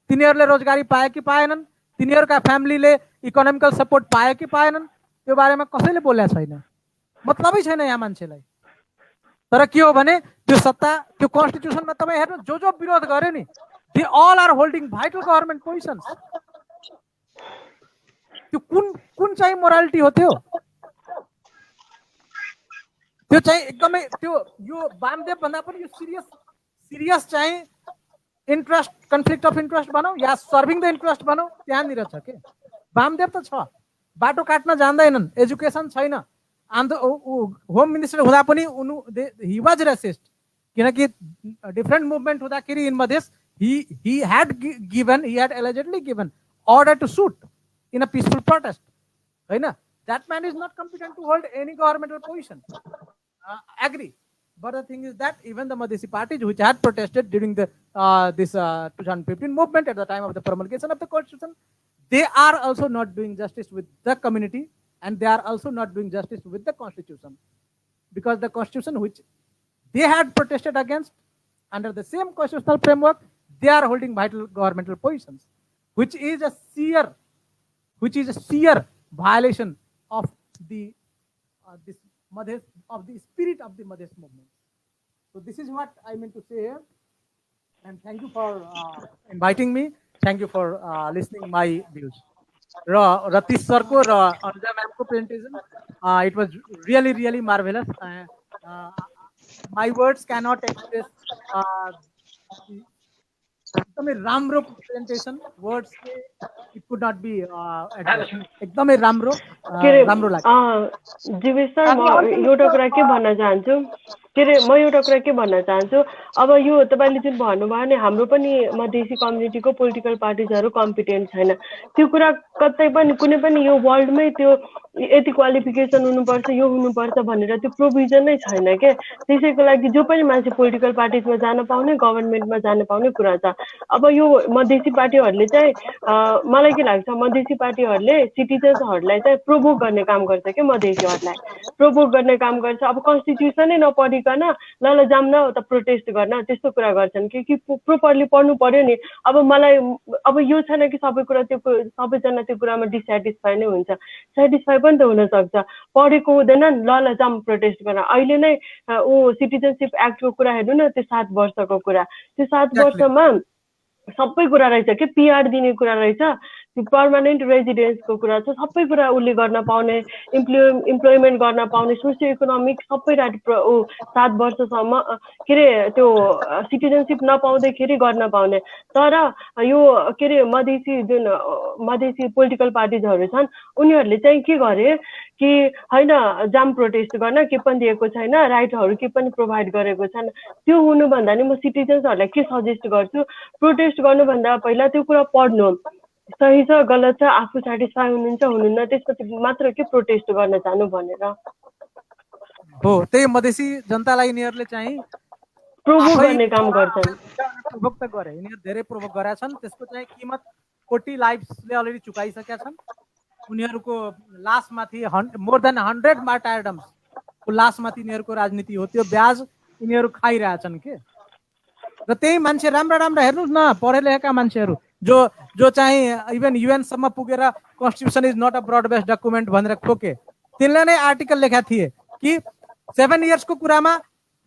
तिनीहरूले रोजगारी पाए कि पाएनन् तिनीहरूका फ्यामिलीले इकोनोमिकल सपोर्ट पाए कि पाएनन् त्यो बारेमा कसैले बोलेको छैन मतलबै छैन यहाँ मान्छेलाई तर के हो भने त्यो सत्ता त्यो कन्स्टिट्युसनमा तपाईँ हेर्नु जो विरोध गर्यो नि they all are holding vital government positions त्यो कुन चाहिँ मोरालिटी हो त्यो चाहिँ एकदमै त्यो यो वामदेव भन्दा पनि यो सिरियस चाहिँ इन्ट्रेस्ट कन्फ्लिक्ट अफ इन्ट्रेस्ट भनौँ या सर्भिङ द इन्ट्रेस्ट भनौँ त्यहाँनिर छ के वामदेव त छ बाटो काट्न जान्दैनन् एजुकेसन छैन होम मिनिस्टर हुँदा पनि हि वाज रेसिस्ट किनकि डिफरेन्ट मुभमेन्ट हुँदाखेरि in Madhes he had allegedly given order to shoot in a peaceful protest होइन that man is not competent to hold any governmental position agree but the thing is that even the Madhesi parties which had protested during the this 2015 movement at the time of the promulgation of the constitution they are also not doing justice with the community and they are also not doing justice with the constitution because the constitution which they had protested against under the same constitutional framework they are holding vital governmental positions which is a sheer violation of the this Madhes, of the spirit of the Madhes movement. So this is what I meant to say here and thank you for inviting me. Thank you for listening my views. Ratish sir ko Anuja ma'am ko presentation it was really marvelous. My words cannot express एकदमै राम्रो presentation words it could not be एकदमै राम्रो लाग्यो जीवेश सर म एउटा कुरा के भन्न चाहन्छु अब यो तपाईले जुन भन्नुभयो नि हाम्रो पनि मधेसी कम्युनिटीको पोलिटिकल पार्टिजहरु कम्पिटेन्ट छैन त्यो कुरा कतै पनि कुनै पनि यो वर्ल्डमै त्यो यति क्वालिफिकेसन हुनुपर्छ यो हुनुपर्छ भनेर त्यो प्रोभिजन नै छैन के त्यसैको लागि जो पनि मान्छे पोलिटिकल पार्टिजमा जान पाउने गभर्नमेन्टमा जान पाउने कुरा छ अब यो मधेसी पार्टीहरुले चाहिँ मलाई के लाग्छ मधेसी पार्टीहरुले सिटिजन्सहरुलाई चाहिँ प्रोभोक गर्ने काम गर्छ के मधेसीहरुलाई प्रोभोक गर्ने काम गर्छ अब कन्स्टिट्युसनै नपढिकन ल जाम न त प्रोटेस्ट गर्न त्यस्तो कुरा गर्छन् कि प्रोपरली पढ्नु पर्यो नि अब मलाई अब यो छैन कि सबै कुरा त्यो सबैजना त्यो कुरामा डिसस्याटिस्फाई नै हुन्छ स्याटिस्फाई पनि त हुन सक्छ पढेको हुँदैन ल जाम प्रोटेस्ट गर्न अहिले नै सिटिजनशिप एक्टको कुरा हेर्नु न त्यो 7 वर्षको कुरा त्यो 7 वर्षमा सबै कुरा रहेछ के पीआर दिने कुरा रहेछ त्यो पर्मानेन्ट रेजिडेन्सको कुरा छ सबै कुरा उले गर्न पाउने इम्प्लोइमेन्ट गर्न पाउने सोसियो इकोनोमिक सबै 7 वर्षसम्म के रे त्यो सिटिजनशिप नपाउँदाखेरि गर्न पाउने तर यो के रे मधेसी पोलिटिकल पार्टिजहरु छन् उनीहरुले चाहिँ के गरे कि हैन जाम प्रोटेस्ट गर्न के पनि दिएको छैन राइटहरु के पनि प्रोभाइड गरेको छैन त्यो हुनु भन्दा नि म सिटिजन्सहरुलाई के सजेस्ट गर्छु प्रोटेस्ट गर्नु भन्दा पहिला त्यो कुरा पढ्नु सही छ गलत छ आफू स्याटिस्फाई हुनुहुन्छ हुनुहुन्न त्यसपछि मात्र के प्रोटेस्ट गर्न जानु भनेर हो त्यही मधेसी जनतालाई यिनीहरुले चाहिँ प्रोभोक गर्ने काम गर्छन् प्रोभोक त गरे यिनीहरु धेरै प्रोभोक गरेका छन् त्यसको चाहिँ कीमत 40 लाइफ्सले अलरेडी चुकाइसकेका छन् उनीहरूको लासमाथि मोर देन 100 मार्टायरडम्सको लासमाथि यिनीहरूको राजनीति हो। त्यो ब्याज यिनीहरू खाइरहेछन् के। र त्यही मान्छे राम्रा राम्रा हेर्नुहोस् न, पढे लेखेका मान्छेहरू जो चाहिँ इभन युएनसम्म पुगेर constitution is not a broad based document भनेर खोके, तिनले नै आर्टिकल लेखेका थिए कि 7 इयर्सको कुरामा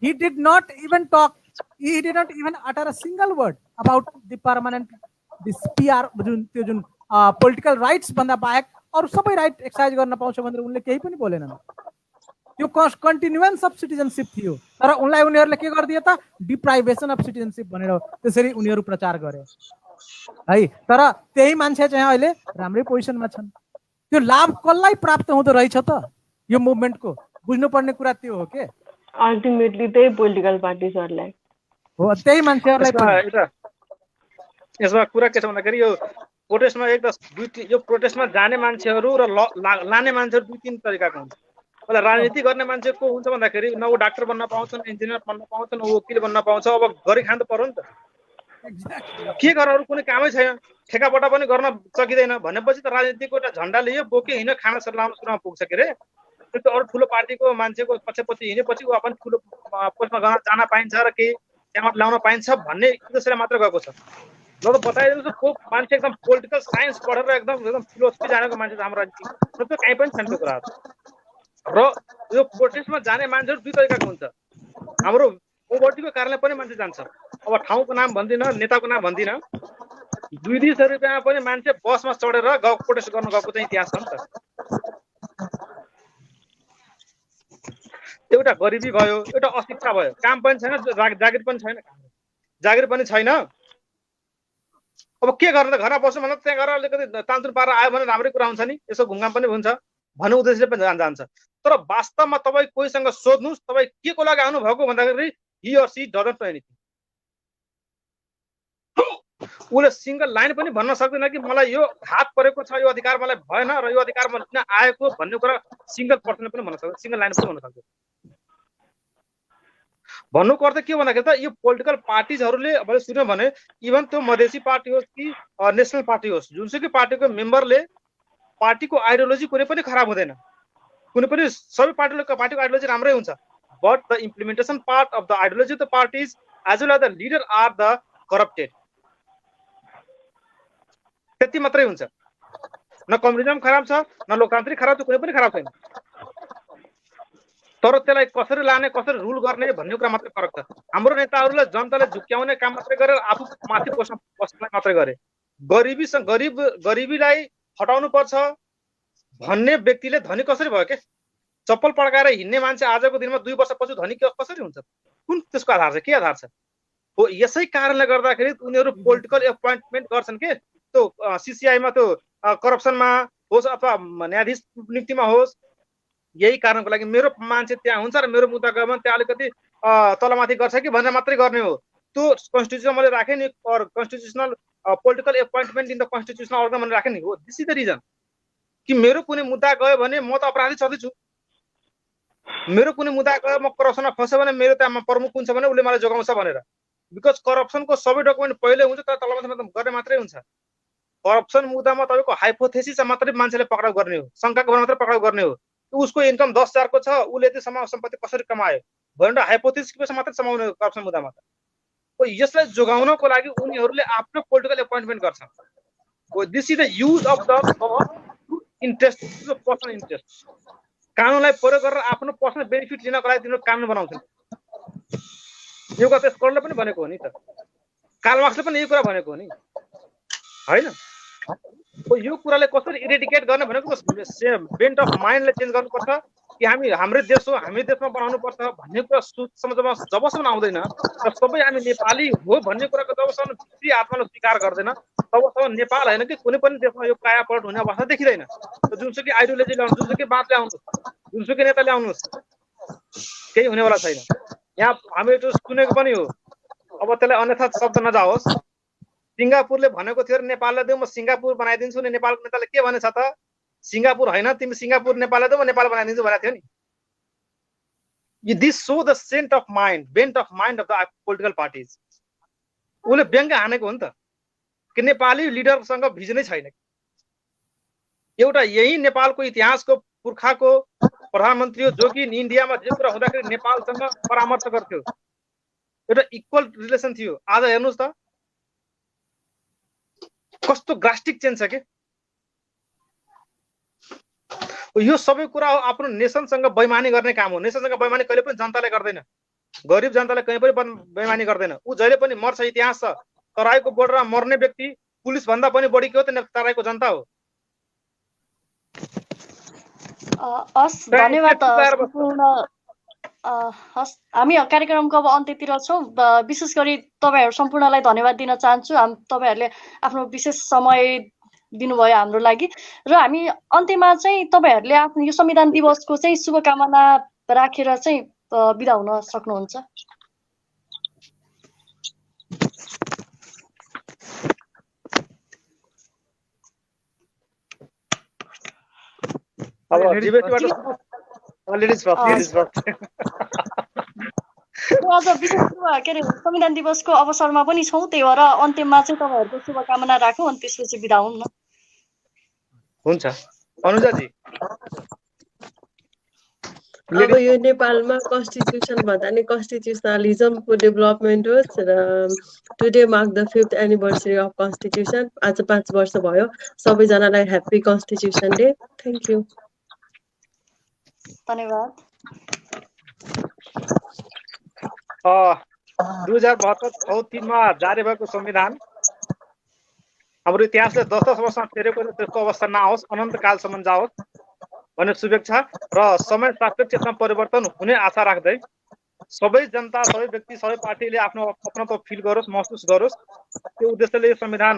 he did not even talk, he did not even utter a single word about the permanent this PR जुन पोलिटिकल राइट्स भन्दा बाहेक अरू सबै राइट एक्सर्साइज गर्न पाउँछ भनेर उनले केही पनि बोलेनन्। त्यो कन्टिन्युएन्स अफ सिटिजनसिप थियो, तर उनलाई उनीहरूले के गरिदिए त डिप्राइभेसन अफ सिटिजनसिप भनेर त्यसरी उनीहरू प्रचार गरे है। तर त्यही मान्छे चाहिँ अहिले राम्रै पोजिसनमा छन्। त्यो लाभ कसलाई प्राप्त हुँदो रहेछ त यो मुभमेन्टको? बुझ्नुपर्ने कुरा त्यो हो के। अल्टिमेटली त्यही पोलिटिकल पार्टिजहरूलाई हो, त्यही मान्छेहरूलाई। यसमा कुरा के छ भन्दाखेरि यो प्रोटेस्टमा यो प्रोटेस्टमा जाने मान्छेहरू र लाने मान्छेहरू दुई तीन तरिकाको हुन्छ। मतलब राजनीति गर्ने मान्छे को हुन्छ भन्दाखेरि न ऊ डाक्टर बन्न पाउँछ, न इन्जिनियर बन्न पाउँछ, न ऊ वकिल बन्न पाउँछ। अब गरी खान त पर्यो नि त, के गरेर अरू कुनै कामै छैन, ठेकापट्टा पनि गर्न सकिँदैन भनेपछि त राजनीतिको एउटा झन्डा लियो बोके हिँड्यो, खाना लाउन सुरुमा पुग्छ के अरे। त्यो अरू ठुलो पार्टीको मान्छेको पछि हिँडेपछि ऊ पनि ठुलो पोस्टमा जान पाइन्छ र केही त्यहाँबाट ल्याउन पाइन्छ भन्ने उद्देश्यले मात्र गएको छ। ल त बताइदिनुहोस्, को मान्छे एकदम पोलिटिकल साइन्स पढेर एकदम फिलोसफी जानेको मान्छे हाम्रो राजनीति त्यो कहीँ पनि छैन त्यो कुराहरू। र यो प्रोटेस्टमा जाने मान्छेहरू दुई तरिकाको हुन्छ। हाम्रो पोभर्टीको कारणले पनि मान्छे जान्छ। अब ठाउँको नाम भन्दिनँ, नेताको नाम भन्दिनँ, 200 रुपियाँमा पनि मान्छे बसमा चढेर प्रोटेस्ट गर्न गएको चाहिँ इतिहास छ नि त। एउटा गरिबी भयो, एउटा अशिक्षा भयो, काम पनि छैन, जागिर पनि छैन। अब के गर्ने त, घरमा बस्नु भन्दा त्यहाँ गएर अलिकति तानतुन पारेर आयो भने राम्रै कुरा हुन्छ नि, यसो घुमघाम पनि हुन्छ भन्ने उद्देश्यले पनि जान्छ। तर वास्तवमा तपाईँ कोहीसँग सोध्नुहोस् तपाईँ के को लागि आउनु भएको भन्दाखेरि he or she doesn't know anything। उसले सिंगल लाइन पनि भन्न सक्दैन कि मलाई यो हात परेको छ, यो अधिकार मलाई भएन र यो अधिकार म लिन आएको भन्ने कुरा सिंगल पर्सनले पनि भन्न सक्दैन, सिंगल लाइन पनि भन्न सक्दैन। भन्नुको अर्थ के भन्दाखेरि त यो पोलिटिकल पार्टिजहरूले अब सुन्यो भने इभन त्यो मधेसी पार्टी होस् कि नेसनल पार्टी होस्, जुनसुकै पार्टीको मेम्बरले पार्टीको आइडियोलोजी कुनै पनि खराब हुँदैन, कुनै पनि सबै पार्टीको आइडियोलोजी राम्रै हुन्छ। But the implementation part of the ideology of the parties as well as the leader are the corrupted, त्यति मात्रै हुन्छ। न कम्युनिजम खराब छ, न लोकतान्त्रिक खराब छ, कुनै पनि खराब छैन। तर त्यसलाई कसरी लाने, कसरी रुल गर्ने भन्ने कुरा मात्रै फरक छ। हाम्रो नेताहरूले जनतालाई झुक्क्याउने काम मात्रै गरेर आफू माथि बस्नलाई मात्रै गरे। गरिबीलाई हटाउनु पर्छ भन्ने व्यक्तिले धनी कसरी भयो के? चप्पल पड्काएर हिँड्ने मान्छे आजको दिनमा 2 वर्षपछि धनी कसरी हुन्छ? कुन त्यसको आधार छ, के आधार छ? हो यसै कारणले गर्दाखेरि उनीहरू पोलिटिकल एपोइन्टमेन्ट गर्छन् के। त्यो सिसिआईमा त्यो करप्सनमा होस् अथवा न्यायाधीश नियुक्तिमा होस्, यही कारणको लागि मेरो मान्छे त्यहाँ हुन्छ र मेरो मुद्दा गयो भने त्यहाँ अलिकति तलमाथि गर्छ कि भनेर मात्रै गर्ने हो। त्यो कन्स्टिट्युसन मैले राखेँ नि, constitutional political appointment in the constitutional organ मैले राखेँ नि। हो दिस इज द रिजन कि मेरो कुनै मुद्दा गयो भने म त अपराधी छँदैछु, मेरो कुनै मुद्दा गयो म करप्सनमा फस्यो भने मेरो त्यहाँ प्रमुख हुन्छ भने उसले मलाई जोगाउँछ भनेर। बिकज करप्सनको सबै डकुमेन्ट पहिले हुन्छ तर तलमाथि गर्ने मात्रै हुन्छ। करप्सन मुद्दामा तपाईँको हाइपोथेसिस मात्रै मान्छेले पक्राउ गर्ने हो, शङ्काको भरमा मात्रै पक्राउ गर्ने हो। उसको इन्कम 10,000 को छ, उसले यति सम्पत्ति कसरी कमायो भनेर हाइपोथेसिस मात्रै समाउने करप्सन मुद्दामा त। यसलाई जोगाउनको लागि उनीहरूले आफ्नो पोलिटिकल एपोइन्टमेन्ट गर्छन्। This is the use of the interest, personal interest. कानुनलाई प्रयोग गरेर आफ्नो पर्सनल बेनिफिट लिनको लागि तिनीहरू कानुन बनाउँछन्। यो कुरा त स्कलरले पनि भनेको हो नि त, कार्ल मार्क्सले पनि यही कुरा भनेको हो नि होइन। यो कुराले कसरी इरेडिकेट गर्ने भनेको बेन्ट अफ माइन्डले चेन्ज गर्नुपर्छ कि हाम्रै देश हो, हामी देशमा बनाउनु पर्छ भन्ने कुरा जबसम्म आउँदैन र सबै हामी नेपाली हो भन्ने कुराको जबसम्म भित्री आत्माले स्वीकार गर्दैन तबसम्म नेपाल होइन कि कुनै पनि देशमा यो कायापलट हुने अवस्था देखिँदैन। जुनसुकै आइडियोलोजी ल्याउनु, जुनसुकै बात ल्याउनुहोस्, जुनसुकै नेता ल्याउनुहोस्, केही हुनेवाला छैन। यहाँ हामीले सुनेको पनि हो, अब त्यसलाई अन्यथा शब्द नजाओस्। सिङ्गापुरले भनेको थियो नेपाललाई देऊ म सिङ्गापुर बनाइदिन्छु नि, नेपालको नेताले के भनेछ त? सिङ्गापुर होइन, तिमी सिङ्गापुर नेपाललाई देऊ म नेपाल बनाइदिन्छु भनेको थियो नि। This so the sent of mind, bent of mind of the political parties. उसले व्यङ्ग हानेको हो नि त कि नेपाली लिडरसँग भिजनै छैन। एउटा यही नेपालको इतिहासको पुर्खाको प्रधानमन्त्री हो जो कि इन्डियामा जे कुरा हुँदाखेरि नेपालसँग परामर्श गर्थ्यो, एउटा इक्वल रिलेसन थियो। आज हेर्नुहोस् त कस्तो ड्रास्टिक चेन्ज छ के। यो सबै कुरा हो आफ्नो नेसनसँग बेइमानी गर्ने काम हो। नेसनसँग बेइमानी कहिले पनि जनताले गर्दैन, गरिब जनताले कहीँ पनि बेइमानी गर्दैन। ऊ जहिले पनि मर्छ, इतिहास छ। तराईको बोर्डरमा मर्ने व्यक्ति पुलिस भन्दा पनि बढी के हो त तराईको जनता हो। हस्, धन्यवाद सम्पूर्ण। हस्, हामी कार्यक्रमको अब अन्त्यतिर छौँ। विशेष गरी तपाईँहरू सम्पूर्णलाई धन्यवाद दिन चाहन्छु। तपाईँहरूले आफ्नो विशेष समय दिनुभयो हाम्रो लागि। र हामी अन्त्यमा चाहिँ तपाईँहरूले आफ्नो यो संविधान दिवसको चाहिँ शुभकामना राखेर चाहिँ बिदा हुन सक्नुहुन्छ। अब जीवेशबाट लेडिज फर्स्ट। अझ विशेष के अरे संविधान दिवसको अवसरमा पनि छौँ, त्यही भएर अन्त्यमा चाहिँ तपाईँहरूको शुभकामना राखौँ अनि त्यसपछि बिदा हुँ न। हुन्छ अनुजाजी। अब यो नेपालमा कन्स्टिट्युसन भन्दा नि कन्स्टिट्युसनलिजमको डेभलपमेन्ट होस् र today mark the 5th anniversary of constitution. आज 5 वर्ष भयो। सबैजनालाई happy constitution day. Thank you. धन्यवाद। 2072-मा जारी भएको संविधान हाम्रो इतिहासले 10-10 वर्षमा फेरेको त्यसको अवस्था नआओस्, अनन्तकालसम्म जाओस् भन्ने शुभेच्छा र समय सापेक्ष यसमा परिवर्तन हुने आशा राख्दै सबै जनता, सबै व्यक्ति, सबै पार्टीले आफ्नो अपनत्व फिल गरोस्, महसुस गरोस्। त्यो उद्देश्यले यो संविधान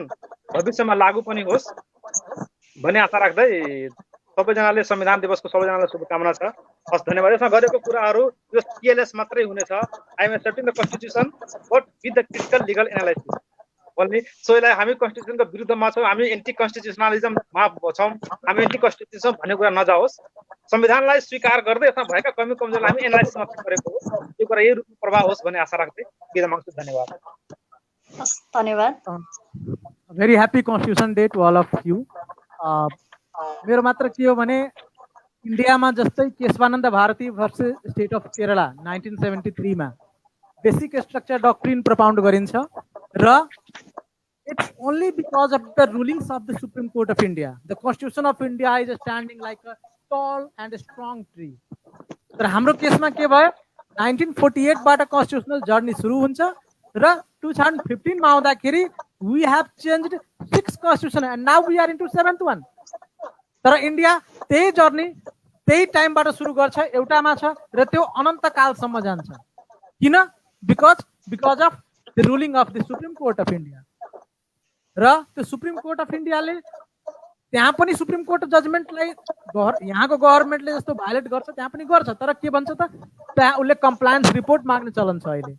भविष्यमा लागू पनि होस् भन्ने आशा राख्दै सबैजनाले संविधान दिवसको सबैजनालाई शुभकामना छ। हस्, धन्यवाद। यसमा गरेको कुराहरू यो टिएलएस मात्रै हुनेछ। I am accepting the constitution but with the critical legal analysis भन्ने। सो यसलाई हामी कन्स्टिट्युसनको विरुद्धमा छौँ, हामी एन्टी कन्स्टिट्युसनलिजममा छौँ, हामी एन्टी कन्स्टिट्युसन भन्ने कुरा नजाओस्। संविधानलाई स्वीकार गर्दै यसमा भएका कमी कमजोरलाई हामी एनालाइसिस मात्रै गरेको हो। यो कुरा यही रूपमा प्रभाव होस् भन्ने आशा राख्दै बिदा माग्छु। धन्यवाद। हस्, धन्यवाद। Very happy constitution day to all of you. मेरो मात्र के हो भने इन्डियामा जस्तै Kesavananda Bharati versus state of Kerala 1973 मा बेसिक स्ट्रक्चर डक्ट्रिन प्रपाउन्ड गरिन्छ र it's only because of the rulings of the Supreme Court of India. The Constitution of India is standing like a tall and a strong tree. तर हाम्रो केसमा के भयो, 1948 बाट कन्स्टिट्युसनल जर्नी सुरु हुन्छ र 2015 मा आउँदाखेरि we have changed 6 constitution and now we are into 7th one. तर इन्डिया त्यही जर्नी त्यही टाइमबाट सुरु गर्छ, एउटामा छ र त्यो अनन्त कालसम्म जान्छ। किन? Because of the ruling of the supreme court of India. र त्यो सुप्रिम कोर्ट अफ इन्डियाले त्यहाँ पनि सुप्रिम कोर्ट जजमेन्टलाई यहाँको गभर्मेन्टले जस्तो भायोलेट गर्छ त्यहाँ पनि गर्छ, तर के भन्छ त त्यहाँ उसले कम्प्लायन्स रिपोर्ट माग्ने चलन छ अहिले।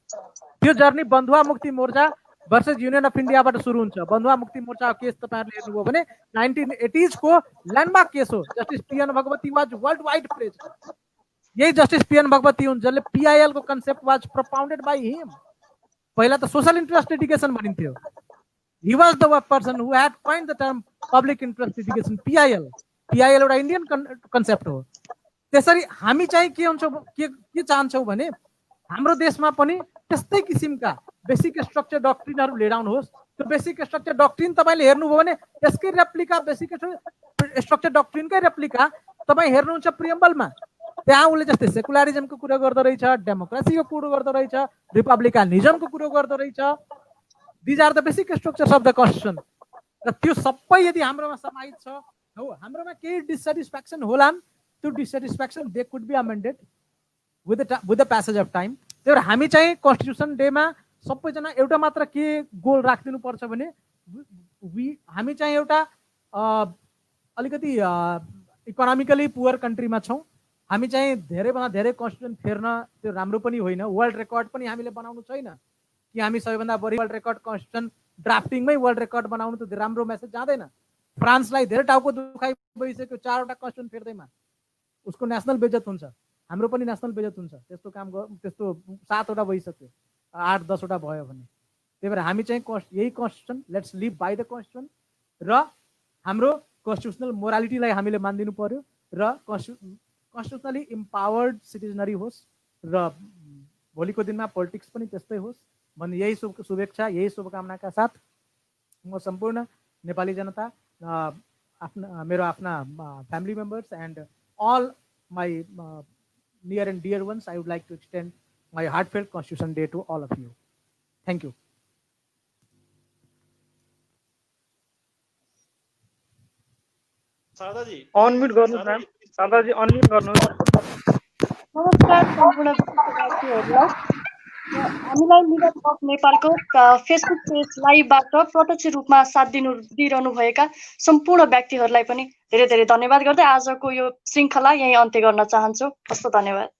त्यो journey बन्धुवा Mukti Morcha versus union of इन्डियाबाट सुरु हुन्छ। बन्धुवा मुक्ति मोर्चाको केस तपाईँहरूले हेर्नुभयो भने 1980s को ल्यान्डमार्क केस हो। Justice P N Bhagwati was world wide praise. यही जस्टिस पीएन भगवती हुन् जसले PIL को concept was propounded by him. पहिला त सोशल इन्ट्रेस्ट लिटिगेसन भनिन्थ्यो। He was the person who had coined the term public interest litigation, PIL. PIL एउटा इन्डियन कन्सेप्ट हो। त्यसरी हामी चाहिँ के हुन्छ के चाहन्छौँ भने हाम्रो देशमा पनि त्यस्तै किसिमका बेसिक स्ट्रक्चर डक्ट्रिनहरू लिएर आउनुहोस्। त्यो बेसिक स्ट्रक्चर डक्ट्रिन तपाईँले हेर्नुभयो भने त्यसकै रेप्लिका बेसिक स्ट्रक्चर डक्ट्रिनकै रेप्लिका तपाईँ हेर्नुहुन्छ प्रिएम्बलमा। त्यहाँ उसले जस्तै सेकुलरिजमको कुरो गर्दो रहेछ, डेमोक्रेसीको कुरो गर्दो रहेछ, रिपब्लिकनिजमको कुरो गर्दो रहेछ। These are the basic structures of the constitution. र त्यो सबै यदि हाम्रोमा समाहित छ, हो हाम्रोमा केही डिससेटिस्फ्याक्सन होलान्, त्यो dissatisfaction they could be amended with the passage of time. त्यही भएर हामी चाहिँ कन्स्टिट्युसन डेमा सबैजना एउटा मात्र के गोल राखिदिनु पर्छ भने हामी चाहिँ एउटा अलिकति इकोनोमिकली पुवर कन्ट्रीमा छौँ। हामी चाहिँ धेरैभन्दा धेरै कन्स्टिट्युसन फेर्न त्यो राम्रो पनि होइन। वर्ल्ड रेकर्ड पनि हामीले बनाउनु छैन कि हामी सबैभन्दा बढी वर्ल्ड रेकर्ड कन्स्टिट्युसन ड्राफ्टिङमै वर्ल्ड रेकर्ड बनाउनु त राम्रो मेसेज जाँदैन। फ्रान्सलाई धेरै टाउको दुखाइ भइसक्यो 4वटा कन्स्टिट्युसन फेर्दैमा, उसको नेसनल बेइज्जत हुन्छ, हाम्रो पनि नेसनल बेइज्जत हुन्छ। त्यस्तो काम त्यस्तो 7वटा भइसक्यो, 8-10वटा भयो भने। त्यही भएर हामी चाहिँ यही constitution, let's live by the constitution र हाम्रो कन्स्टिट्युसनल मोरालिटीलाई हामीले मानिदिनु पर्यो र कन्स्टिट्युसनली इम्पावर्ड सिटिजनरी होस् र भोलिको दिनमा पोलिटिक्स पनि त्यस्तै होस् भन्ने यही शुभेच्छा यही शुभकामनाका साथ म सम्पूर्ण नेपाली जनता मेरो आफ्ना family members and all my near and dear ones, I would like to extend my heartfelt Constitution Day to all of you. Thank you. Sharda ji unmute गर्नुहोस् म्याम शारदाजी अनम्युट गर्नुहोस् नमस्कार सम्पूर्ण विद्यार्थीहरूलाई हामीलाई लिगल हब नेपालको फेसबुक पेज लाइभबाट प्रत्यक्ष रूपमा साथ दिइरहनु भएका सम्पूर्ण व्यक्तिहरूलाई पनि धेरै धेरै धन्यवाद गर्दै आजको यो श्रृङ्खला यही अन्त्य गर्न चाहन्छु। हस्त धन्यवाद।